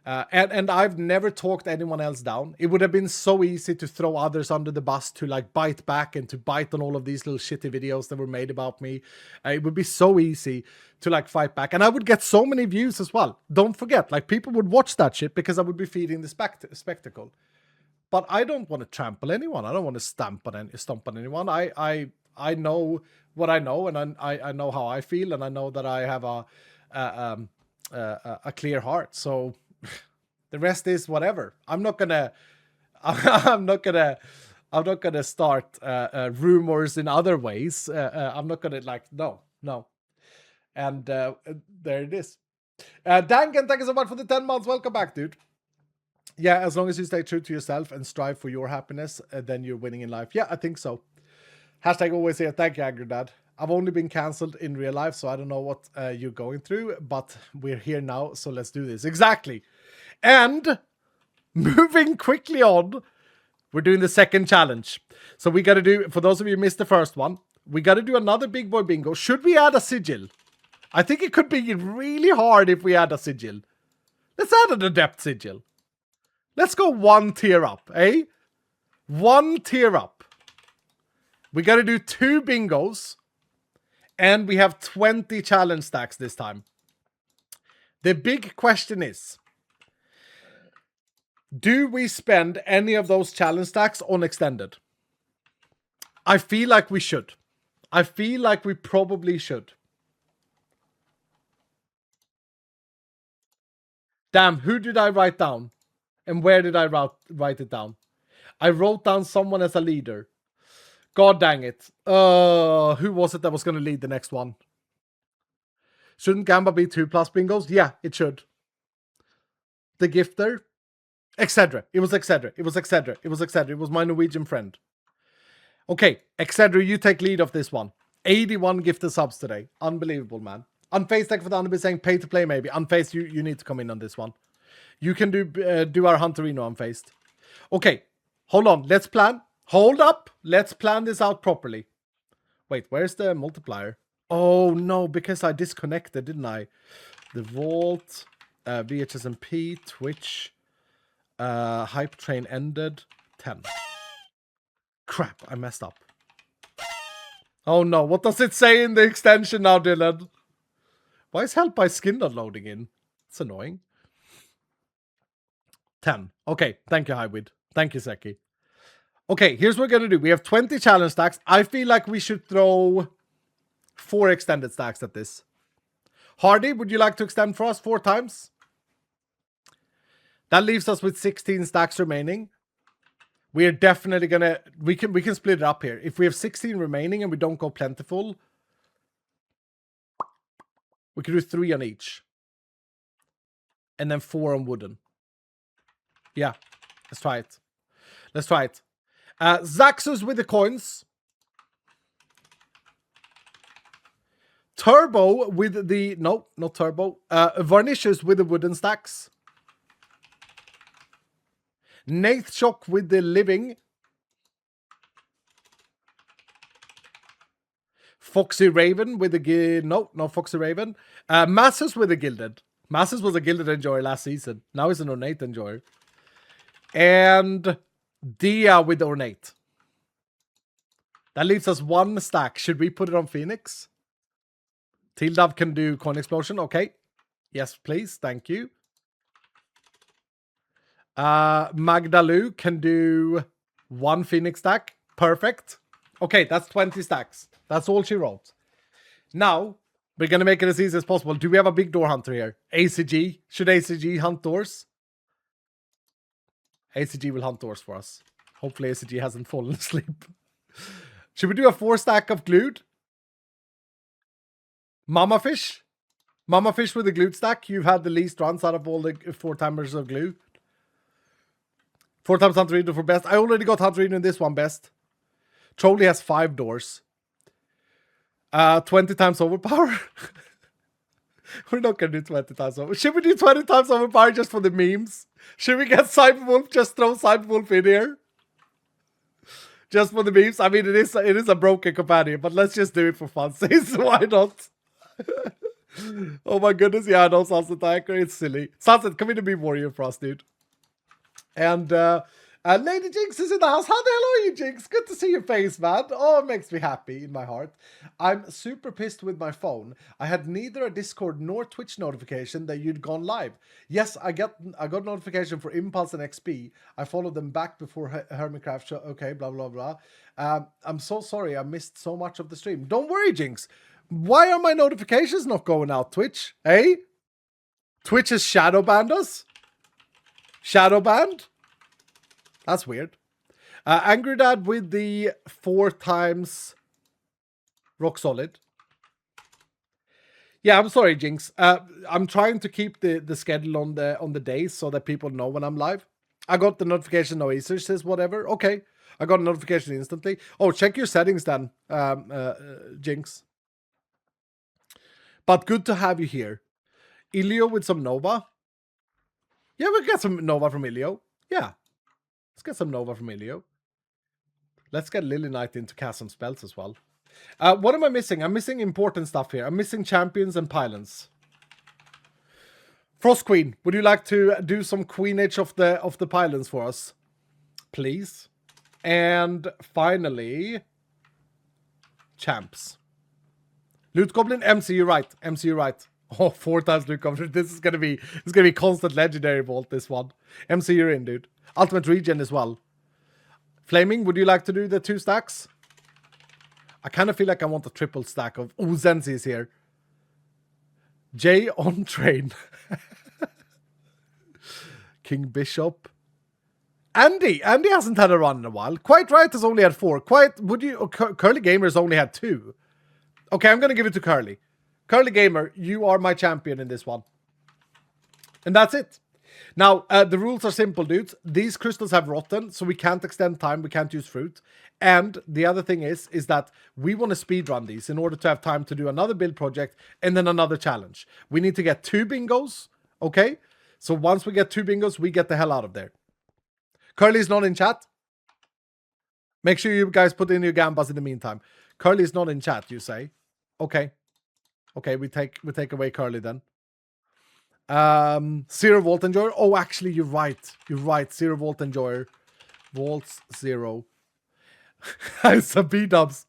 And I've never talked anyone else down. It would have been so easy to throw others under the bus, to like bite back and to bite on all of these little shitty videos that were made about me. It would be so easy to like fight back. And I would get so many views as well. Don't forget, like people would watch that shit because I would be feeding the spectacle. But I don't want to trample anyone. I don't want to stomp on anyone. I know what I know, and I know how I feel, and I know that I have a clear heart. So the rest is whatever. I'm not gonna start rumors in other ways. I'm not gonna no. And there it is. Dangan, thank you so much for the 10 months. Welcome back, dude. Yeah, as long as you stay true to yourself and strive for your happiness, then you're winning in life. Yeah, I think so. Hashtag always here. Thank you, Angry Dad. I've only been cancelled in real life, so I don't know what you're going through, but we're here now, so let's do this. Exactly. And moving quickly on, we're doing the second challenge. So we got to do, for those of you who missed the first one, we got to do another big boy bingo. Should we add a sigil? I think it could be really hard if we add a sigil. Let's add an adept sigil. Let's go one tier up, eh? One tier up. We got to do 2 bingos. And we have 20 challenge stacks this time. The big question is, do we spend any of those challenge stacks on extended? I feel like we should. I feel like we probably should. Damn, who did I write down? And where did I write it down? I wrote down someone as a leader. God dang it. Who was it that was going to lead the next one? Shouldn't Gamba be 2+ bingos? Yeah, it should. The gifter? Excedra. It was Excedra. It was Excedra. It was Excedra. It was my Norwegian friend. Okay, Excedra, you take lead of this one. 81 gifted subs today. Unbelievable, man. Unfaced, thank you for the underbid saying pay to play maybe. Unfaced, you need to come in on this one. You can do our Hunterino Unfaced. Okay, hold on. Let's plan. Hold up. Let's plan this out properly. Wait, where's the multiplier? Oh, no, because I disconnected, didn't I? The Vault, VHSMP, Twitch, Hype Train ended, 10. Crap, I messed up. Oh, no. What does it say in the extension now, Dylan? Why is help by skin not loading in? It's annoying. 10. Okay, thank you, Highwood. Thank you, Seki. Okay, here's what we're gonna do. We have 20 challenge stacks. I feel like we should throw 4 extended stacks at this. Hardy, would you like to extend for us 4 times? That leaves us with 16 stacks remaining. We are definitely gonna... We can split it up here. If we have 16 remaining and we don't go plentiful, we can do 3 on each. And then 4 on wooden. Yeah, let's try it. Let's try it. Zaxus with the coins. Turbo with the... No, not turbo. Varnishes with the wooden stacks. Nath Shock with the living. Foxy Raven with the... No, not Foxy Raven. Masses with the gilded. Masses was a gilded enjoyer last season. Now he's an ornate enjoyer. And Dia with ornate. That leaves us 1 stack. Should we put it on Phoenix? Tildov can do coin explosion. Okay. Yes, please. Thank you. Magdalu can do 1 Phoenix stack. Perfect. Okay, that's 20 stacks. That's all she wrote. Now, we're going to make it as easy as possible. Do we have a big door hunter here? ACG? Should ACG hunt doors? ACG will hunt doors for us. Hopefully ACG hasn't fallen asleep. Should we do a 4 stack of glued? Mama Fish? Mama Fish with the glued stack. You've had the least runs out of all the 4 timers of glue. 4 times Hunterino for best. I already got Hunterino in this one best. Trolley has 5 doors. 20 times overpower. We're not going to do 20 times over. Should we do 20 times overpower just for the memes? Should we get Cyberwolf? Just throw Cyberwolf in here? Just for the memes? I mean, it is a broken companion, but let's just do it for fun. Why not? Oh my goodness, yeah, I know Sunset Anchor. It's silly. Sunset, come in and be warrior for us, dude. And Lady Jinx is in the house. How the hell are you, Jinx? Good to see your face, man. Oh, it makes me happy in my heart. I'm super pissed with my phone. I had neither a Discord nor Twitch notification that you'd gone live. Yes, I got notification for Impulse and XP. I followed them back before Hermitcraft show. Okay, blah, blah, blah. I'm so sorry. I missed so much of the stream. Don't worry, Jinx. Why are my notifications not going out, Twitch? Eh? Twitch has shadow banned us? Shadow banned? That's weird. Angry Dad with the 4 times rock solid. Yeah, I'm sorry, Jinx. I'm trying to keep the schedule on the days so that people know when I'm live. I got the notification. No Acer says whatever. Okay, I got a notification instantly. Oh, check your settings then, Jinx. But good to have you here. Ilio with some Nova. Yeah, we got some Nova from Ilio. Yeah. Let's get some Nova from Ilio. Let's get Lily Knight in to cast some spells as well. What am I missing? I'm missing important stuff here. I'm missing champions and pylons. Frost Queen, would you like to do some queenage of the pylons for us? Please. And finally, champs. Loot Goblin, MC, right. MC, right. Oh, 4 times Loot Goblin. This is gonna be constant legendary vault, this one. MC, you're in, dude. Ultimate regen as well. Flaming, would you like to do the 2 stacks? I kind of feel like I want a triple stack of... Oh, Zenzi is here. Jay on train. King Bishop. Andy hasn't had a run in a while. Quite Right has only had 4. Curly Gamer's only had 2. Okay, I'm going to give it to Curly. Curly Gamer, you are my champion in this one. And that's it. Now, the rules are simple, dudes. These crystals have rotten, so we can't extend time. We can't use fruit. And the other thing is that we want to speedrun these in order to have time to do another build project and then another challenge. We need to get 2 bingos, okay? So once we get 2 bingos, we get the hell out of there. Curly's not in chat. Make sure you guys put in your gambas in the meantime. Curly's not in chat, you say? Okay. Okay, we take away Curly then. 0 Volt Enjoyer. Oh, actually, you're right. You're right. 0 Volt Enjoyer. Volts 0. Some B-dubs.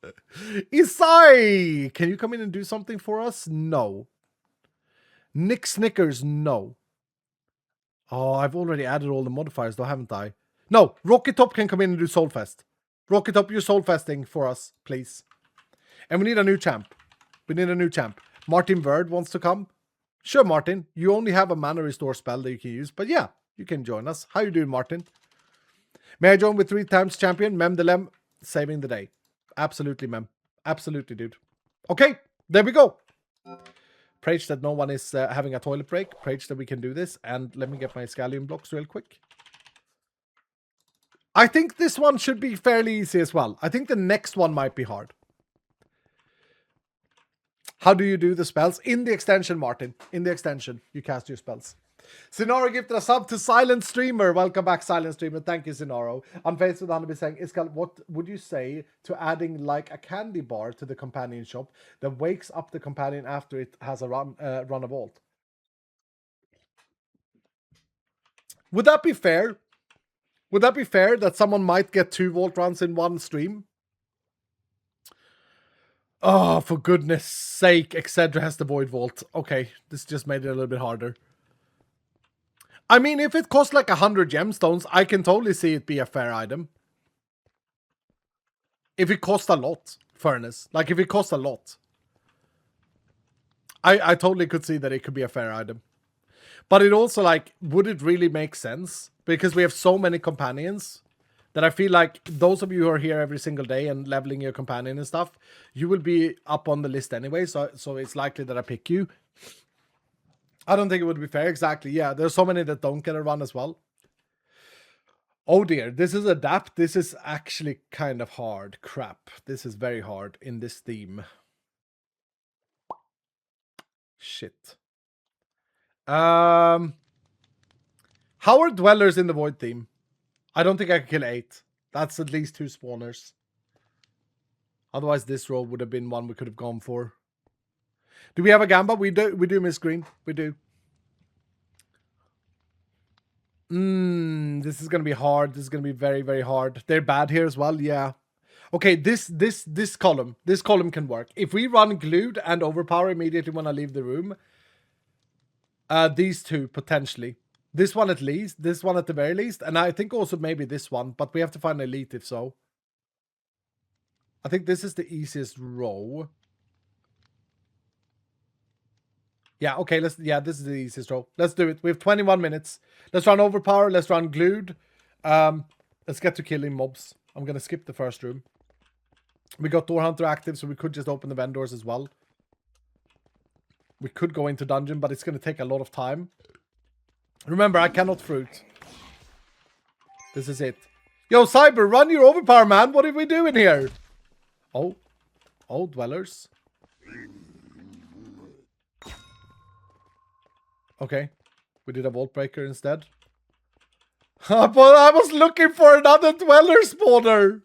Isai! Can you come in and do something for us? No. Nick Snickers, no. Oh, I've already added all the modifiers though, haven't I? No, Rocket Top can come in and do Soulfest. Rocket Top, you're Soulfesting for us, please. And we need a new champ. We need a new champ. Martin Verd wants to come. Sure, Martin. You only have a mana restore spell that you can use. But yeah, you can join us. How you doing, Martin? May I join with 3 times champion? Mem the Lem, saving the day. Absolutely, Mem. Absolutely, dude. Okay, there we go. Praise that no one is having a toilet break. Praise that we can do this. And let me get my scallion blocks real quick. I think this one should be fairly easy as well. I think the next one might be hard. How do you do the spells? In the extension, Martin. In the extension, you cast your spells. Sinaro gifted a sub to Silent Streamer. Welcome back, Silent Streamer. Thank you, Sinaro. Unfaced with Hanabi saying, Iskal, what would you say to adding like a candy bar to the companion shop that wakes up the companion after it has a run a vault? Would that be fair? Would that be fair that someone might get 2 vault runs in one stream? Oh, for goodness sake, Excedra has the Void Vault. Okay, this just made it a little bit harder. I mean, if it costs like 100 gemstones, I can totally see it be a fair item. If it costs a lot, Furnace. Like, if it costs a lot. I totally could see that it could be a fair item. But it also, like, would it really make sense? Because we have so many companions that I feel like those of you who are here every single day and leveling your companion and stuff, you will be up on the list anyway, so it's likely that I pick you. I don't think it would be fair. Exactly, yeah. There's so many that don't get a run as well. Oh dear, this is adapt. This is actually kind of hard. Crap. This is very hard in this theme. Shit. How are dwellers in the void theme? I don't think I can kill 8. That's at least 2 spawners. Otherwise, this row would have been one we could have gone for. Do we have a Gamba? We do, Miss Green. We do. This is going to be hard. This is going to be very, very hard. They're bad here as well. Yeah. Okay, this column. This column can work. If we run glued and overpower immediately when I leave the room, these 2 potentially. This one at least. This one at the very least. And I think also maybe this one. But we have to find elite if so. I think this is the easiest row. Yeah, okay, this is the easiest row. Let's do it. We have 21 minutes. Let's run overpower. Let's run glued. Let's get to killing mobs. I'm going to skip the first room. We got Door Hunter active, so we could just open the vendors as well. We could go into dungeon, but it's going to take a lot of time. Remember, I cannot fruit. This is it. Yo, Cyber, run your overpower, man. What are we doing here? Oh, dwellers. Okay, we did a vault breaker instead. But I was looking for another dweller spawner.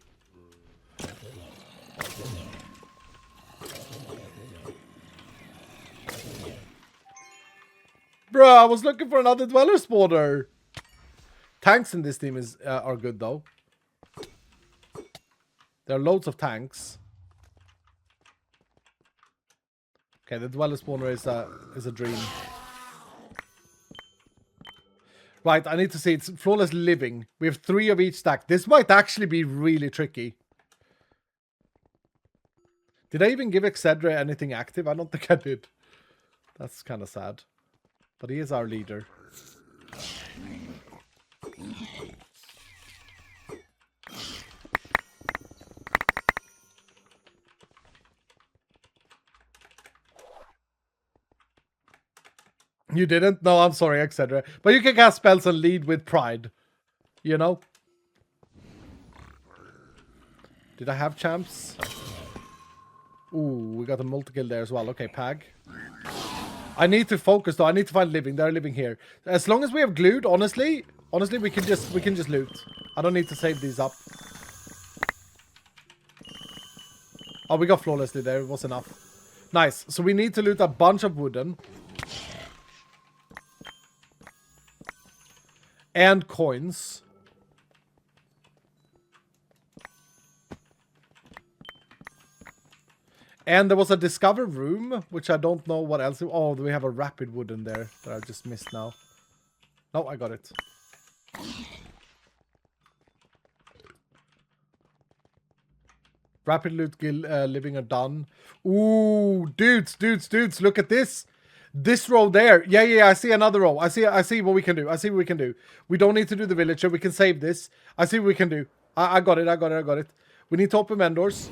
Bro, I was looking for another dweller spawner. Tanks in this team are good though. There are loads of tanks. Okay, the dweller spawner is a dream. Right, I need to see. It's flawless living. We have 3 of each stack. This might actually be really tricky. Did I even give Excedra anything active? I don't think I did. That's kind of sad. But he is our leader. You didn't? No, I'm sorry, etc. But you can cast spells and lead with pride. You know? Did I have champs? Ooh, we got a multi-kill there as well. Okay, Pag. I need to focus though. I need to find living. They're living here. As long as we have glued, honestly, we can just loot. I don't need to save these up. Oh, we got flawlessly there. It was enough. Nice. So we need to loot a bunch of wooden. And coins. And there was a discover room, which I don't know what else. Oh, we have a rapid wood in there that I just missed now. No, I got it. Rapid loot guild living are done. Ooh, dudes, look at this. This row there. Yeah, I see another row. I see what we can do. We don't need to do the villager. We can save this. I see what we can do. I got it. We need to open vendors.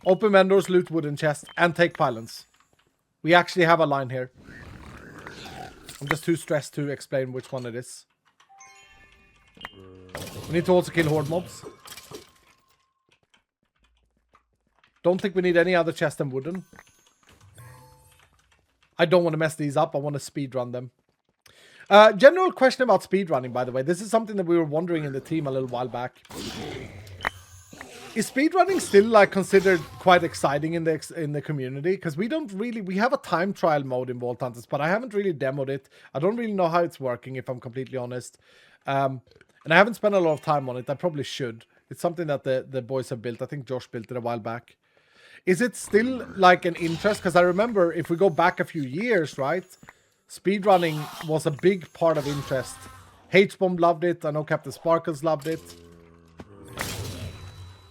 Open vendors, loot wooden chest, and take pylons. We actually have a line here. I'm just too stressed to explain which one it is. We need to also kill horde mobs. Don't think we need any other chest than wooden. I don't want to mess these up. I want to speedrun them. General question about speedrunning, by the way. This is something that we were wondering in the team a little while back. Is speedrunning still like considered quite exciting in the community? Because we have a time trial mode in Vault Hunters, but I haven't really demoed it. I don't really know how it's working, if I'm completely honest. And I haven't spent a lot of time on it. I probably should. It's something that the boys have built. I think Josh built it a while back. Is it still like an interest? Because I remember if we go back a few years, right? Speedrunning was a big part of interest. H-Bomb loved it. I know Captain Sparkles loved it.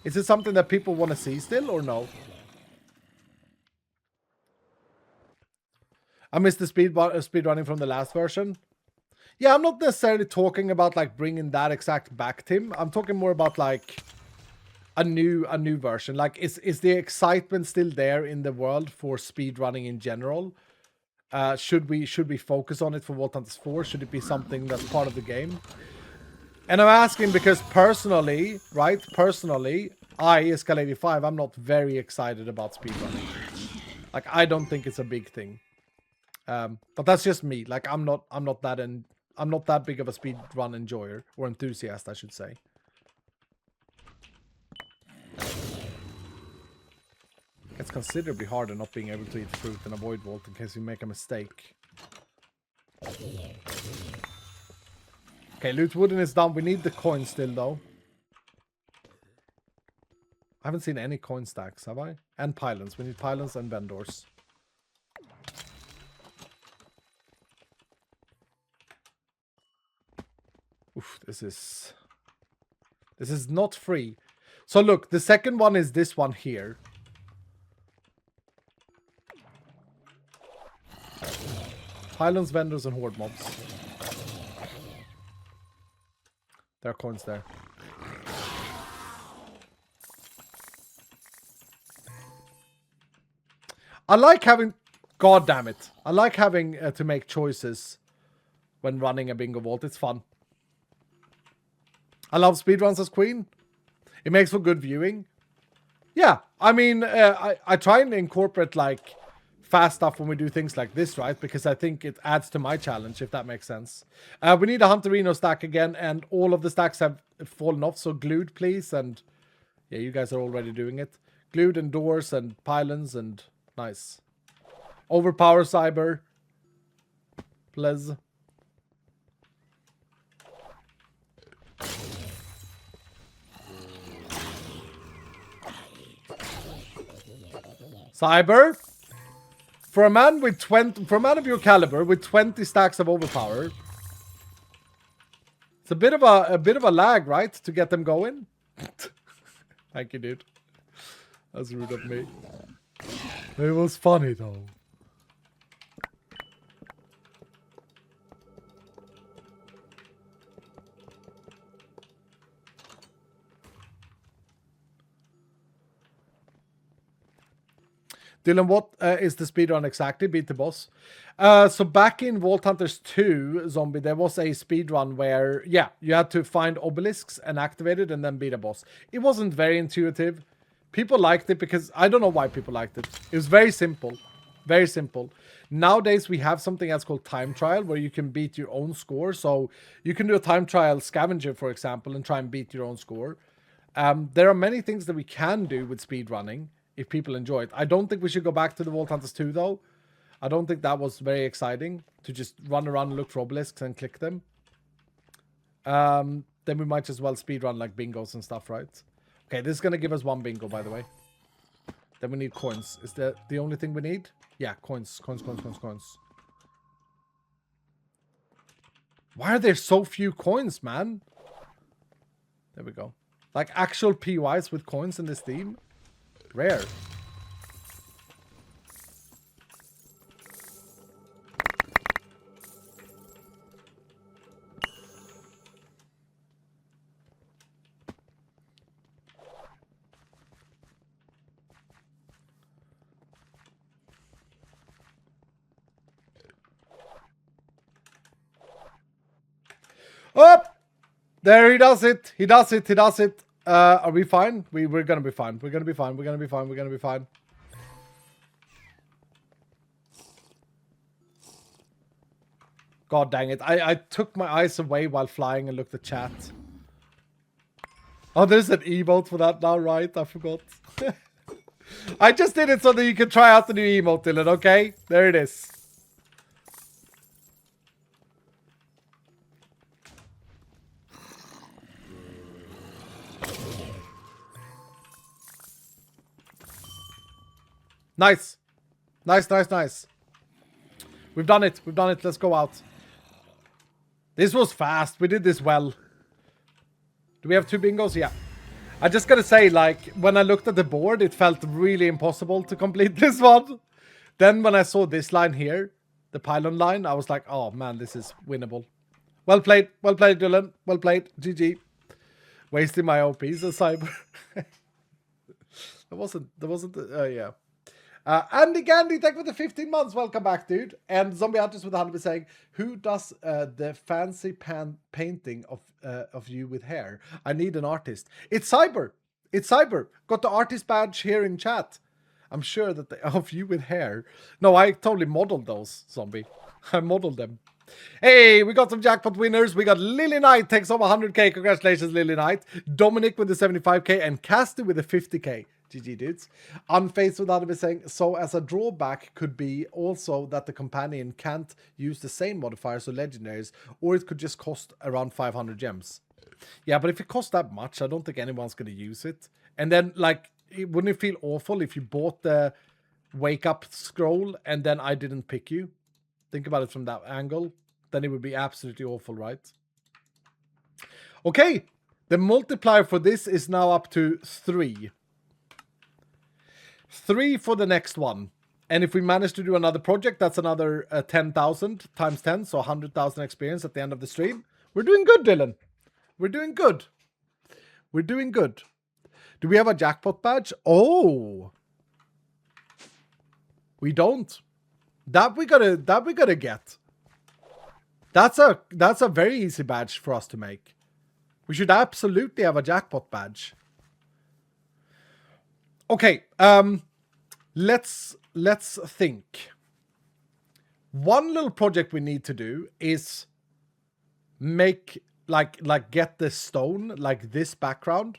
Is it something that people want to see still or no? I missed the speedrunning from the last version. Yeah, I'm not necessarily talking about like bringing that exact back, Tim. I'm talking more about like a new version. Like, is the excitement still there in the world for speedrunning in general? Should we focus on it for Vault Hunters 4? Should it be something that's part of the game? And I'm asking because personally, right? Personally, Escal85, I'm not very excited about speedrunning. Like, I don't think it's a big thing. But that's just me. Like, I'm not that big of a speedrun enjoyer or enthusiast, I should say. It's considerably harder not being able to eat fruit and avoid vault in case you make a mistake. Okay, loot wooden is done. We need the coin still, though. I haven't seen any coin stacks, have I? And pylons. We need pylons and vendors. Oof, this is not free. So look, the second one is this one here. Pylons, vendors, and horde mobs. There are coins there. I like having... God damn it. I like having to make choices when running a bingo vault. It's fun. I love speedruns as queen. It makes for good viewing. Yeah, I mean, I try and incorporate, like, fast stuff when we do things like this, right? Because I think it adds to my challenge, if that makes sense. We need a Hunterino stack again, and all of the stacks have fallen off, so glued, please. And yeah, you guys are already doing it. Glued and doors and pylons and nice. Overpower cyber. Please. Cyber. For a man of your caliber with 20 stacks of overpower, it's a bit of a lag, right, to get them going. Thank you, dude. That's rude of me. It was funny though. Dylan, what is the speedrun exactly? Beat the boss. So back in Vault Hunters 2, Zombie, there was a speedrun where, yeah, you had to find obelisks and activate it and then beat a boss. It wasn't very intuitive. People liked it because, I don't know why people liked it. It was very simple. Very simple. Nowadays, we have something that's called time trial where you can beat your own score. So you can do a time trial scavenger, for example, and try and beat your own score. There are many things that we can do with speedrunning if people enjoy it. I don't think we should go back to the Vault Hunters 2, though. I don't think that was very exciting to just run around and look for obelisks and click them. Then we might as well speedrun like bingos and stuff, right? Okay, this is going to give us 1 bingo, by the way. Then we need coins. Is that the only thing we need? Yeah, coins. Coins. Why are there so few coins, man? There we go. Like actual PYs with coins in this theme? Rare. Oh! There he does it. He does it. Are we fine? We're gonna be fine. We're gonna be fine. God dang it. I took my eyes away while flying and looked at chat. Oh, there's an emote for that now, right? I forgot. I just did it so that you can try out the new emote, Dylan, okay? There it is. Nice. Nice. We've done it. Let's go out. This was fast. We did this well. Do we have 2 bingos? Yeah. I just gotta say, like, when I looked at the board, it felt really impossible to complete this one. Then when I saw this line here, the pylon line, I was like, oh man, this is winnable. Well played, Dylan. Well played. GG. Wasting my OPs as cyber. There wasn't, yeah. Andy Gandhi, thank you for the 15 months. Welcome back, dude. And Zombie Artist with 100% saying, who does the fancy painting of you with hair? I need an artist. It's Cyber. Got the artist badge here in chat. I'm sure that of you with hair. No, I totally modeled those, Zombie. I modeled them. Hey, we got some jackpot winners. We got Lily Knight takes over 100k. Congratulations, Lily Knight. Dominic with the 75k and Casty with the 50k. GG, dudes. Unfaced without it saying, so as a drawback could be also that the companion can't use the same modifiers or legendaries, or it could just cost around 500 gems. Yeah, but if it costs that much, I don't think anyone's going to use it. And then, like, wouldn't it feel awful if you bought the wake up scroll and then I didn't pick you? Think about it from that angle. Then it would be absolutely awful, right? Okay. The multiplier for this is now up to 3. 3 for the next one. And if we manage to do another project, that's another 10,000 times 10. So 100,000 experience at the end of the stream. We're doing good, Dylan. We're doing good. Do we have a jackpot badge? Oh. We don't. That we gotta get. That's a very easy badge for us to make. We should absolutely have a jackpot badge. Okay, let's think. One little project we need to do is make like get the stone, like this background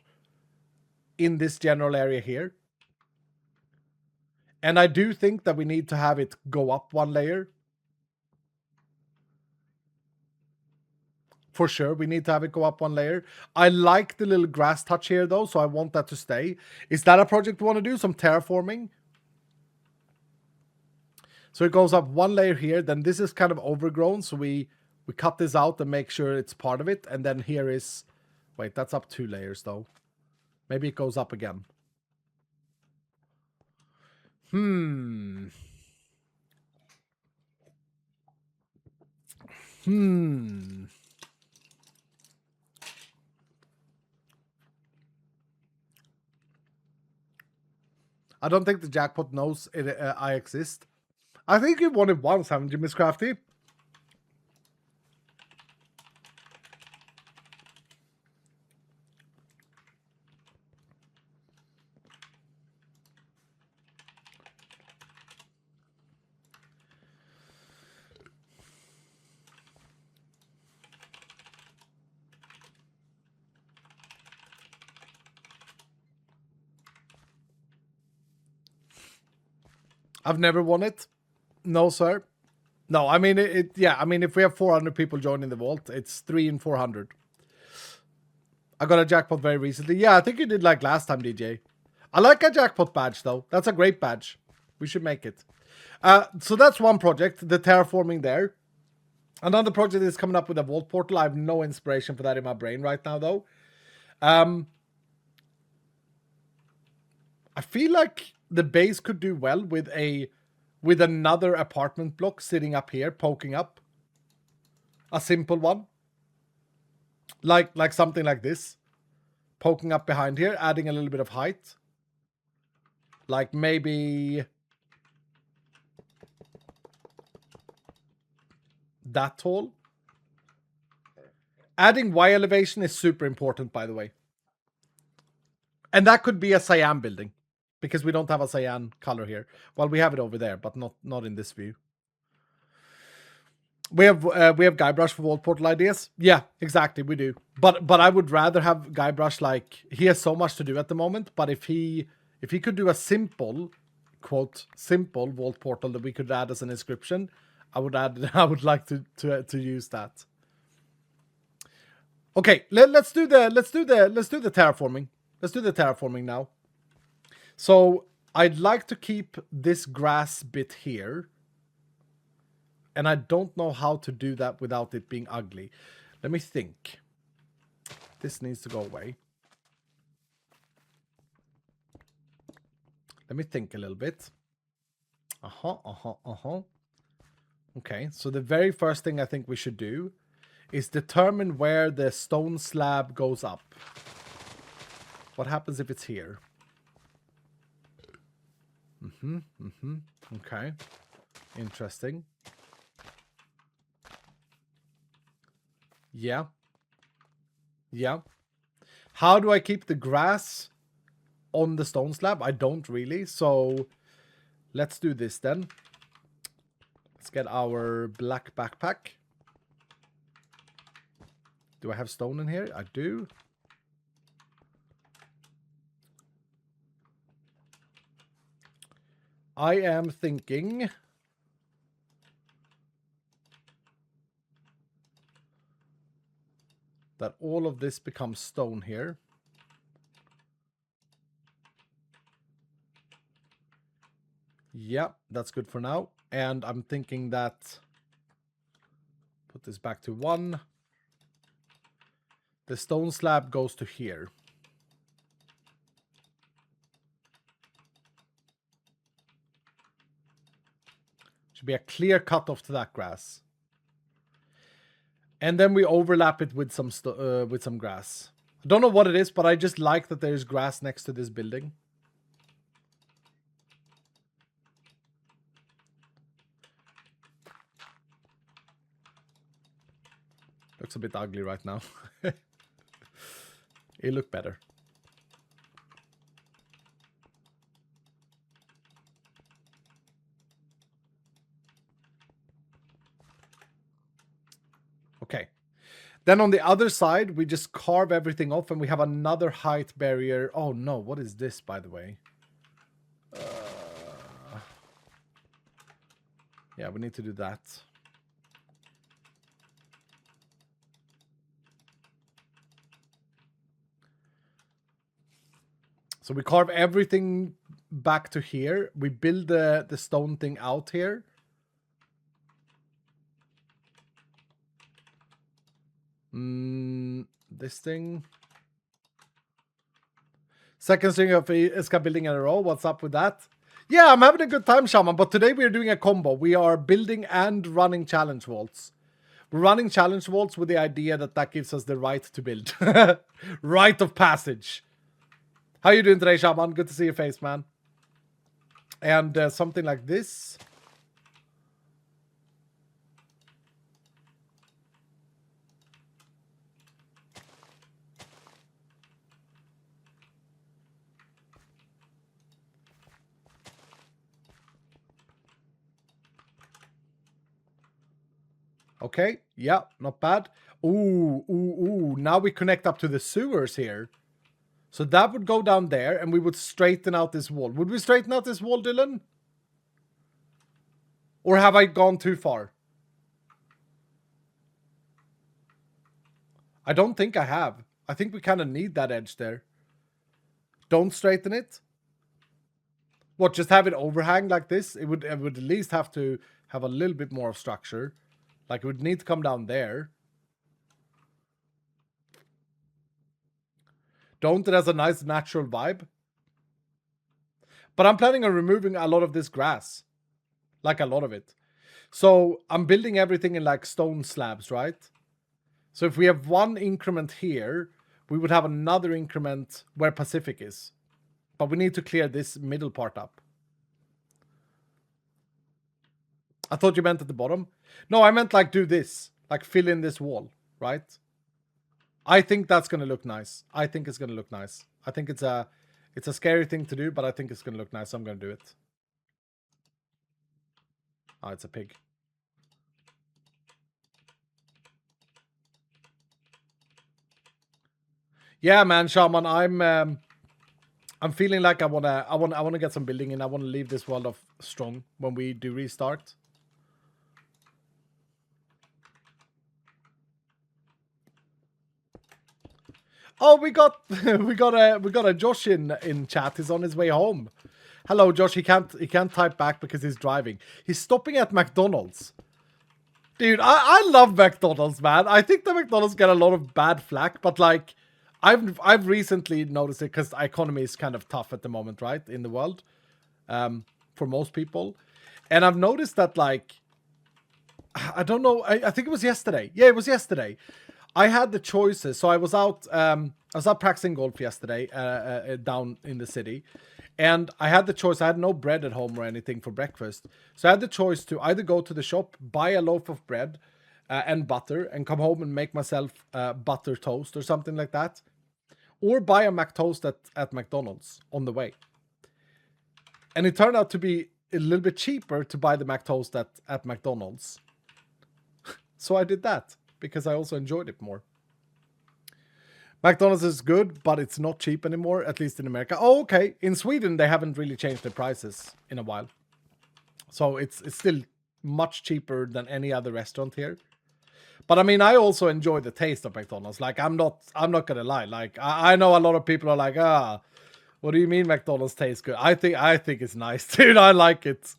in this general area here. And I do think that we need to have it go up 1 layer. For sure, we need to have it go up 1 layer. I like the little grass touch here, though, so I want that to stay. Is that a project we want to do? Some terraforming? So it goes up 1 layer here. Then this is kind of overgrown, so we cut this out and make sure it's part of it. And then here is... Wait, that's up 2 layers, though. Maybe it goes up again. I don't think the jackpot knows I exist. I think you won it once, haven't you, Miss Crafty? I've never won it. No, sir. No, I mean, yeah, I mean, if we have 400 people joining the vault, it's 3 in 400. I got a jackpot very recently. Yeah, I think you did like last time, DJ. I like a jackpot badge, though. That's a great badge. We should make it. So that's one project, the terraforming there. Another project is coming up with a vault portal. I have no inspiration for that in my brain right now, though. I feel like the base could do well with another apartment block sitting up here, poking up. A simple one. Like something like this. Poking up behind here, adding a little bit of height. Like maybe that tall. Adding Y elevation is super important, by the way. And that could be a cyan building, because we don't have a cyan color here. Well, we have it over there, but not in this view. We have Guybrush for vault portal ideas. Yeah, exactly, we do. But I would rather have Guybrush, like, he has so much to do at the moment. But if he could do a simple, quote, simple vault portal that we could add as an inscription, I would like to use that. Okay, let's do the terraforming. Let's do the terraforming now. So I'd like to keep this grass bit here. And I don't know how to do that without it being ugly. Let me think. This needs to go away. Let me think a little bit. Okay, so the very first thing I think we should do is determine where the stone slab goes up. What happens if it's here? Okay. Interesting. Yeah. Yeah. How do I keep the grass on the stone slab? I don't really. So let's do this then. Let's get our black backpack. Do I have stone in here? I do. I am thinking that all of this becomes stone here. Yeah, that's good for now. And I'm thinking that, put this back to 1. The stone slab goes to here. Should be a clear cutoff to that grass. And then we overlap it with some grass. I don't know what it is, but I just like that there's grass next to this building. Looks a bit ugly right now. It looked better. Okay. Then on the other side, we just carve everything off and we have another height barrier. Oh no, what is this, by the way? Yeah, we need to do that. So we carve everything back to here. We build the stone thing out here. This thing. Second string of Iska building in a row. What's up with that? Yeah, I'm having a good time, Shaman. But today we're doing a combo. We are building and running challenge vaults. We're running challenge vaults with the idea that gives us the right to build. Rite of passage. How you doing today, Shaman? Good to see your face, man. And something like this. Okay, yeah, not bad. Ooh. Now we connect up to the sewers here. So that would go down there, and we would straighten out this wall. Would we straighten out this wall, Dylan? Or have I gone too far? I don't think I have. I think we kind of need that edge there. Don't straighten it. What, just have it overhang like this? It would at least have to have a little bit more of structure. Like it would need to come down there. Don't it has a nice natural vibe? But I'm planning on removing a lot of this grass. Like a lot of it. So I'm building everything in like stone slabs, right? So if we have one increment here, we would have another increment where Pacific is. But we need to clear this middle part up. I thought you meant at the bottom. No, I meant like do this. Like fill in this wall, right? I think that's going to look nice. I think it's going to look nice. I think it's a scary thing to do, but I think it's going to look nice. So I'm going to do it. Oh, it's a pig. Yeah, man, Shaman, I'm feeling like I wanna get some building in. I wanna leave this world off strong when we do restart. Oh, we got a Josh in chat. He's on his way home. Hello, Josh. He can't type back because he's driving. He's stopping at McDonald's. Dude, I love McDonald's, man. I think the McDonald's get a lot of bad flack, but like I've recently noticed it because the economy is kind of tough at the moment, right, in the world, for most people, and I've noticed that like I don't know. I think it was yesterday. Yeah, it was yesterday. I had the choices. So I was out practicing golf yesterday down in the city. And I had the choice. I had no bread at home or anything for breakfast. So I had the choice to either go to the shop, buy a loaf of bread and butter, and come home and make myself butter toast or something like that. Or buy a McToast at McDonald's on the way. And it turned out to be a little bit cheaper to buy the McToast at McDonald's. So I did that because I also enjoyed it more. McDonald's is good, but it's not cheap anymore, at least in America. Oh, okay. In Sweden, they haven't really changed the prices in a while. So it's still much cheaper than any other restaurant here. But I mean, I also enjoy the taste of McDonald's. Like, I'm not gonna lie. Like, I know a lot of people are like, what do you mean McDonald's tastes good? I think it's nice, dude. I like it.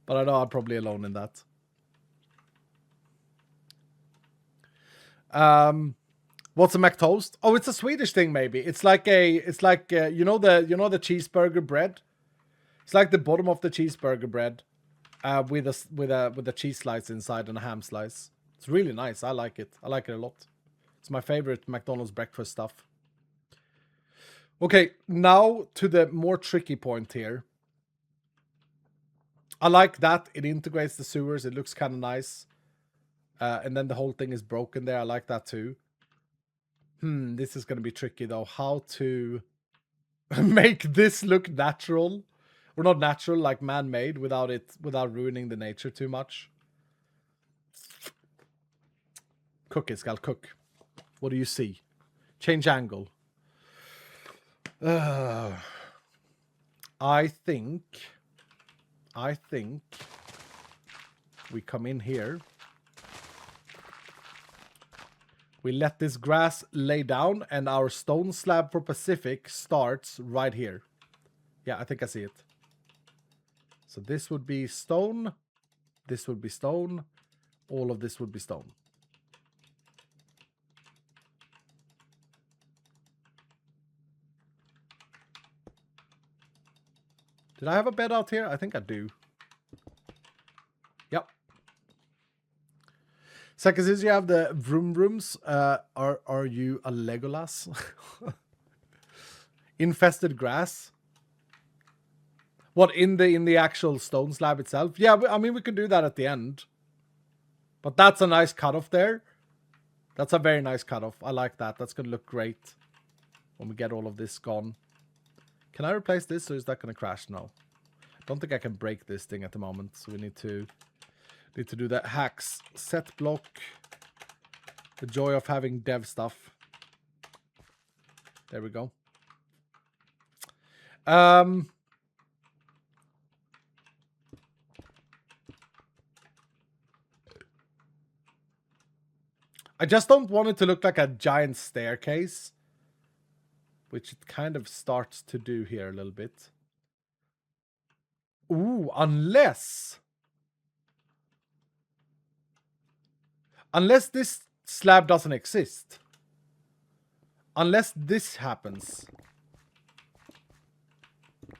But I know I'm probably alone in that. What's a McToast? Oh, it's a Swedish thing, maybe. It's like you know the cheeseburger bread. It's like the bottom of the cheeseburger bread, with a cheese slice inside and a ham slice. It's really nice. I like it. I like it a lot. It's my favorite McDonald's breakfast stuff. Okay, now to the more tricky point here. I like that it integrates the sewers. It looks kind of nice. And then the whole thing is broken there. I like that too. This is going to be tricky though. How to make this look natural. Or not natural, like man-made, without ruining the nature too much. Cook it, Skal, cook. What do you see? Change angle. I think we come in here. We let this grass lay down, and our stone slab for Pacific starts right here. Yeah, I think I see it. So this would be stone. This would be stone. All of this would be stone. Did I have a bed out here? I think I do. Yep. Second, since you have the vroom rooms, are you a Legolas? Infested grass? What, in the actual stone slab itself? Yeah, I mean, we could do that at the end. But that's a nice cutoff there. That's a very nice cutoff. I like that. That's going to look great when we get all of this gone. Can I replace this, or is that going to crash? No. Don't think I can break this thing at the moment, so we need to do that. Hacks, set block. The joy of having dev stuff. There we go. I just don't want it to look like a giant staircase, which it kind of starts to do here a little bit. Ooh, unless this slab doesn't exist. Unless this happens.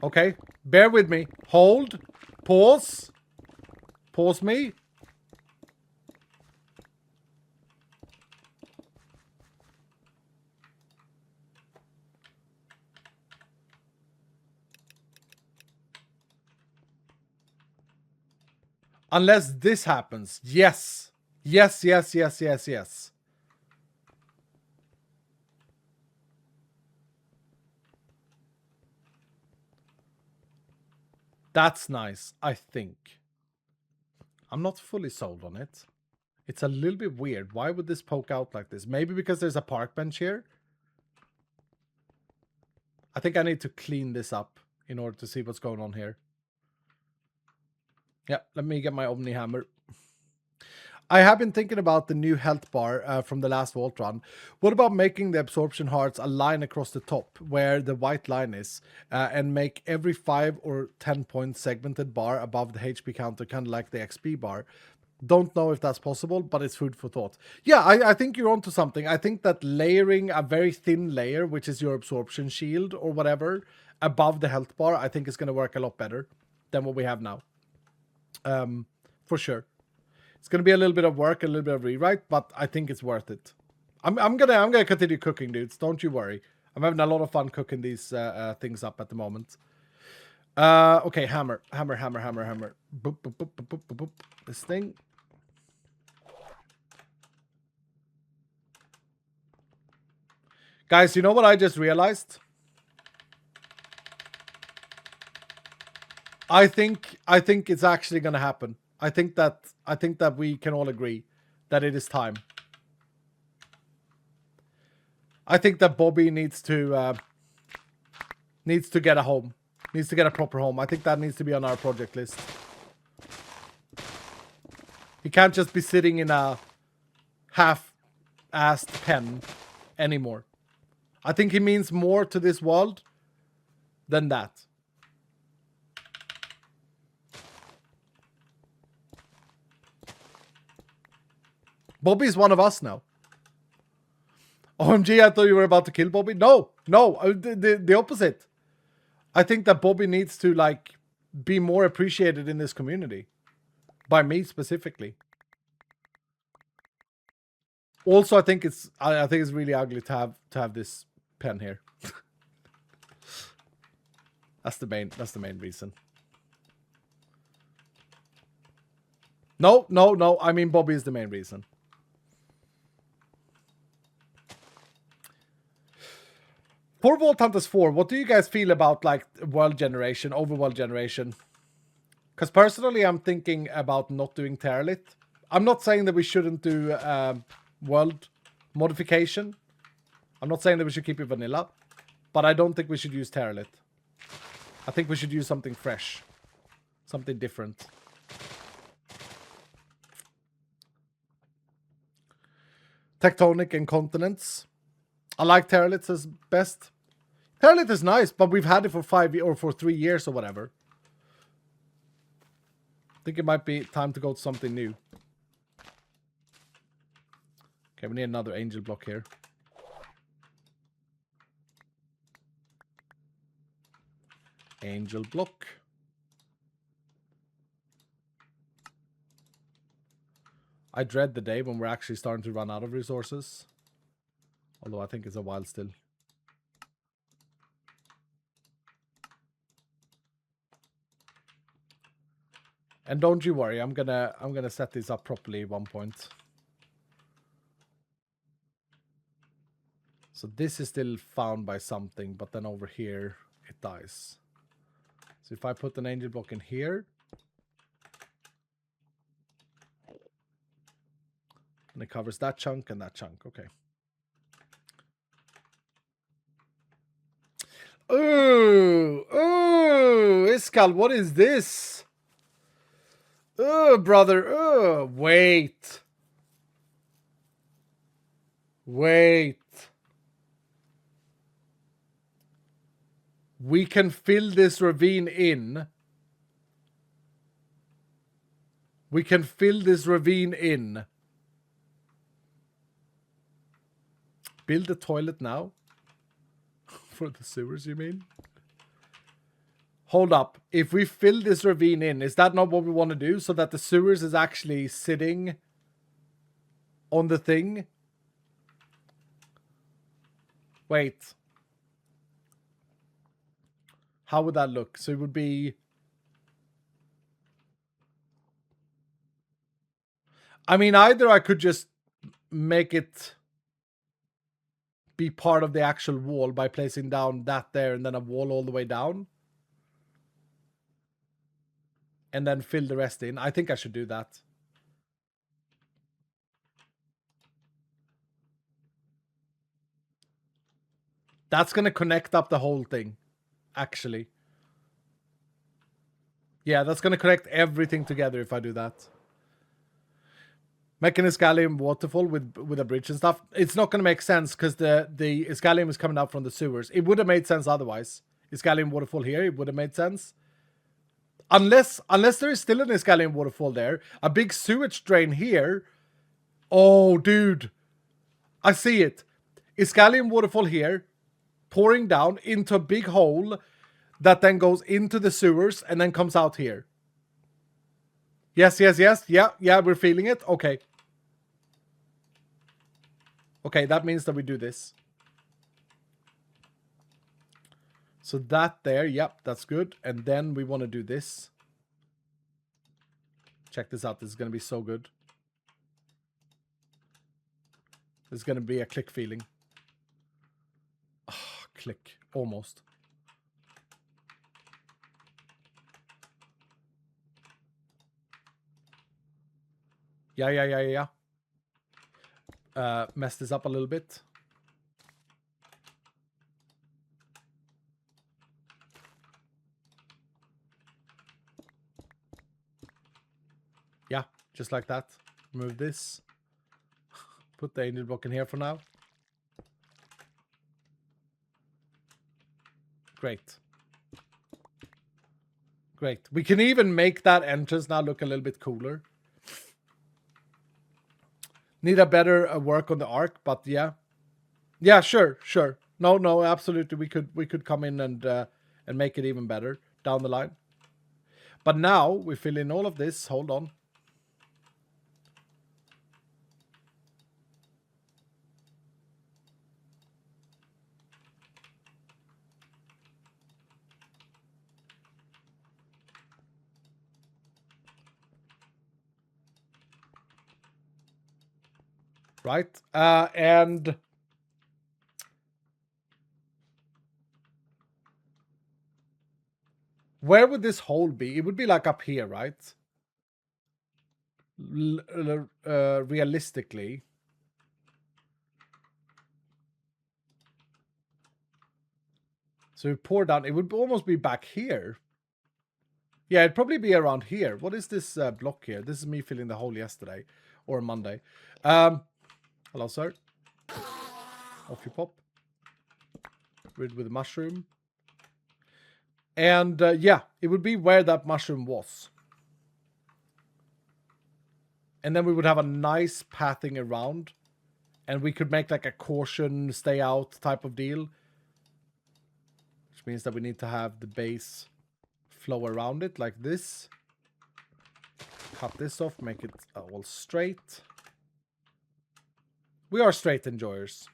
Okay, bear with me. Hold. Pause. Pause me. Unless this happens. Yes. Yes, yes, yes, yes, yes. That's nice, I think. I'm not fully sold on it. It's a little bit weird. Why would this poke out like this? Maybe because there's a park bench here? I think I need to clean this up in order to see what's going on here. Yeah, let me get my Omni Hammer. I have been thinking about the new health bar from the last Vault run. What about making the absorption hearts a line across the top where the white line is and make every 5 or 10 point segmented bar above the HP counter, kind of like the XP bar? Don't know if that's possible, but it's food for thought. Yeah, I think you're onto something. I think that layering a very thin layer, which is your absorption shield or whatever, above the health bar, I think is going to work a lot better than what we have now. For sure. It's going to be a little bit of work, a little bit of rewrite, but I think it's worth it. I'm gonna continue cooking, dudes. Don't you worry. I'm having a lot of fun cooking these things up at the moment. Okay, hammer. Boop, boop, boop, boop, boop, boop, boop. This thing. Guys, you know what I just realized? I think it's actually gonna happen. I think that we can all agree that it is time. I think that Bobby needs to get a home. Needs to get a proper home. I think that needs to be on our project list. He can't just be sitting in a half-assed pen anymore. I think he means more to this world than that. Bobby's one of us now. OMG, I thought you were about to kill Bobby. No, the opposite. I think that Bobby needs to like be more appreciated in this community. By me specifically. Also, I think it's really ugly to have this pen here. That's the main reason. No. I mean, Bobby is the main reason. For Vault Hunters 4, what do you guys feel about like world generation, overworld generation? Because personally, I'm thinking about not doing Terralit. I'm not saying that we shouldn't do world modification. I'm not saying that we should keep it vanilla, but I don't think we should use Terralit. I think we should use something fresh, something different. Tectonic and continents. I like Terralit as best. Terralit is nice, but we've had it for 5 years or for 3 years or whatever. I think it might be time to go to something new. Okay, we need another angel block here. Angel block. I dread the day when we're actually starting to run out of resources. Although I think it's a while still. And don't you worry, I'm gonna set this up properly at one point. So this is still found by something, but then over here it dies. So if I put an angel block in here, and it covers that chunk and that chunk. Okay. Ooh, Iskal, what is this? Oh, brother. Oh, wait. Wait. We can fill this ravine in. We can fill this ravine in. Build a toilet now. For the sewers, you mean? Hold up. If we fill this ravine in, is that not what we want to do? So that the sewers is actually sitting on the thing? Wait. How would that look? So it would be... I mean, either I could just make it be part of the actual wall by placing down that there and then a wall all the way down. And then fill the rest in. I think I should do that. That's going to connect up the whole thing, actually. Yeah, that's going to connect everything together if I do that. Making Iscalium waterfall with a bridge and stuff. It's not going to make sense because the Iscalium is coming out from the sewers. It would have made sense otherwise. Iscalium waterfall here, it would have made sense. Unless there is still an Iscalium waterfall there. A big sewage drain here. Oh, dude. I see it. Iscalium waterfall here. Pouring down into a big hole that then goes into the sewers and then comes out here. Yes. Yeah, we're feeling it. Okay. Okay, that means that we do this. So that there, yep, that's good. And then we want to do this. Check this out. This is going to be so good. This is going to be a click feeling. Oh, click. Almost. Yeah. Mess this up a little bit. Yeah, just like that. Remove this. Put the angel block in here for now. Great. Great. We can even make that entrance now look a little bit cooler. Need a better work on the arc, but yeah. Yeah, sure. No, absolutely. We could come in and make it even better down the line. But now we fill in all of this. Hold on. Right? And where would this hole be? It would be like up here, right? Realistically. So we pour down. It would almost be back here. Yeah, it'd probably be around here. What is this block here? This is me filling the hole yesterday or Monday. Hello, sir. Off you pop. Rid with the mushroom. And yeah, it would be where that mushroom was. And then we would have a nice pathing around. And we could make like a caution, stay out type of deal. Which means that we need to have the base flow around it like this. Cut this off, make it all straight. We are straight enjoyers.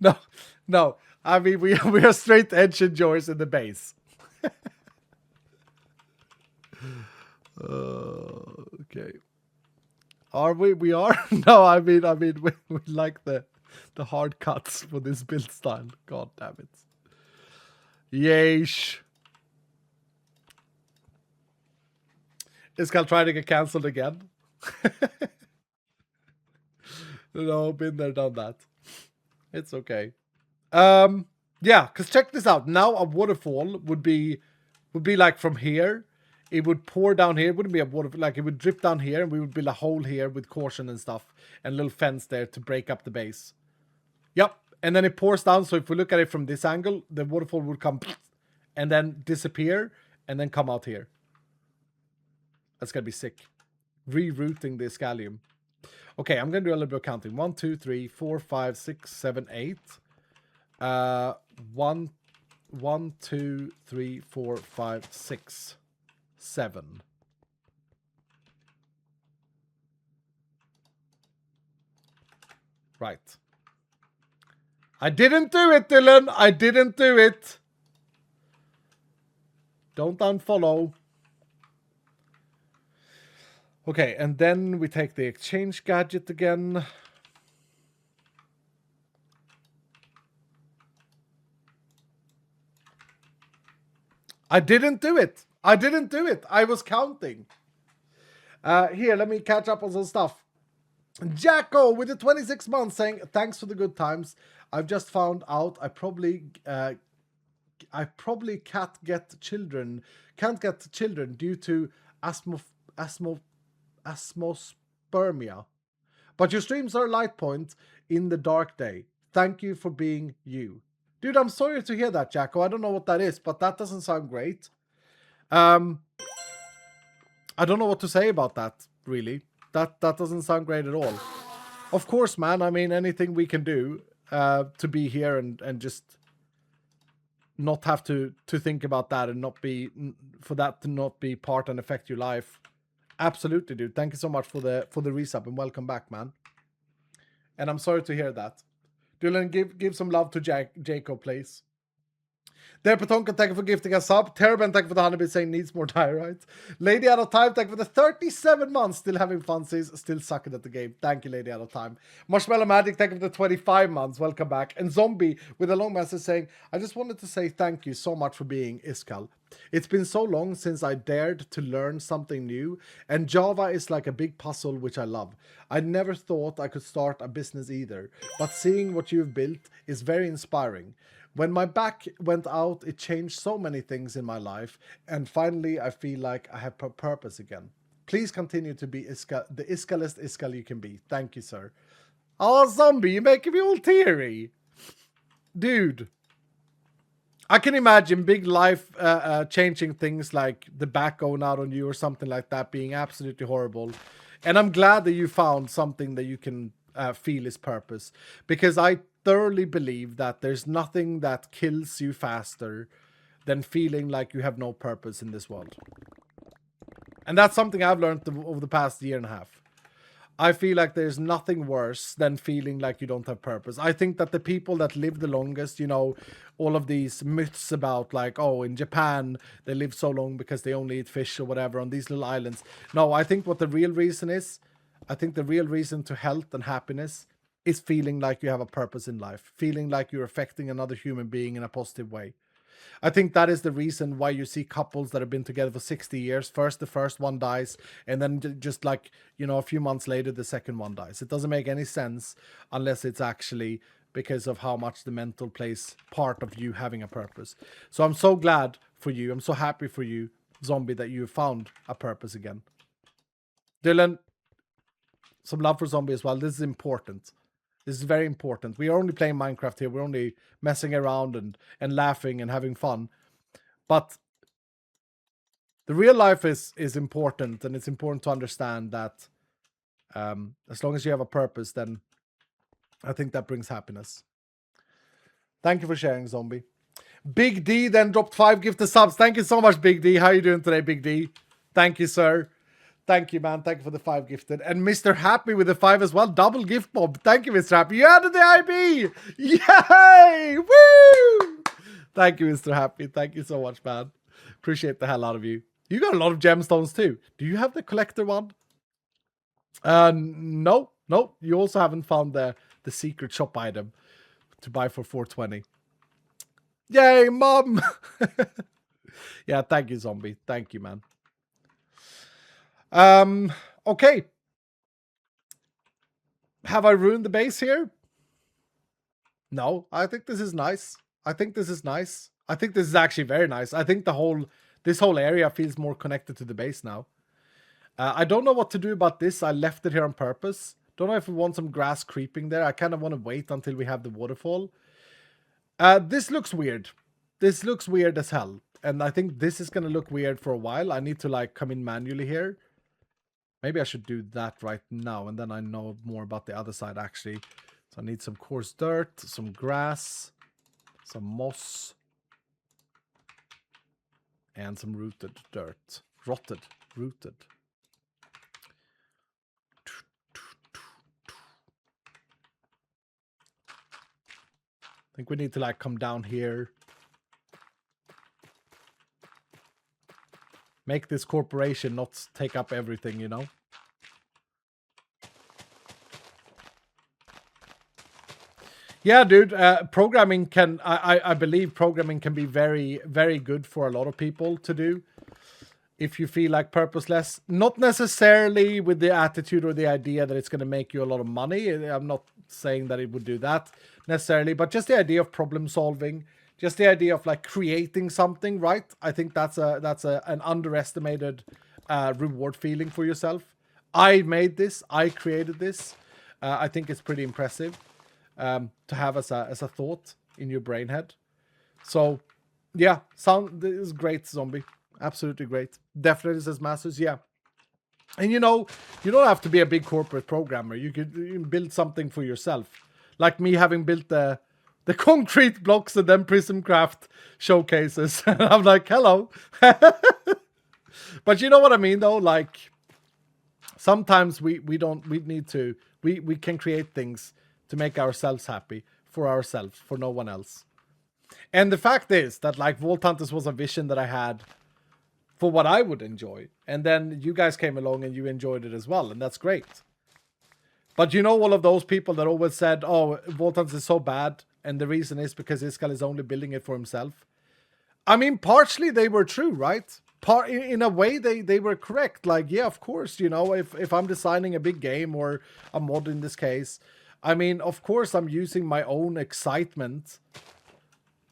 No. I mean, we are straight edge enjoyers in the base. Okay. Are we? We are? No, I mean, we like the hard cuts for this build style. God damn it. Yeesh. Is Cal trying to get cancelled again? No, been there, done that. It's okay. Yeah, because check this out. Now a waterfall would be like from here. it would pour down here. It wouldn't be a water, like it would drip down here, and we would build a hole here with caution and stuff, and a little fence there to break up the base. Yep, and then it pours down. So if we look at it from this angle, the waterfall would come and then disappear and then come out here. That's gonna be sick. Rerouting the scallium. Okay, I'm gonna do a little bit of counting. 1, 2, 3, 4, 5, 6, 7, 8. 1, 2, 3, 4, 5, 6, 7. Right. I didn't do it, Dylan. I didn't do it. Don't unfollow. Okay, and then we take the exchange gadget again. I didn't do it. I didn't do it. I was counting. Here, let me catch up on some stuff. Jacko with the 26 months saying, thanks for the good times. I've just found out I probably can't get children due to asmospermia. But your streams are a light point in the dark day. Thank you for being you. Dude, I'm sorry to hear that, Jacko. I don't know what that is, but that doesn't sound great. I don't know what to say about that, really. That doesn't sound great at all. Of course, man. I mean, anything we can do to be here and just not have to think about that and not be for that to not be part and affect your life. Absolutely, dude. Thank you so much for the resub and welcome back, man. And I'm sorry to hear that. Dylan, give some love to Jacob, please. Der Petonka, thank you for gifting a sub. Terben, thank you for the 100 saying needs more diorite. Lady Out of Time, thank you for the 37 months. Still having funsies, still sucking at the game. Thank you, Lady Out of Time. Marshmallow Magic, thank you for the 25 months. Welcome back. And Zombie with a long message saying, I just wanted to say thank you so much for being Iskal. It's been so long since I dared to learn something new, and Java is like a big puzzle which I love. I never thought I could start a business either, but seeing what you've built is very inspiring. When my back went out, it changed so many things in my life, and finally I feel like I have purpose again. Please continue to be the Iskalest Iskal you can be. Thank you, sir. Oh, Zombie, you're making me all teary. Dude. I can imagine big life changing things like the back going out on you or something like that being absolutely horrible. And I'm glad that you found something that you can feel is purpose. Because I thoroughly believe that there's nothing that kills you faster than feeling like you have no purpose in this world. And that's something I've learned over the past year and a half. I feel like there's nothing worse than feeling like you don't have purpose. I think that the people that live the longest, you know, all of these myths about like, oh, in Japan, they live so long because they only eat fish or whatever on these little islands. No, I think what the real reason is, I think the real reason to health and happiness is feeling like you have a purpose in life, feeling like you're affecting another human being in a positive way. I think that is the reason why you see couples that have been together for 60 years. First, the first one dies, and then just like, you know, a few months later, the second one dies. It doesn't make any sense unless it's actually because of how much the mental plays part of you having a purpose. So I'm so glad for you. I'm so happy for you, Zombie, that you found a purpose again. Dylan, some love for Zombie as well. This is important. This is very important. We are only playing Minecraft here. We're only messing around and laughing and having fun. But the real life is important, and it's important to understand that as long as you have a purpose, then I think that brings happiness. Thank you for sharing, Zombie. Big D then dropped 5 gifted subs. Thank you so much, Big D. How are you doing today, Big D? Thank you, sir. Thank you, man. Thank you for the 5 gifted. And Mr. Happy with the 5 as well. Double gift bomb. Thank you, Mr. Happy. You added the IB. Yay! Woo! Thank you, Mr. Happy. Thank you so much, man. Appreciate the hell out of you. You got a lot of gemstones too. Do you have the collector one? No. You also haven't found the secret shop item to buy for 420. Yay, mom! Yeah, thank you, Zombie. Thank you, man. Okay. Have I ruined the base here? No, I think this is nice. I think this is actually very nice. I think This whole area feels more connected to the base now. I don't know what to do about this. I left it here on purpose. Don't know if we want some grass creeping there. I kind of want to wait until we have the waterfall. This looks weird. This looks weird as hell. And I think this is going to look weird for a while. I need to like come in manually here. Maybe I should do that right now. And then I know more about the other side actually. So I need some coarse dirt, some grass, some moss, and some rooted dirt. Rooted. I think we need to like come down here. Make this corporation not take up everything, you know? Yeah, dude, programming can, I believe programming can be very, very good for a lot of people to do. If you feel like purposeless, not necessarily with the attitude or the idea that it's going to make you a lot of money. I'm not saying that it would do that necessarily, but just the idea of problem solving, just the idea of like creating something, right? I think that's an underestimated reward feeling for yourself. I made this, I created this. I think it's pretty impressive to have as a thought in your brain head. So yeah, this is great, Zombie. Absolutely great. Definitely says Masters, yeah. And you know, you don't have to be a big corporate programmer. You can build something for yourself. Like me having built the concrete blocks and then Prismcraft showcases. And I'm like, hello. But you know what I mean though? Like sometimes we can create things to make ourselves happy, for ourselves, for no one else. And the fact is that like Vault Hunters was a vision that I had for what I would enjoy. And then you guys came along and you enjoyed it as well. And that's great. But you know all of those people that always said, oh, Vault Hunters is so bad. And the reason is because Iskall is only building it for himself. I mean, partially they were true, right? In a way, they were correct. Like, yeah, of course, you know, if I'm designing a big game or a mod in this case, I mean, of course, I'm using my own excitement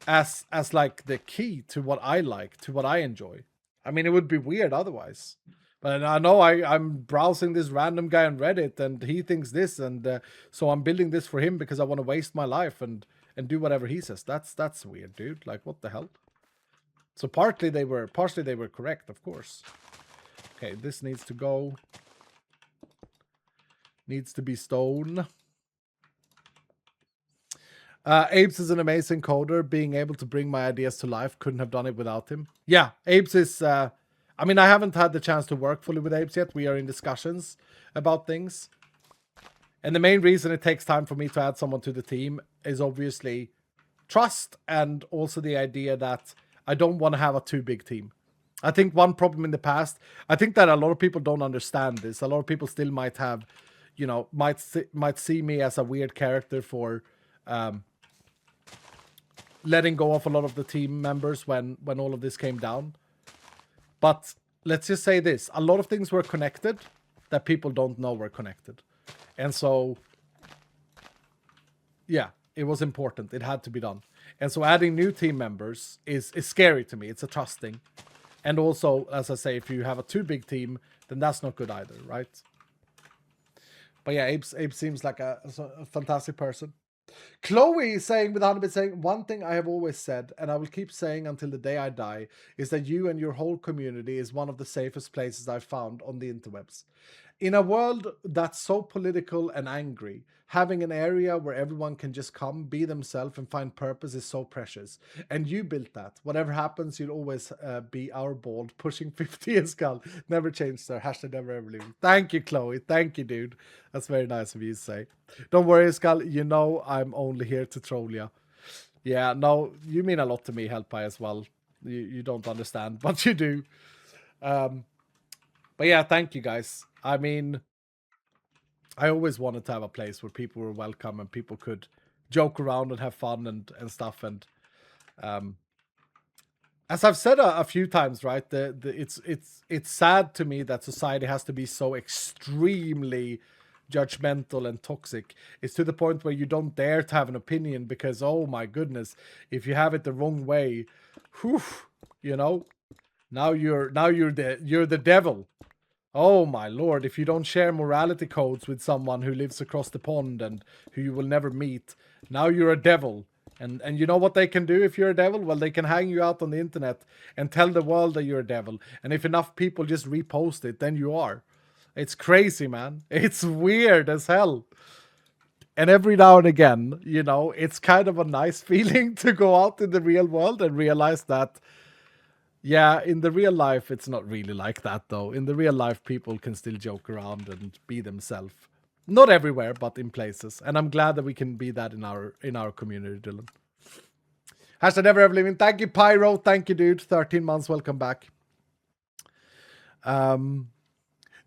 as like the key to what I like, to what I enjoy. I mean, it would be weird otherwise. But I know I'm browsing this random guy on Reddit and he thinks this, and so I'm building this for him because I want to waste my life and do whatever he says. That's weird, dude. Like, what the hell? So partially they were correct, of course. Okay, this needs to go. Needs to be stone. Apes is an amazing coder. Being able to bring my ideas to life. Couldn't have done it without him. Yeah, Apes is... I mean, I haven't had the chance to work fully with Apes yet. We are in discussions about things. And the main reason it takes time for me to add someone to the team is obviously trust, and also the idea that I don't want to have a too big team. I think one problem in the past, I think that a lot of people don't understand this. A lot of people still might have, you know, might see me as a weird character for... letting go of a lot of the team members when all of this came down. But let's just say this. A lot of things were connected that people don't know were connected. And so, yeah, it was important. It had to be done. And so adding new team members is scary to me. It's a trust thing. And also, as I say, if you have a too big team, then that's not good either, right? But yeah, Abe seems like a fantastic person. Chloe is saying, with 100%, saying, one thing I have always said, and I will keep saying until the day I die, is that you and your whole community is one of the safest places I've found on the interwebs. In a world that's so political and angry, having an area where everyone can just come, be themselves, and find purpose is so precious. And you built that. Whatever happens, you'll always be our bold, pushing 50 Iskall. Never change, sir. Hashtag never ever leave. Thank you, Chloe. Thank you, dude. That's very nice of you to say. Don't worry, Iskall. You know I'm only here to troll you. Yeah, no, you mean a lot to me, Helpai, as well. You don't understand, but you do. But yeah, thank you, guys. I mean, I always wanted to have a place where people were welcome and people could joke around and have fun and stuff. And as I've said a few times, right, it's sad to me that society has to be so extremely judgmental and toxic. It's to the point where you don't dare to have an opinion because, oh my goodness, if you have it the wrong way, whew, you know. Now you're the devil. Oh my lord, if you don't share morality codes with someone who lives across the pond and who you will never meet, now you're a devil. And you know what they can do if you're a devil? Well, they can hang you out on the internet and tell the world that you're a devil. And if enough people just repost it, then you are. It's crazy, man. It's weird as hell. And every now and again, you know, it's kind of a nice feeling to go out in the real world and realize that, yeah, in the real life, it's not really like that, though. In the real life, people can still joke around and be themselves. Not everywhere, but in places. And I'm glad that we can be that in our community, Dylan. Hashtag never ever leaving. Thank you, Pyro. Thank you, dude. 13 months. Welcome back.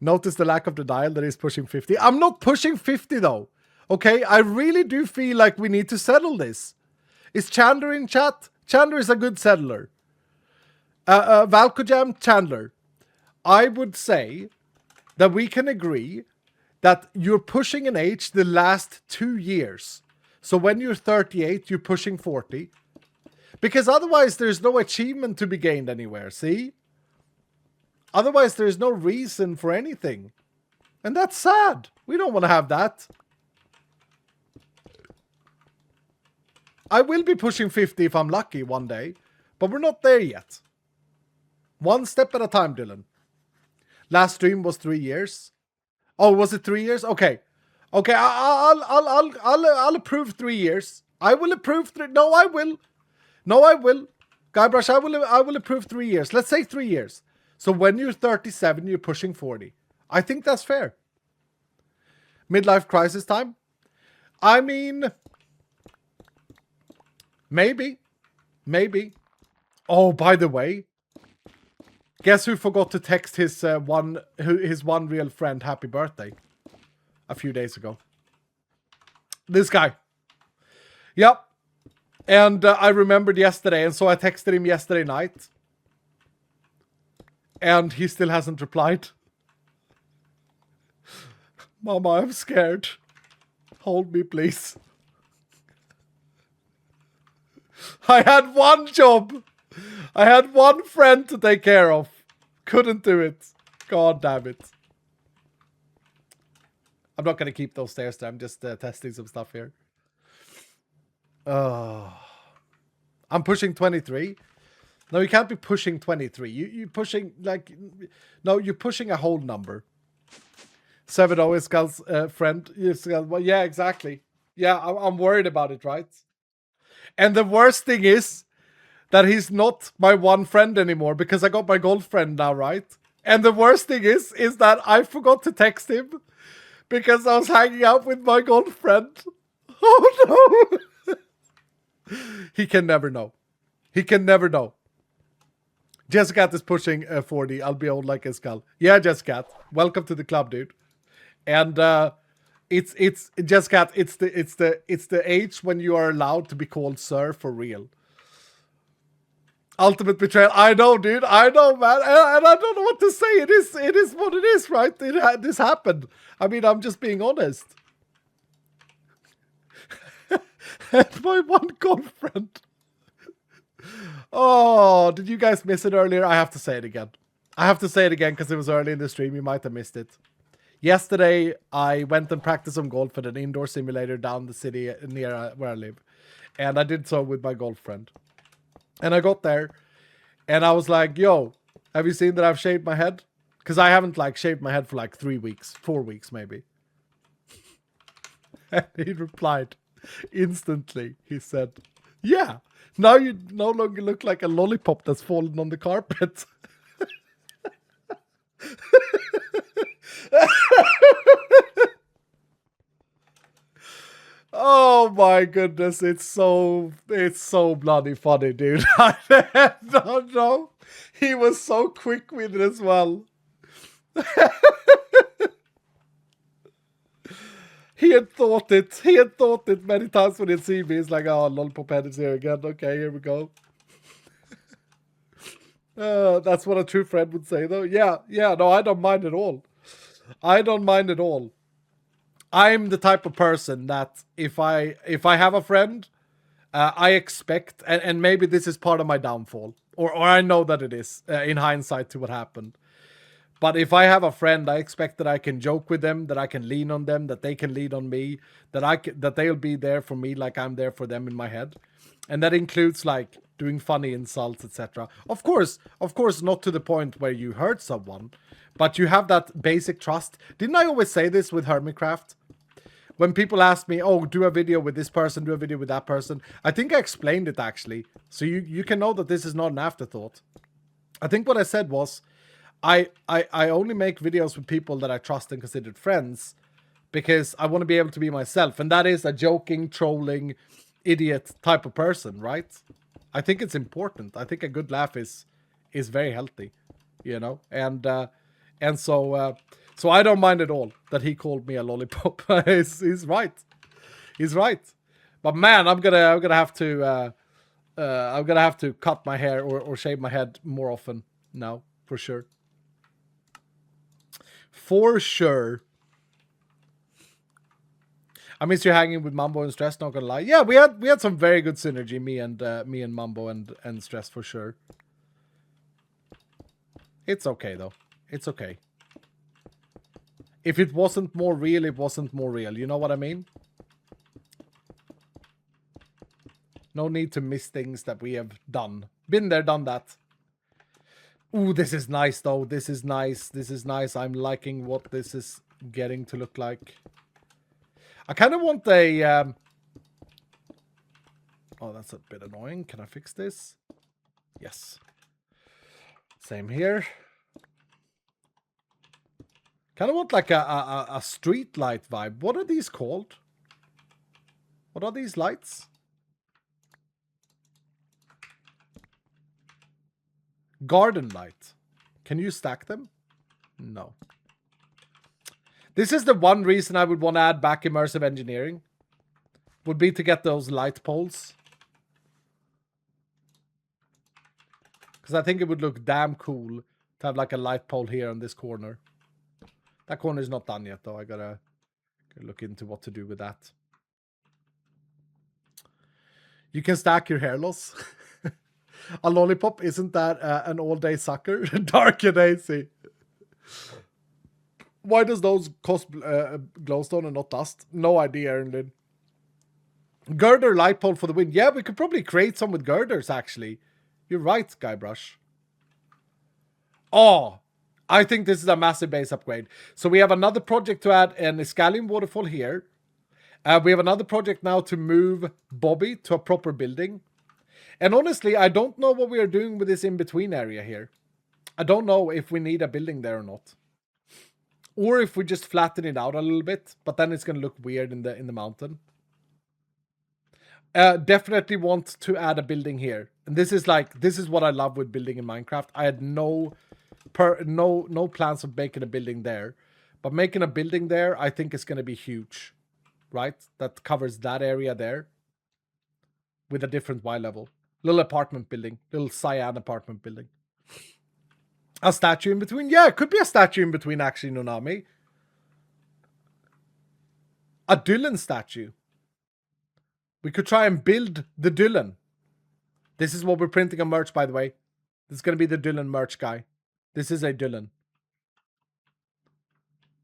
Notice the lack of denial that he's pushing 50. I'm not pushing 50, though. Okay? I really do feel like we need to settle this. Is Chandler in chat? Chandler is a good settler. Valkojam, Chandler. I would say that we can agree that you're pushing an age the last 2 years. So when you're 38, you're pushing 40. Because otherwise there's no achievement to be gained anywhere, see? Otherwise there's no reason for anything. And that's sad. We don't want to have that. I will be pushing 50 if I'm lucky one day. But we're not there yet. One step at a time, Dylan. Last stream was 3 years. Oh, was it 3 years? Okay. Okay, I'll approve 3 years. I will approve 3. No, I will. No, I will. Guybrush, I will approve 3 years. Let's say 3 years. So when you're 37, you're pushing 40. I think that's fair. Midlife crisis time? I mean, maybe. Maybe. Oh, by the way, guess who forgot to text his one real friend happy birthday a few days ago? This guy. Yep. And I remembered yesterday, and so I texted him yesterday night. And he still hasn't replied. Mama, I'm scared. Hold me, please. I had one job. I had one friend to take care of. Couldn't do it. God damn it. I'm not going to keep those stairs there. I'm just testing some stuff here. I'm pushing 23. No, you can't be pushing 23. You're pushing, like... No, you're pushing a whole number. 7-0 is Skull's friend. Well, yeah, exactly. Yeah, I'm worried about it, right? And the worst thing is that he's not my one friend anymore because I got my gold friend now, right? And the worst thing is that I forgot to text him because I was hanging out with my gold friend. Oh no! He can never know. He can never know. Jessica is pushing 40. I'll be old like a skull. Yeah, Jessica. Welcome to the club, dude. And it's Jessica. It's the age when you are allowed to be called sir for real. Ultimate betrayal. I know, dude. I know, man. And I don't know what to say. It is what it is, right? This happened. I mean, I'm just being honest. And my one girlfriend. Oh, did you guys miss it earlier? I have to say it again. I have to say it again because it was early in the stream. You might have missed it. Yesterday, I went and practiced some golf at an indoor simulator down the city near where I live. And I did so with my girlfriend. And I got there, and I was like, yo, have you seen that I've shaved my head? Because I haven't, like, shaved my head for, like, 3 weeks. 4 weeks, maybe. And he replied instantly. He said, yeah, now you no longer look like a lollipop that's fallen on the carpet. Oh my goodness, it's so bloody funny, dude. I don't know. He was so quick with it as well. He had thought it. He had thought it many times when he'd see me. He's like, oh, lollipop head is here again. Okay, here we go. That's what a true friend would say, though. Yeah, no, I don't mind at all. I don't mind at all. I'm the type of person that if I have a friend, I expect, and maybe this is part of my downfall. Or I know that it is in hindsight to what happened. But if I have a friend, I expect that I can joke with them, that I can lean on them, that they can lean on me, that they'll be there for me like I'm there for them in my head. And that includes like doing funny insults, etc. Of course, not to the point where you hurt someone, but you have that basic trust. Didn't I always say this with Hermitcraft? When people ask me, oh, do a video with this person, do a video with that person, I think I explained it actually. So you can know that this is not an afterthought. I think what I said was, I only make videos with people that I trust and consider friends because I want to be able to be myself. And that is a joking, trolling, idiot type of person, right? I think it's important. I think a good laugh is very healthy, you know? And so I don't mind at all that he called me a lollipop. He's right. He's right. But man, I'm gonna have to cut my hair or shave my head more often now, for sure. For sure. I miss you hanging with Mambo and Stress, not gonna lie. Yeah, we had some very good synergy, me and Mambo and Stress, for sure. It's okay though. It's okay. If it wasn't more real, it wasn't more real. You know what I mean? No need to miss things that we have done. Been there, done that. Ooh, this is nice though. This is nice. This is nice. I'm liking what this is getting to look like. I kind of want a... Oh, that's a bit annoying. Can I fix this? Yes. Same here. Kind of want like a street light vibe. What are these called? What are these lights? Garden light. Can you stack them? No. This is the one reason I would want to add back immersive engineering. Would be to get those light poles. Because I think it would look damn cool to have like a light pole here on this corner. That corner is not done yet though. I gotta look into what to do with that. You can stack your hair loss. A lollipop, isn't that an all-day sucker? Dark and hazy. Why does those cost glowstone and not dust? No idea, Erlin. Girder light pole for the win. Yeah, we could probably create some with girders, actually. You're right, Guybrush. Oh, I think this is a massive base upgrade. So we have another project to add an Escalion waterfall here. We have another project now to move Bobby to a proper building. And honestly, I don't know what we are doing with this in-between area here. I don't know if we need a building there or not. Or if we just flatten it out a little bit, but then it's going to look weird in the mountain. Definitely want to add a building here. And this is what I love with building in Minecraft. I had no plans of making a building there. But making a building there, I think is going to be huge. Right? That covers that area there. With a different Y level. Little apartment building. Little cyan apartment building. A statue in between? Yeah, it could be a statue in between, actually, Nonami. A Dylan statue. We could try and build the Dylan. This is what we're printing on merch, by the way. This is going to be the Dylan merch guy. This is a Dylan.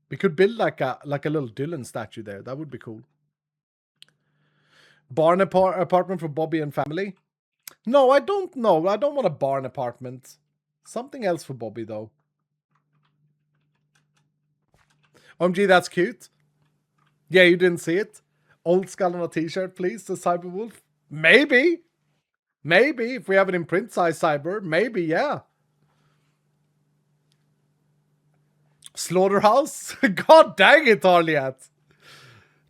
We could build like a little Dylan statue there. That would be cool. Barn apartment for Bobby and family? No, I don't know. I don't want a barn apartment. Something else for Bobby, though. OMG, that's cute. Yeah, you didn't see it? Old skull on a t-shirt, please, the Cyberwolf. Maybe. Maybe, if we have it in print size, Cyber. Maybe, yeah. Slaughterhouse? God dang it, Arliat.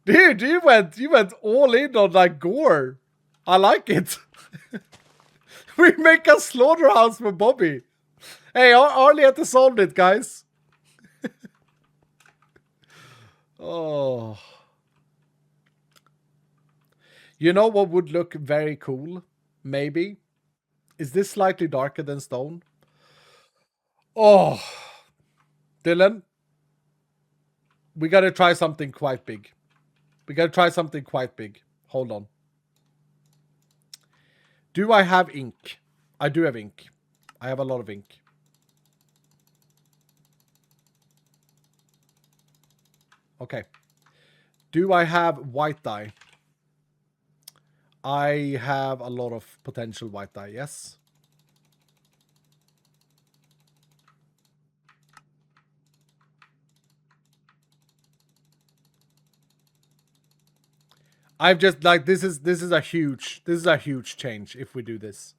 Dude, you went all in on like gore. I like it. We make a slaughterhouse for Bobby. Hey, Arliat has solved it, guys. Oh. You know what would look very cool? Maybe. Is this slightly darker than stone? Oh. Dylan. We gotta try something quite big. Hold on. Do I have ink? I do have ink. I have a lot of ink. Okay. Do I have white dye? I have a lot of potential white dye, yes. I've just like this is a huge change if we do this.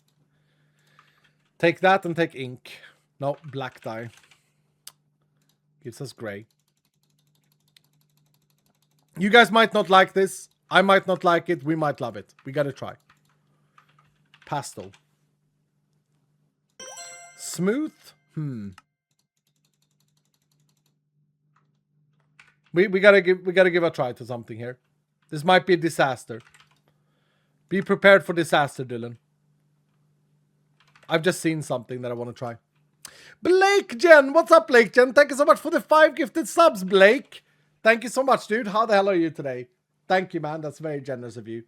Take that and take ink. No, black dye. Gives us gray. You guys might not like this. I might not like it. We might love it. We gotta try. Pastel. Smooth? We gotta give a try to something here. This might be a disaster. Be prepared for disaster, Dylan. I've just seen something that I want to try. Blake Jen, what's up, Blake Jen? Thank you so much for the 5 gifted subs, Blake. Thank you so much, dude. How the hell are you today? Thank you, man. That's very generous of you.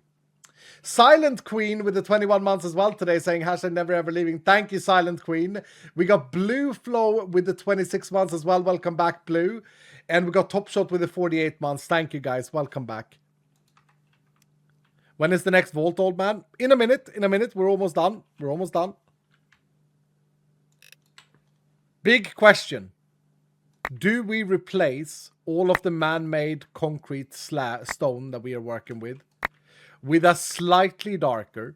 Silent Queen with the 21 months as well today, saying hashtag never ever leaving. Thank you, Silent Queen. We got Blue Flow with the 26 months as well. Welcome back, Blue. And we got Top Shot with the 48 months. Thank you, guys. Welcome back. When is the next Vault, old man? In a minute. In a minute. We're almost done. We're almost done. Big question. Do we replace all of the man-made concrete stone that we are working with a slightly darker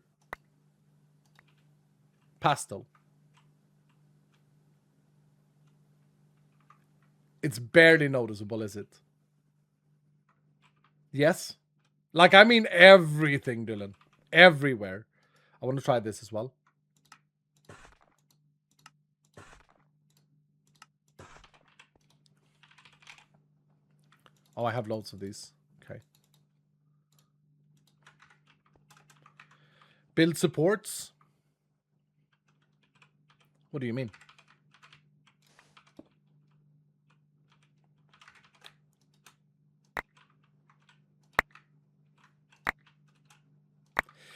pastel? It's barely noticeable, is it? Yes? Like, I mean everything, Dylan. Everywhere. I want to try this as well. Oh, I have loads of these. Okay. Build supports. What do you mean?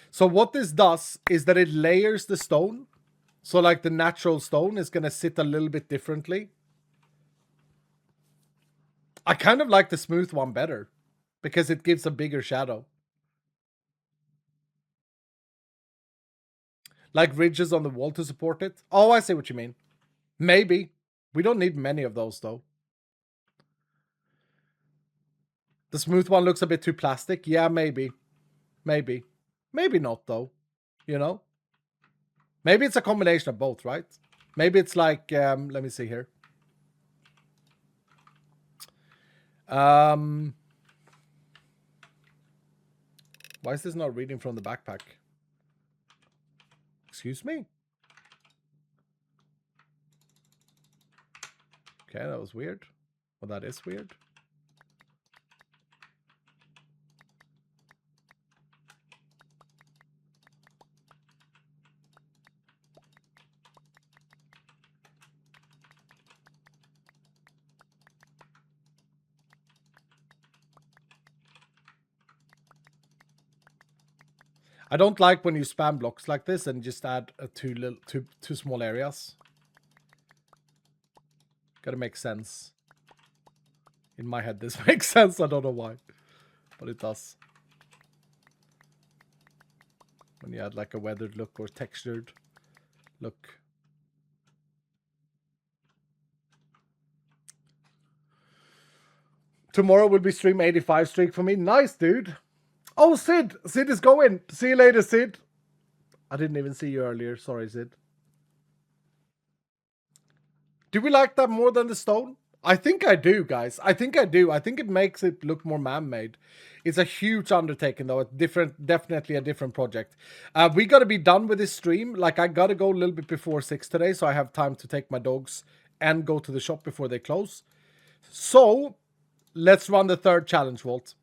So what this does is that it layers the stone. So like the natural stone is going to sit a little bit differently. I kind of like the smooth one better because it gives a bigger shadow. Like ridges on the wall to support it. Oh, I see what you mean. Maybe. We don't need many of those though. The smooth one looks a bit too plastic. Yeah, maybe. Maybe. Maybe not though. You know? Maybe it's a combination of both, right? Maybe it's like, let me see here. Why is this not reading from the backpack? Excuse me? Okay, that was weird. Well, that is weird. I don't like when you spam blocks like this and just add two small areas. Gotta make sense. In my head, this makes sense. I don't know why, but it does. When you add like a weathered look or textured look. Tomorrow will be stream 85 streak for me. Nice, dude. Oh, Sid. Sid is going. See you later, Sid. I didn't even see you earlier. Sorry, Sid. Do we like that more than the stone? I think I do, guys. I think I do. I think it makes it look more man-made. It's a huge undertaking, though. It's definitely a different project. We got to be done with this stream. Like, I got to go a little bit before 6 today, so I have time to take my dogs and go to the shop before they close. So, let's run the third challenge, Walt.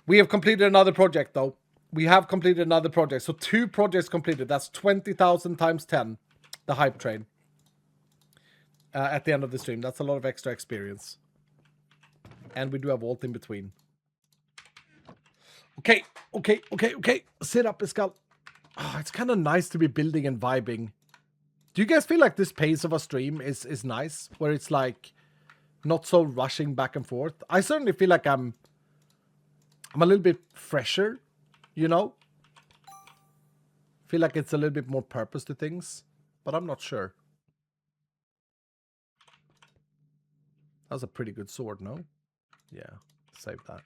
We have completed another project, though. We have completed another project. So 2 projects completed. That's 20,000 times 10. The hype train. At the end of the stream. That's a lot of extra experience. And we do have Walt in between. Okay. Sit up, Pascal. Oh, it's kind of nice to be building and vibing. Do you guys feel like this pace of a stream is nice? Where it's like not so rushing back and forth? I certainly feel like I'm a little bit fresher, you know? Feel like it's a little bit more purpose to things, but I'm not sure. That was a pretty good sword, no? Yeah, save that.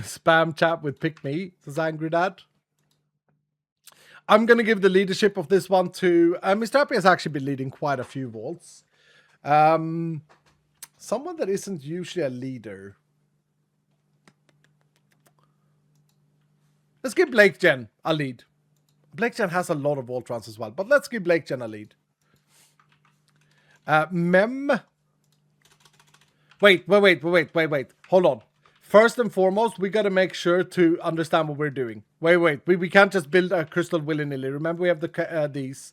Spam chat with pick me, says Angry Dad. I'm going to give the leadership of this one to... Mr. Happy has actually been leading quite a few vaults. Someone that isn't usually a leader. Let's give Blake Jen a lead. Blake Jen has a lot of vault runs as well, but let's give Blake Jen a lead. Mem. Wait. Hold on. First and foremost, we got to make sure to understand what we're doing. Wait. We can't just build a crystal willy-nilly. Remember, we have these.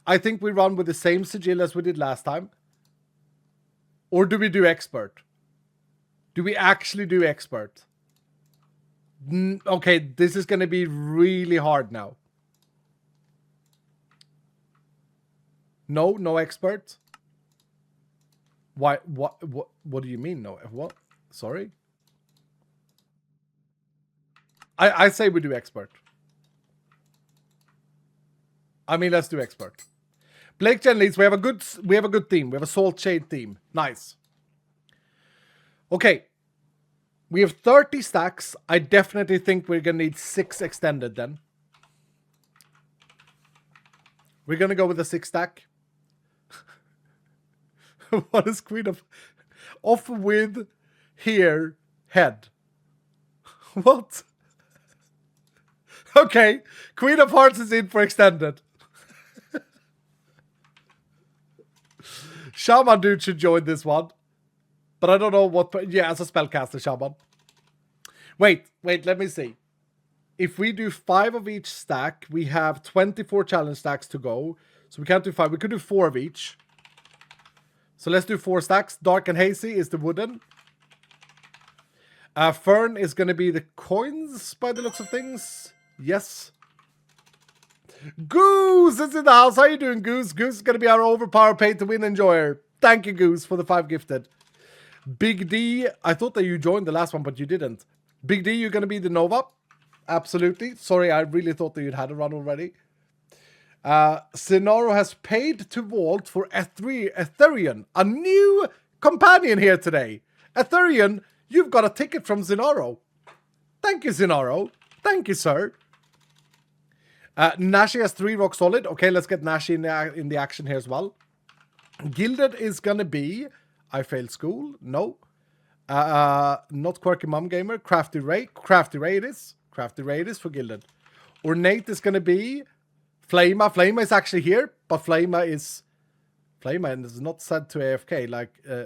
I think we run with the same sigil as we did last time. Or do we do expert? Do we actually do expert? Okay, this is going to be really hard now. No expert? Why? What do you mean no? What? Sorry? I say we do expert. I mean, let's do expert. Blake Jen leads. We have a good theme. We have a salt shade theme. Nice. Okay. We have 30 stacks. I definitely think we're gonna need 6 extended then. We're gonna go with a 6 stack. What is Queen of off with here head? What? Okay, Queen of Hearts is in for extended. Shaman dude should join this one. But I don't know what... Yeah, as a spellcaster, Shaman. Wait, let me see. If we do 5 of each stack, we have 24 challenge stacks to go. So we can't do 5. We could do 4 of each. So let's do 4 stacks. Dark and Hazy is the wooden. Fern is going to be the coins by the looks of things. Yes. Goose is in the house. How you doing, Goose? Goose is going to be our overpower pay to win enjoyer. Thank you, Goose, for the 5 gifted. Big D, I thought that you joined the last one, but you didn't. Big D, you're going to be the Nova. Absolutely. Sorry, I really thought that you'd had a run already. Sinaro has paid to vault for Ethereum, a new companion here today. Ethereum, you've got a ticket from Zinaro. Thank you, Zinaro. Thank you, sir. Nashi has 3 rock solid. Okay, let's get Nashi in the action here as well. Gilded is gonna be... I failed school. No. Not Quirky Mum Gamer. Crafty Ray. Crafty Ray it is. Crafty Ray it is for Gilded. Ornate is gonna be... Flama. Flama is actually here, but Flama is not set to AFK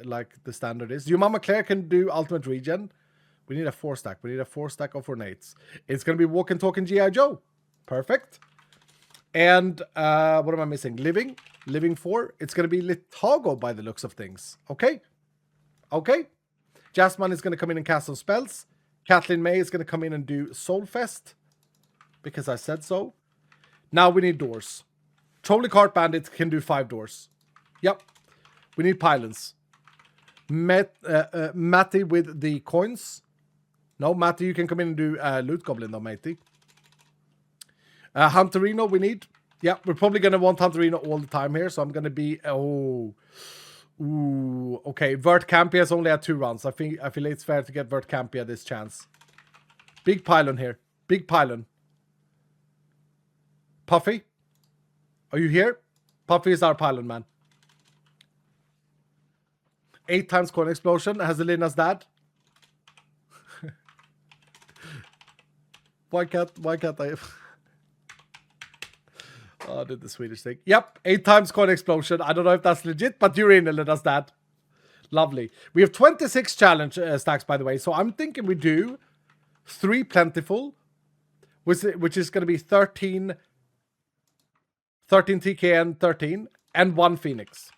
like the standard is. Your Mama Claire can do ultimate regen. We need a 4 stack. We need a 4 stack of Ornates. It's gonna be Walk and Talking G.I. Joe. Perfect. And what am I missing? Living 4. It's gonna be Litago by the looks of things. Okay. Jasmine is gonna come in and cast some spells. Kathleen May is gonna come in and do Soulfest because I said so. Now we need doors. Trolley Cart Bandit can do 5 doors. Yep. We need pylons. Matty with the coins. No, Matty, you can come in and do Loot Goblin though, matey. Hunterino we need. Yeah, we're probably going to want Hunterino all the time here, so I'm going to be... Oh. Ooh. Okay, Vert Campia has only had 2 runs. I feel it's fair to get Vert Campia this chance. Big pylon here. Big pylon. Puffy? Are you here? Puffy is our pylon, man. 8 times coin explosion. Has Elena's dad? Why can't I... Oh, I did the Swedish thing. Yep, 8 times coin explosion. I don't know if that's legit, but you're in, Elena's dad. Lovely. We have 26 challenge stacks, by the way. So I'm thinking we do 3 plentiful, which is going to be 13 TKN 13 and 1 Phoenix.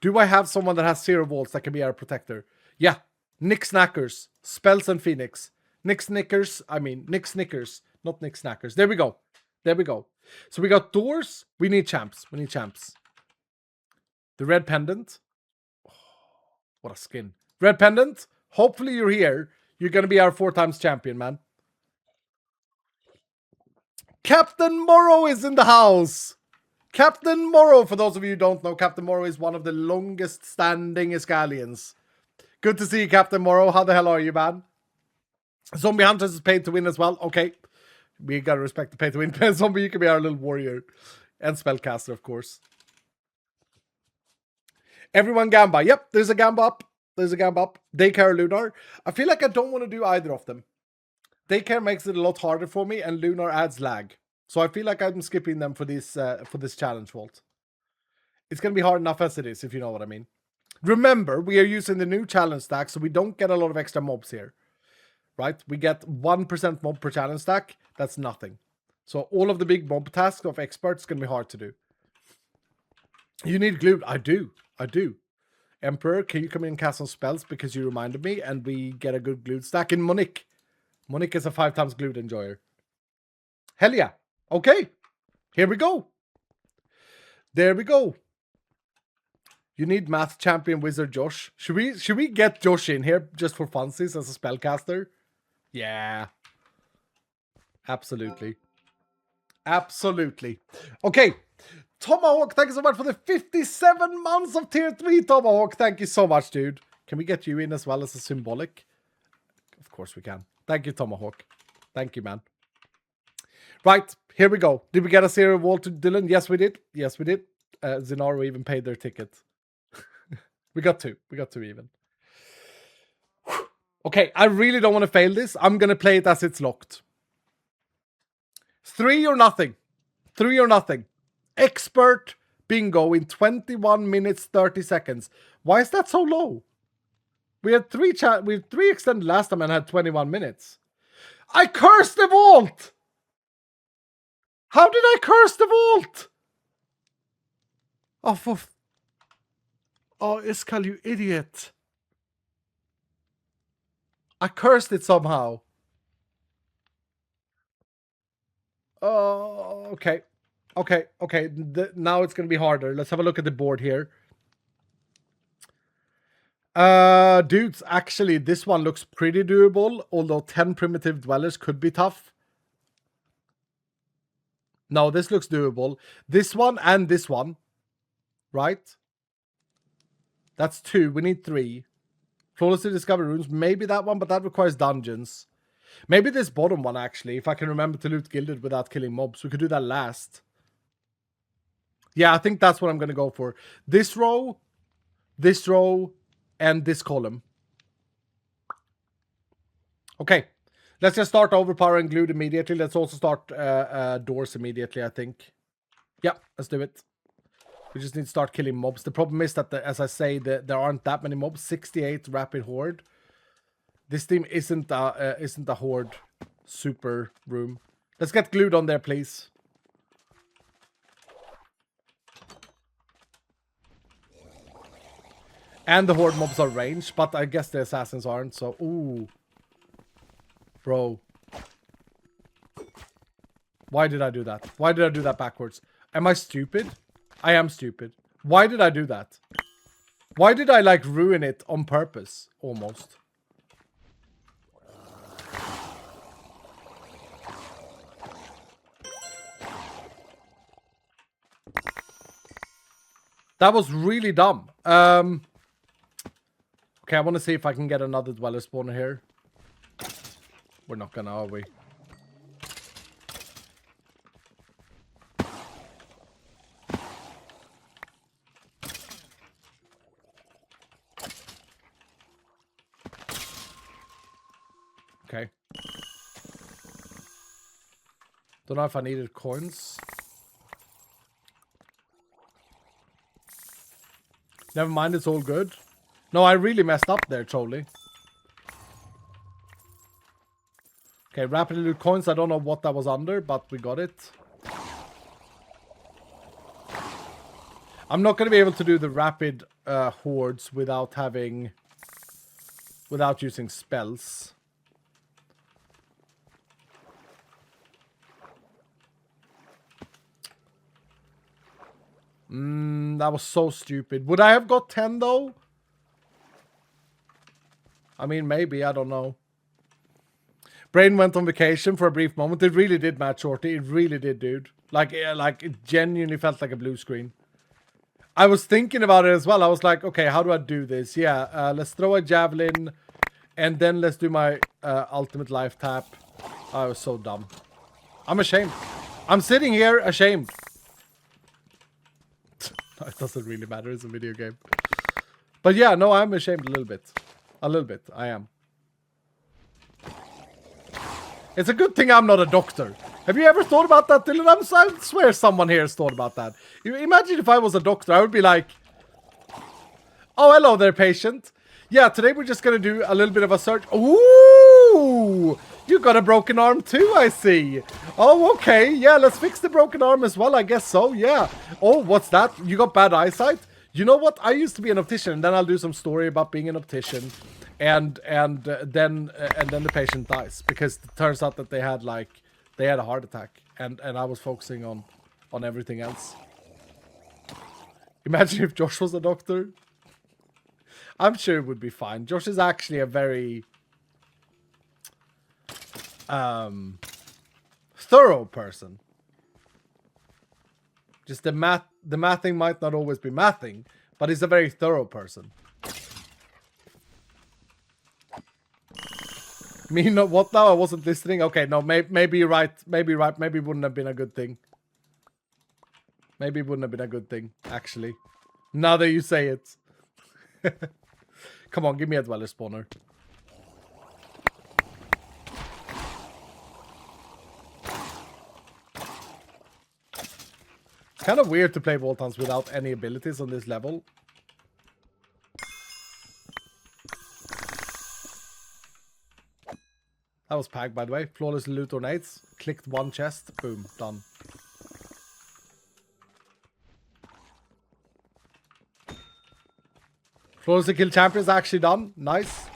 Do I have someone that has 0 volts that can be our protector? Yeah, Nick Snackers. Spells and Phoenix. Nick Snickers. I mean, Nick Snickers. Not Nick Snackers. There we go. There we go. So we got doors. We need champs. We need champs. The red pendant. Oh, what a skin. Red pendant. Hopefully you're here. You're going to be our 4 times champion, man. Captain Morrow is in the house. Captain Morrow, for those of you who don't know, Captain Morrow is one of the longest standing Escalions. Good to see you, Captain Morrow. How the hell are you, man? Zombie Hunters is paid to win as well. Okay. We gotta respect the pay to win. Zombie, you can be our little warrior. And Spellcaster, of course. Everyone Gamba. Yep, there's a Gamba up. There's a Gamba up. Daycare Lunar. I feel like I don't want to do either of them. Daycare makes it a lot harder for me, and Lunar adds lag. So I feel like I'm skipping them for this challenge vault. It's going to be hard enough as it is, if you know what I mean. Remember, we are using the new challenge stack, so we don't get a lot of extra mobs here. Right? We get 1% mob per challenge stack. That's nothing. So all of the big mob tasks of experts is going to be hard to do. You need glue. I do. I do. Emperor, can you come in and cast some spells because you reminded me, and we get a good glued stack in Monique. Monique is a 5 times glued enjoyer. Hell yeah. Okay. Here we go. There we go. You need math champion wizard Josh. Should we get Josh in here just for funsies as a spellcaster? Yeah. Absolutely. Absolutely. Okay. Tomahawk, thank you so much for the 57 months of tier 3, Tomahawk. Thank you so much, dude. Can we get you in as well as a symbolic? Of course we can. Thank you, Tomahawk. Thank you, man. Right, here we go. Did we get a zero wall to Dylan? Yes, we did. Yes, we did. Zenaro even paid their ticket. We got 2. We got 2 even. Okay, I really don't want to fail this. I'm going to play it as it's locked. 3 or nothing. 3 or nothing. Expert bingo in 21 minutes 30 seconds. Why is that so low? We had 3 extended last time and had 21 minutes. I cursed the vault! How did I curse the vault? Oh, oh, Iskal, you idiot. I cursed it somehow. Oh, okay. Okay. Now it's going to be harder. Let's have a look at the board here. Dudes, actually, this one looks pretty doable, although 10 primitive dwellers could be tough. No, this looks doable. This one and this one. Right? That's 2. We need 3. Flawlessly discover rooms. Maybe that one, but that requires dungeons. Maybe this bottom one, actually, if I can remember to loot Gilded without killing mobs. We could do that last. Yeah, I think that's what I'm going to go for. This row, and this column. Okay. Let's just start overpowering glued immediately. Let's also start doors immediately, I think. Yeah, let's do it. We just need to start killing mobs. The problem is that, as I say, there aren't that many mobs. 68 rapid horde. This team isn't a horde super room. Let's get glued on there, please. And the horde mobs are ranged, but I guess the assassins aren't, so... Ooh. Bro. Why did I do that? Why did I do that backwards? Am I stupid? I am stupid. Why did I do that? Why did I, like, ruin it on purpose? Almost. That was really dumb. Okay, I want to see if I can get another dweller spawner here. We're not gonna, are we? Okay. Don't know if I needed coins. Never mind, it's all good. No, I really messed up there, Trolley. Okay, rapidly loot coins. I don't know what that was under, but we got it. I'm not going to be able to do the rapid hordes without having without using spells. That was so stupid. Would I have got 10 though? I mean, maybe. I don't know. Brain went on vacation for a brief moment. It really did, Matt Shorty. It really did, dude. Like it genuinely felt like a blue screen. I was thinking about it as well. I was like, okay, how do I do this? Yeah, let's throw a javelin, and then let's do my ultimate life tap. I was so dumb. I'm ashamed. I'm sitting here ashamed. It doesn't really matter. It's a video game. But yeah, no, I'm ashamed a little bit. A little bit. I am. It's a good thing I'm not a doctor. Have you ever thought about that, Dylan? I swear someone here has thought about that. Imagine if I was a doctor. I would be like, oh, hello there, patient. Yeah, today we're just going to do a little bit of a search. Ooh, you got a broken arm too, I see. Oh, okay. Yeah, let's fix the broken arm as well. I guess so, yeah. Oh, what's that? You got bad eyesight? You know what? I used to be an optician, and then I'll do some story about being an optician. And then the patient dies because it turns out that they had a heart attack, and I was focusing on everything else. Imagine if Josh was a doctor. I'm sure it would be fine. Josh is actually a very thorough person. Just the mathing might not always be mathing, but he's a very thorough person. Me, no, what now? I wasn't listening. Okay, no, maybe you're right. Maybe you're right. Maybe it wouldn't have been a good thing. Maybe it wouldn't have been a good thing, actually. Now that you say it. Come on, give me a dweller spawner. It's kind of weird to play Vault Hunts without any abilities on this level. That was packed, by the way. Flawless loot ornates. Clicked one chest. Boom. Done. Flawless kill champions actually done. Nice.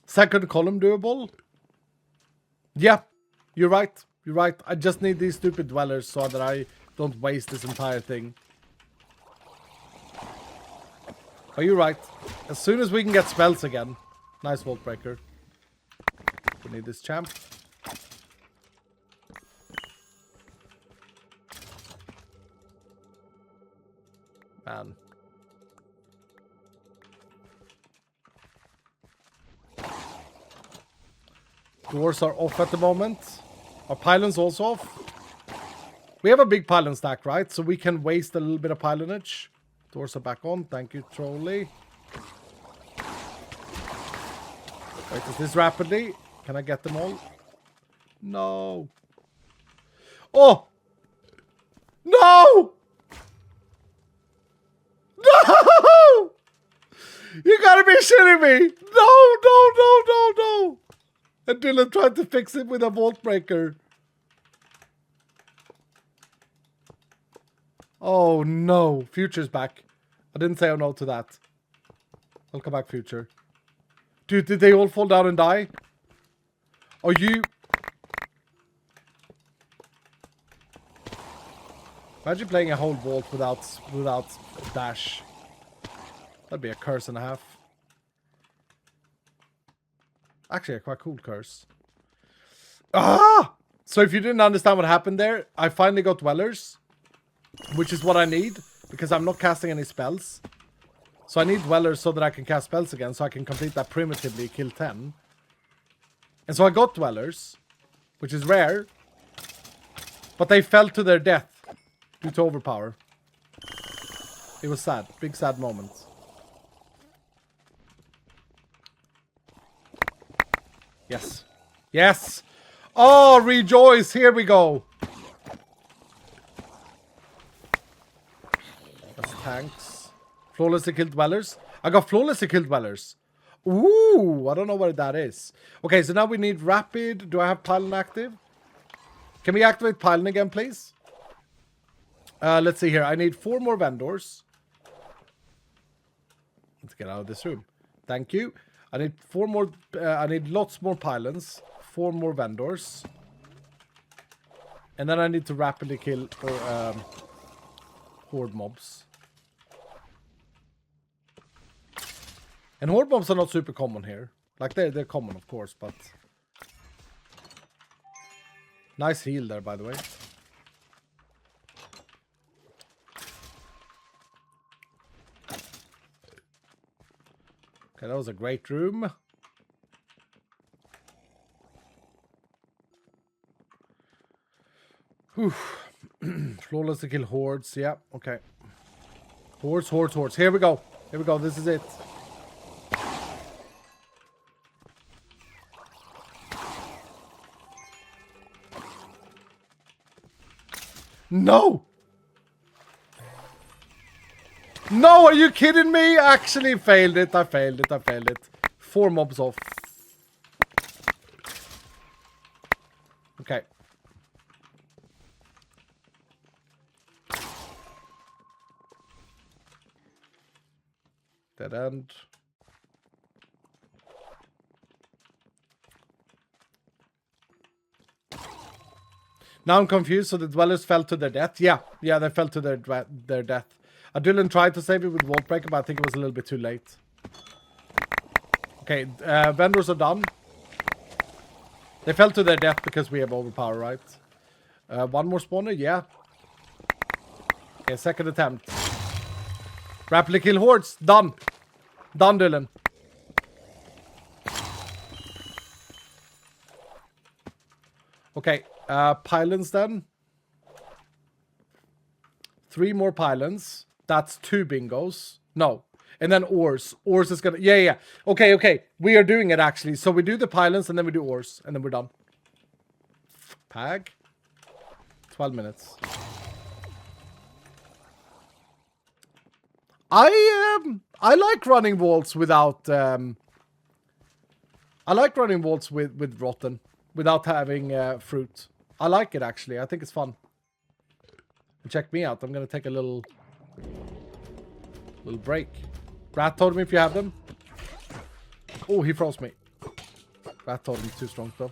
Second column doable? Yeah, you're right. You're right. I just need these stupid dwellers so that I don't waste this entire thing. Oh, you're right. As soon as we can get spells again. Nice Vault Breaker. We need this champ. Man. Doors are off at the moment. Our pylons also off. We have a big pylon stack, right? So we can waste a little bit of pylonage. Doors are back on. Thank you, Trolley. Wait, is this rapidly? Can I get them all? No. Oh! No! No! You gotta be shitting me! No, no, no, no, no! And Dylan tried to fix it with a Vault Breaker. Oh no. Future's back. I didn't say oh no to that. I'll come back, Future. Dude, did they all fall down and die? Are you... Imagine playing a whole vault without dash. That'd be a curse and a half. Actually, a quite cool curse. Ah! So if you didn't understand what happened there, I finally got dwellers, which is what I need, because I'm not casting any spells. So I need dwellers so that I can cast spells again, so I can complete that primitively, kill 10. And so I got dwellers, which is rare, but they fell to their death Due to overpower. It was sad. Big sad moment. Yes. Yes! Oh, rejoice! Here we go! That's tanks. Flawlessly killed dwellers. I got flawlessly killed dwellers. Ooh, I don't know what that is. Okay, so now we need rapid. Do I have pylon active? Can we activate pylon again, please? Let's see here. I need 4 more vendors. Let's get out of this room. Thank you. I need 4 more. I need lots more pylons. 4 more vendors. And then I need to rapidly kill horde mobs. And horde mobs are not super common here. Like they're common, of course, but nice heal there, by the way. Okay, that was a great room. Whew. Flawless to kill hordes. Yeah, okay. Hordes, hordes, hordes. Here we go. Here we go. This is it. No! No, are you kidding me? I actually failed it. I failed it. I failed it. 4 mobs off. Okay. Dead end. Now I'm confused. So the dwellers fell to their death? Yeah. Yeah, they fell to their death. Dylan tried to save it with Vault Breaker, but I think it was a little bit too late. Okay, vendors are done. They fell to their death because we have overpower, right? 1 more spawner? Yeah. Okay, second attempt. Rapidly kill hordes. Done. Done, Dylan. Okay, pylons then. 3 more pylons. That's 2 bingos. No. And then ores. Ores is gonna... Yeah, yeah. Okay, okay. We are doing it, actually. So we do the pylons, and then we do ores. And then we're done. Pag. 12 minutes. I like running vaults without... I like running vaults with rotten. Without having fruit. I like it, actually. I think it's fun. And check me out. I'm gonna take a little break. Rat told me if you have them. Oh, he froze me. Rat told me too strong though.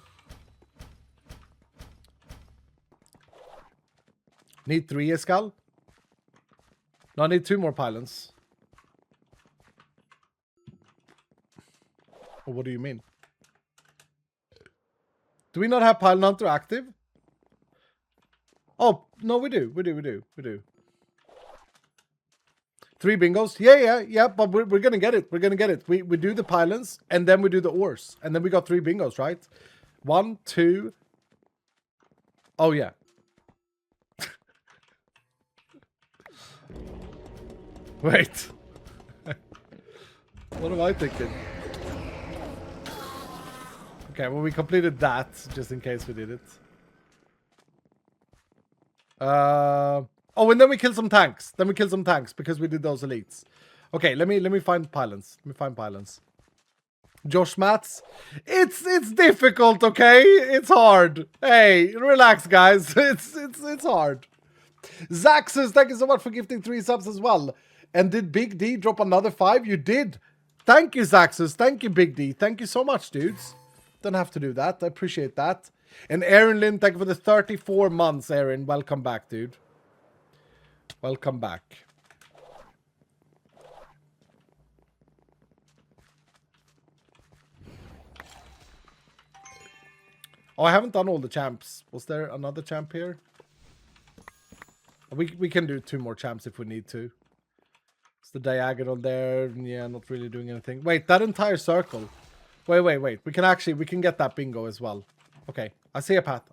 Need 3 Escal? No, I need 2 more pylons. Oh, what do you mean? Do we not have Pylon Hunter active? Oh, no, we do. We do. 3 bingos? Yeah, but we're gonna get it. We're gonna get it. We do the pylons, and then we do the ores. And then we got 3 bingos, right? 1, 2... Oh, yeah. Wait. What am I thinking? Okay, well, we completed that, just in case we did it. Oh, and then we kill some tanks. Because we did those elites. Okay, let me find pylons. Josh Mats. It's difficult, okay? It's hard. Hey, relax, guys. It's hard. Zaxus, thank you so much for gifting 3 subs as well. And did Big D drop another 5? You did. Thank you, Zaxus. Thank you, Big D. Thank you so much, dudes. Don't have to do that. I appreciate that. And Aaron Lynn, thank you for the 34 months, Aaron. Welcome back, dude. Welcome back. Oh, I haven't done all the champs. Was there another champ here? We can do 2 more champs if we need to. It's the diagonal there. Yeah, not really doing anything. Wait, that entire circle. Wait. We can get that bingo as well. Okay, I see a path.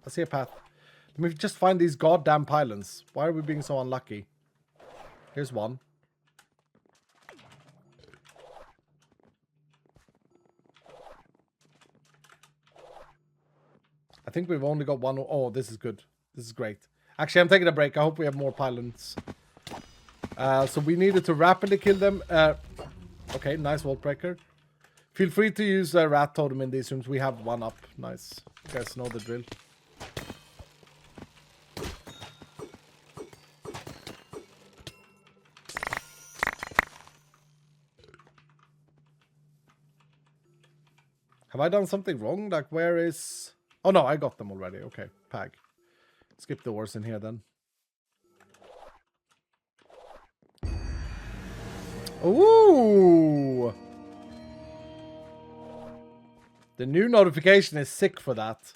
Can we just find these goddamn pylons? Why are we being so unlucky? Here's one. I think we've only got one. Oh, this is good. This is great. Actually, I'm taking a break. I hope we have more pylons. So we needed to rapidly kill them. Okay, nice wall breaker. Feel free to use a rat totem in these rooms. We have one up. Nice. You guys know the drill. Have I done something wrong? Like, where is... Oh, no, I got them already. Okay, Pag. Skip the wars in here, then. Ooh! The new notification is sick for that.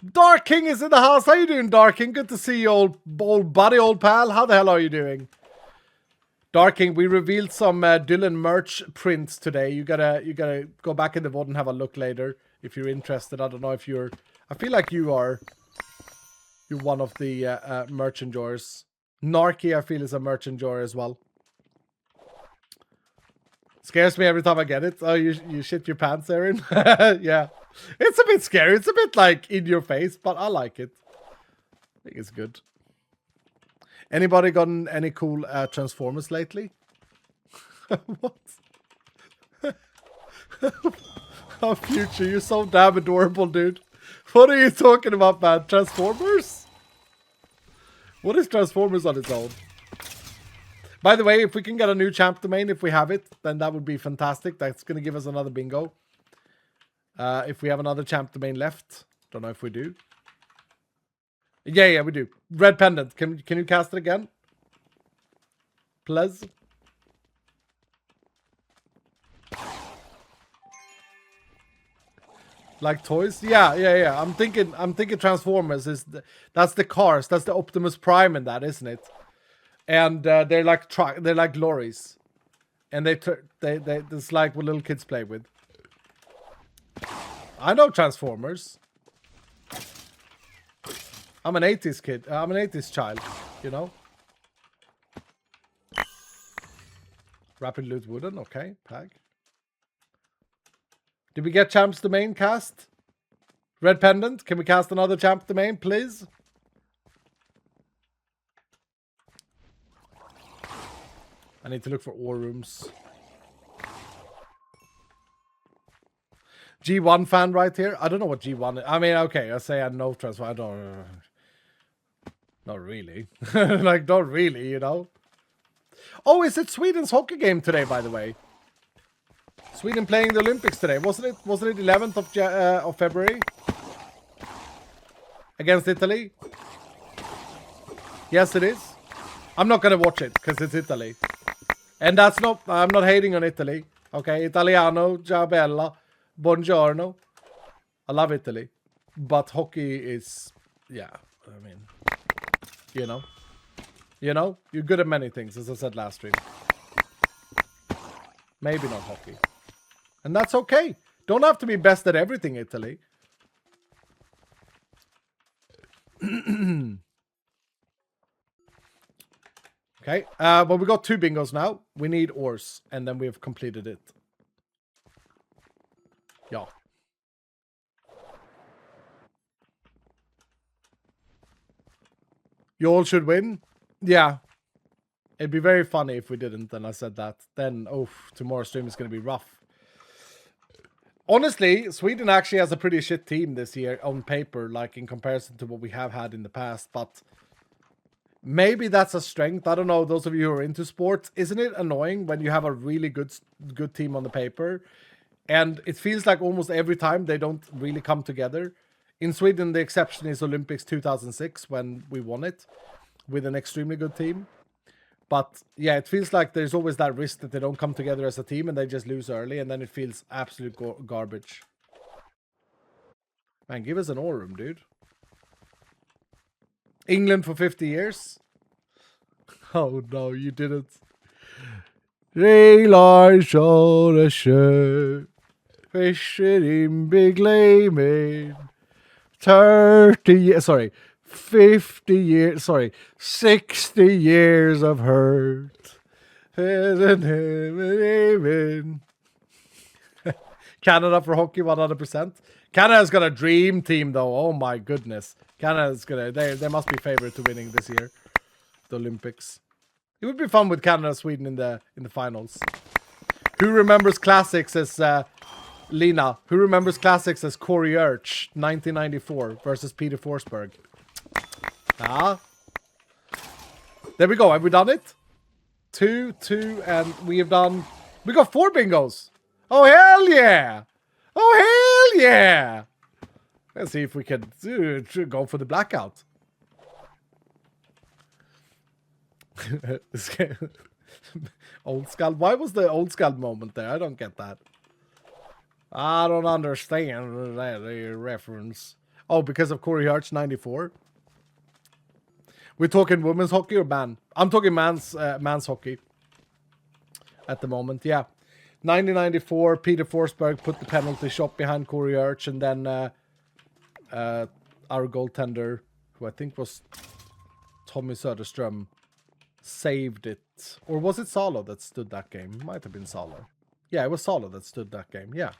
Dark King is in the house. How you doing, Dark King? Good to see you, old buddy, old pal. How the hell are you doing? Dark King, we revealed some Dylan merch prints today. You gotta go back in the VOD and have a look later if you're interested. I don't know if you're... I feel like you are. You're one of the merch enjoyers. Narky, I feel, is a merch enjoyer as well. Scares me every time I get it. Oh, you shit your pants, Aaron? Yeah. It's a bit scary. It's a bit like in your face, but I like it. I think it's good. Anybody gotten any cool Transformers lately? What? Oh, Future, you're so damn adorable, dude. What are you talking about, man? Transformers? What is Transformers on its own? By the way, if we can get a new champ domain, if we have it, then that would be fantastic. That's going to give us another bingo. If we have another champ domain left. Don't know if we do. Yeah, we do. Red Pendant. Can you cast it again? Please. Like toys? Yeah. I'm thinking Transformers is that's the cars. That's the Optimus Prime in that, isn't it? And they're like lorries. And it's like what little kids play with. I know Transformers. I'm an 80s kid. I'm an 80s child, you know? Rapid loot wooden. Okay, Pag. Did we get Champ's domain cast? Red Pendant, can we cast another Champ domain, please? I need to look for ore rooms. G1 fan right here. I don't know what G1 is. I mean, okay, I say I know transfer. I don't... Not really. Like, not really, you know? Oh, is it Sweden's hockey game today, by the way? Sweden playing the Olympics today. Wasn't it 11th of February? Against Italy? Yes, it is. I'm not going to watch it, because it's Italy. And that's not... I'm not hating on Italy. Okay, Italiano, ciao bella, buongiorno. I love Italy. But hockey is... Yeah, I mean... You know? You know? You're good at many things, as I said last stream. Maybe not hockey. And that's okay. Don't have to be best at everything, Italy. Okay, but we got 2 bingos now. We need ores, and then we have completed it. Yeah. You all should win? Yeah. It'd be very funny if we didn't, and I said that. Then, tomorrow's stream is going to be rough. Honestly, Sweden actually has a pretty shit team this year on paper, like in comparison to what we have had in the past, but maybe that's a strength. I don't know, those of you who are into sports, isn't it annoying when you have a really good team on the paper, and it feels like almost every time they don't really come together? In Sweden, the exception is Olympics 2006, when we won it with an extremely good team. But yeah, it feels like there's always that risk that they don't come together as a team and they just lose early, and then it feels absolute garbage. Man, give us an ore room, dude. England for 50 years? Oh no, you didn't. Daylight shore a shirt, fishing in big layman. 30 years, sorry, 50 years, sorry, 60 years of hurt. Canada for hockey, 100%. Canada's got a dream team, though. Oh my goodness. Canada's gonna, they must be favorite to winning this year, the Olympics. It would be fun with Canada, Sweden in the finals. Who remembers classics as Lena? Who remembers classics as Corey Urch, 1994 versus Peter Forsberg? Ah, there we go. Have we done it? 2, and we have done. We got 4 bingos. Oh hell yeah! Oh hell yeah! Let's see if we can go for the blackout. Old Skull. Why was the Old Skull moment there? I don't get that. I don't understand that reference. Oh, because of Corey Hart's 94. We're talking women's hockey or man? I'm talking man's hockey at the moment. Yeah, 1994. Peter Forsberg put the penalty shot behind Corey Urch, and then our goaltender, who I think was Tommy Söderström, saved it. Or was it Salo that stood that game? It might have been Salo. Yeah, it was Salo that stood that game. Yeah.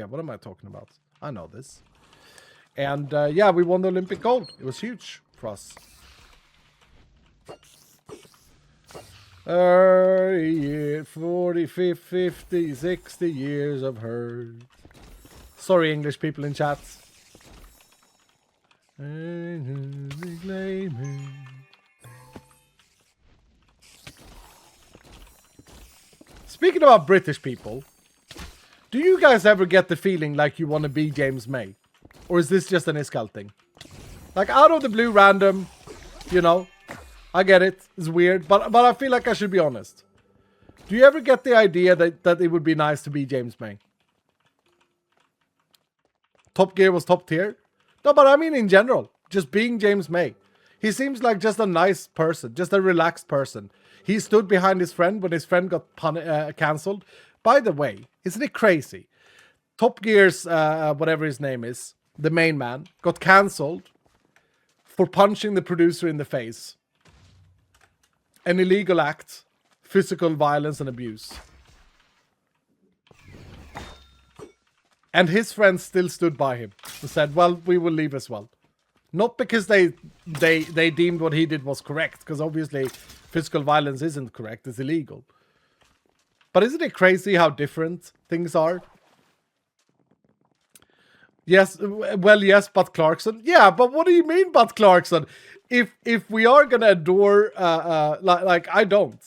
What am I talking about? I know this. And yeah, we won the Olympic gold. It was huge for us. 30 years, 40, 50, 60 years of hurt. Sorry, English people in chat. Speaking about British people, do you guys ever get the feeling like you want to be James May? Or is this just an Iskall thing? Like, out of the blue, random, you know, I get it, it's weird, but I feel like I should be honest. Do you ever get the idea that it would be nice to be James May? Top Gear was top tier? No, but I mean in general, just being James May. He seems like just a nice person, just a relaxed person. He stood behind his friend when his friend got cancelled. By the way, isn't it crazy? Top Gear's, whatever his name is, the main man, got cancelled for punching the producer in the face. An illegal act, physical violence and abuse. And his friends still stood by him and said, well, we will leave as well. Not because they deemed what he did was correct, because obviously physical violence isn't correct, it's illegal. But isn't it crazy how different things are? Yes, well, yes, but Clarkson. Yeah, but what do you mean, but Clarkson? If we are gonna adore, like I don't,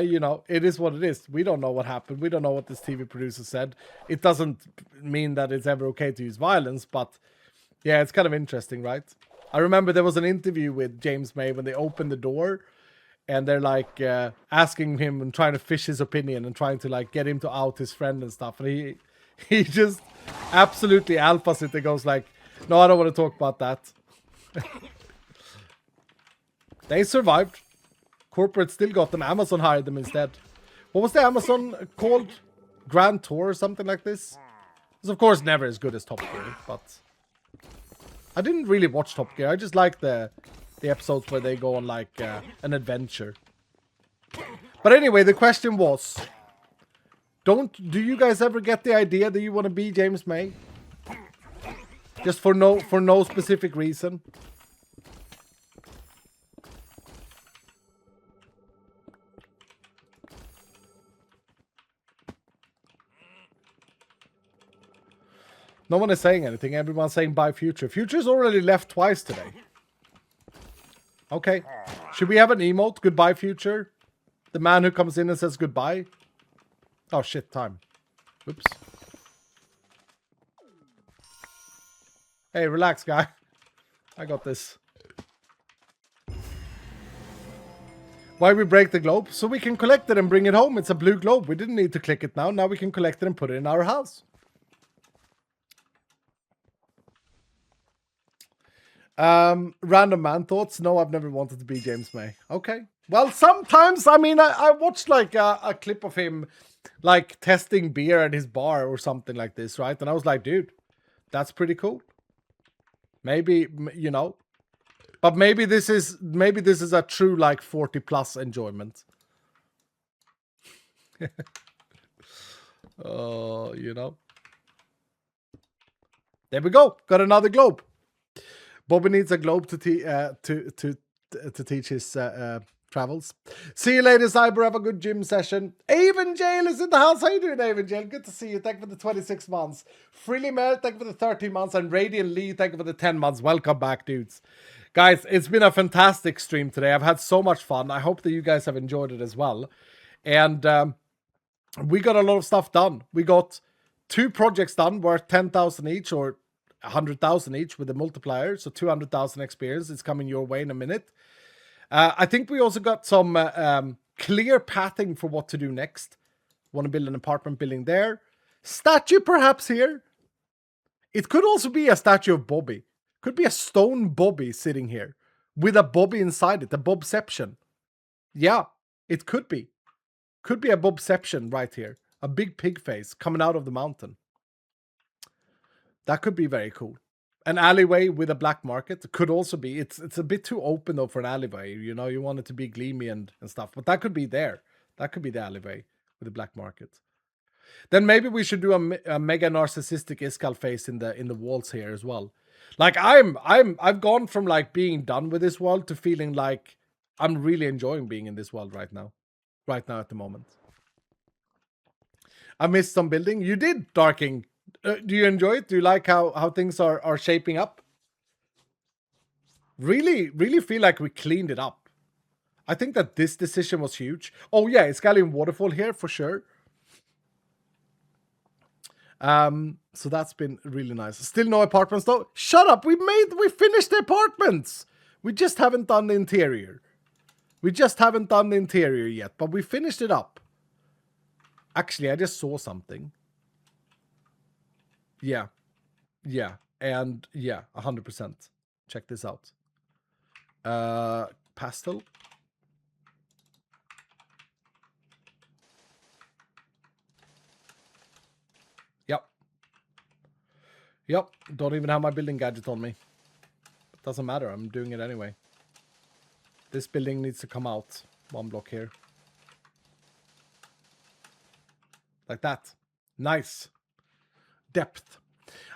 you know, it is what it is. We don't know what happened. We don't know what this TV producer said. It doesn't mean that it's ever okay to use violence, but yeah, it's kind of interesting, right? I remember there was an interview with James May when they opened the door, and they're like asking him and trying to fish his opinion and trying to like get him to out his friend and stuff, and he just absolutely alphas it and goes like, no, I don't want to talk about that. They survived. Corporate still got them. Amazon hired them instead. What was the Amazon called? Grand Tour or something like this? It's of course never as good as Top Gear, but I didn't really watch Top Gear. I just like the episodes where they go on like an adventure. But anyway, the question was, do you guys ever get the idea that you want to be James May? Just for no specific reason? No one is saying anything. Everyone's saying bye, Future. Future's already left twice today. Okay. Should we have an emote? Goodbye, Future. The man who comes in and says goodbye. Oh, shit, time. Oops. Hey, relax, guy. I got this. Why we break the globe? So we can collect it and bring it home. It's a blue globe. We didn't need to click it now. Now we can collect it and put it in our house. Random man thoughts. No, I've never wanted to be James May. Okay. Well, sometimes, I mean, I watched like a clip of him like testing beer at his bar or something like this, right? And I was like, dude, that's pretty cool. Maybe, you know, but maybe this is a true like 40 plus enjoyment. You know. There we go. Got another globe. Bobby needs a globe to teach his travels. See you later, Cyber. Have a good gym session. Avon Jail is in the house. How you doing, Avon Jail? Good to see you. Thank you for the 26 months. Freely Mel, thank you for the 13 months. And Radiant Lee, thank you for the 10 months. Welcome back, dudes. Guys, it's been a fantastic stream today. I've had so much fun. I hope that you guys have enjoyed it as well. And we got a lot of stuff done. We got 2 projects done worth 10,000 each, or 100,000 each with the multiplier. So 200,000 experience is coming your way in a minute. I think we also got some clear pathing for what to do next. Want to build an apartment building there. Statue perhaps here. It could also be a statue of Bobby. Could be a stone Bobby sitting here with a Bobby inside it, a Bobception. Yeah, it could be. Could be a Bobception right here. A big pig face coming out of the mountain. That could be very cool. An alleyway with a black market could also be. It's a bit too open though for an alleyway. You know, you want it to be gleamy and stuff. But that could be there. That could be the alleyway with the black market. Then maybe we should do a mega narcissistic Iskal face in the walls here as well. Like I've gone from like being done with this world to feeling like I'm really enjoying being in this world right now. Right now at the moment. I missed some building. You did, Darking. Do you enjoy it? Do you like how things are shaping up? Really feel like we cleaned it up. I think that this decision was huge. Oh yeah, Scallion Waterfall here for sure. So that's been really nice. Still no apartments though. Shut up. We finished the apartments. We just haven't done the interior. We just haven't done the interior yet, but we finished it up. Actually, I just saw something. Yeah. And yeah, 100%. Check this out. Pastel. Yep. Don't even have my building gadget on me. It doesn't matter. I'm doing it anyway. This building needs to come out. 1 block here. Like that. Nice. Depth.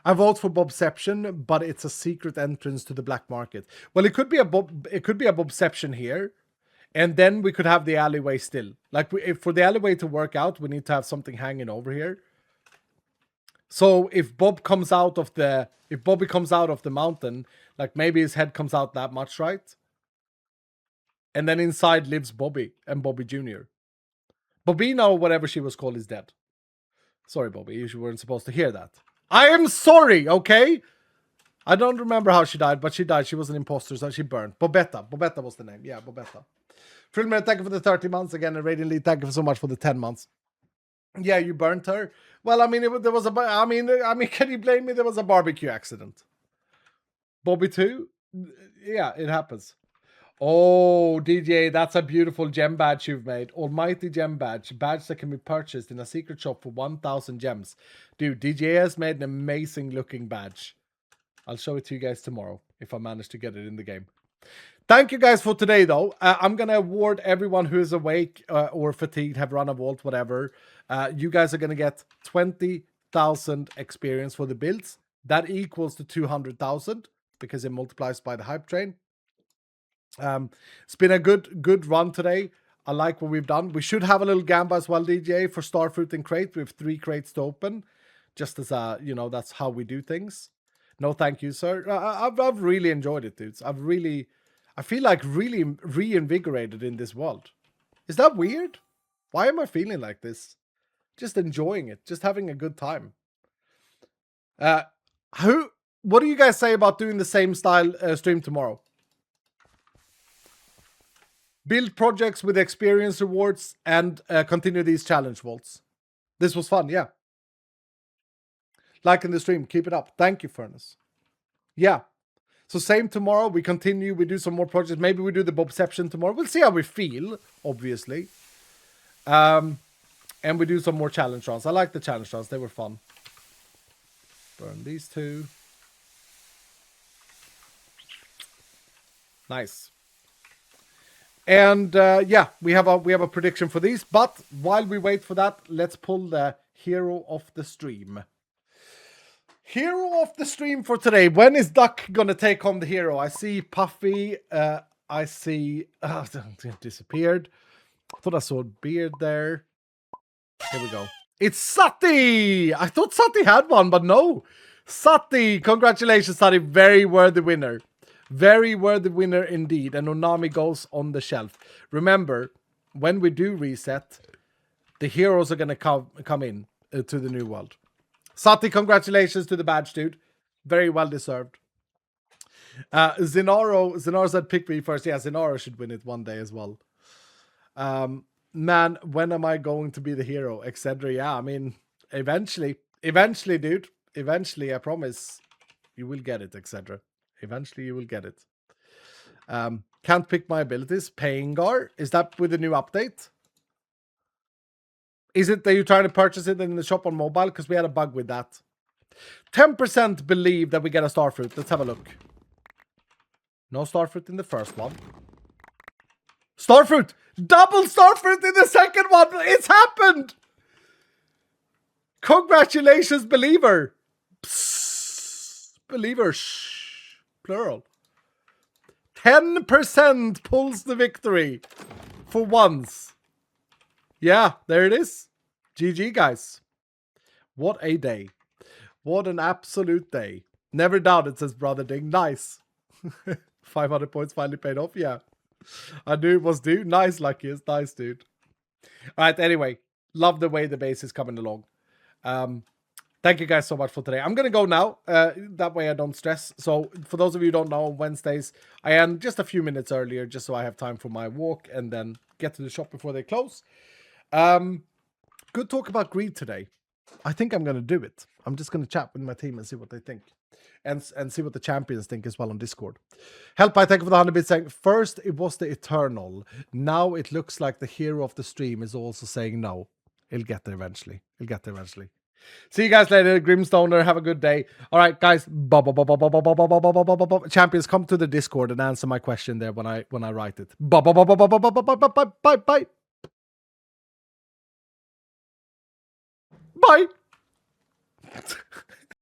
I vote for Bobception, but it's a secret entrance to the black market. Well, it could be a Bobception here, and then we could have the alleyway still. Like for the alleyway to work out, we need to have something hanging over here. So if Bobby comes out of the mountain, like maybe his head comes out that much, right? And then inside lives Bobby and Bobby Jr. Bobina or whatever she was called is dead. Sorry, Bobby, you weren't supposed to hear that. I am sorry, okay? I don't remember how she died, but she died. She was an imposter, so she burned. Bobetta. Bobetta was the name. Yeah, Bobetta. Frillman, thank you for the 30 months again. And Radiant Lee, thank you so much for the 10 months. Yeah, you burnt her. Well, I mean, there was I mean, can you blame me? There was a barbecue accident. Bobby too? Yeah, it happens. Oh, DJ, that's a beautiful gem badge you've made. Almighty gem badge. Badge that can be purchased in a secret shop for 1,000 gems. Dude, DJ has made an amazing looking badge. I'll show it to you guys tomorrow if I manage to get it in the game. Thank you guys for today, though. I'm going to award everyone who is awake or fatigued, have run a vault, whatever. You guys are going to get 20,000 experience for the builds. That equals to 200,000 because it multiplies by the hype train. It's been a good run today. I like what we've done. We should have a little gamba as well, DJ, for Starfruit and Crate. We have 3 crates to open. Just as that's how we do things. No, thank you, sir. I've really enjoyed it, dudes. I feel like really reinvigorated in this world. Is that weird? Why am I feeling like this? Just enjoying it. Just having a good time. What do you guys say about doing the same style stream tomorrow? Build projects with experience rewards and continue these challenge vaults. This was fun, yeah. Like in the stream, keep it up. Thank you, Furnace. Yeah. So same tomorrow. We continue. We do some more projects. Maybe we do the Bobception tomorrow. We'll see how we feel, obviously. And we do some more challenge runs. I like the challenge runs. They were fun. Burn these 2. Nice. And yeah, we have a prediction for these. But while we wait for that, let's pull the hero of the stream. Hero of the stream for today. When is Duck gonna take home the hero? I see Puffy. I see. It disappeared. I thought I saw a beard there. Here we go. It's Sati! I thought Sati had one, but no. Sati! Congratulations, Sati. Very worthy winner. Very worthy winner indeed. And Onami goes on the shelf. Remember, when we do reset, the heroes are going to come in to the new world. Sati, congratulations to the badge, dude. Very well deserved. Zenaro said pick me first. Yeah, Zenaro should win it one day as well. Man, when am I going to be the hero? Etc. Yeah, I mean, eventually, dude. Eventually, I promise you will get it, etc. Eventually, you will get it. Can't pick my abilities. Paingar. Is that with the new update? Is it that you're trying to purchase it in the shop on mobile? Because we had a bug with that. 10% believe that we get a starfruit. Let's have a look. No starfruit in the first one. Starfruit! Double starfruit in the second one! It's happened! Congratulations, believer! Psst. Believer, shh. Plural. 10% pulls the victory. For once. Yeah, there it is. GG, guys. What a day. What an absolute day. Never doubted, says Brother Ding. Nice. 500 points finally paid off. Yeah. I knew it was due. Nice, Lucky. It's nice, dude. All right, anyway. Love the way the base is coming along. Thank you guys so much for today. I'm going to go now. That way I don't stress. So for those of you who don't know, on Wednesdays, I am just a few minutes earlier, just so I have time for my walk and then get to the shop before they close. Good talk about greed today. I think I'm going to do it. I'm just going to chat with my team and see what they think. And see what the champions think as well on Discord. Help, I thank you for the 100 bits saying, first it was the Eternal. Now it looks like the hero of the stream is also saying no. It'll get there eventually. See you guys later, Grimstoner. Have a good day. All right, guys. Champions, come to the Discord and answer my question there when I write it. Bye. Bye.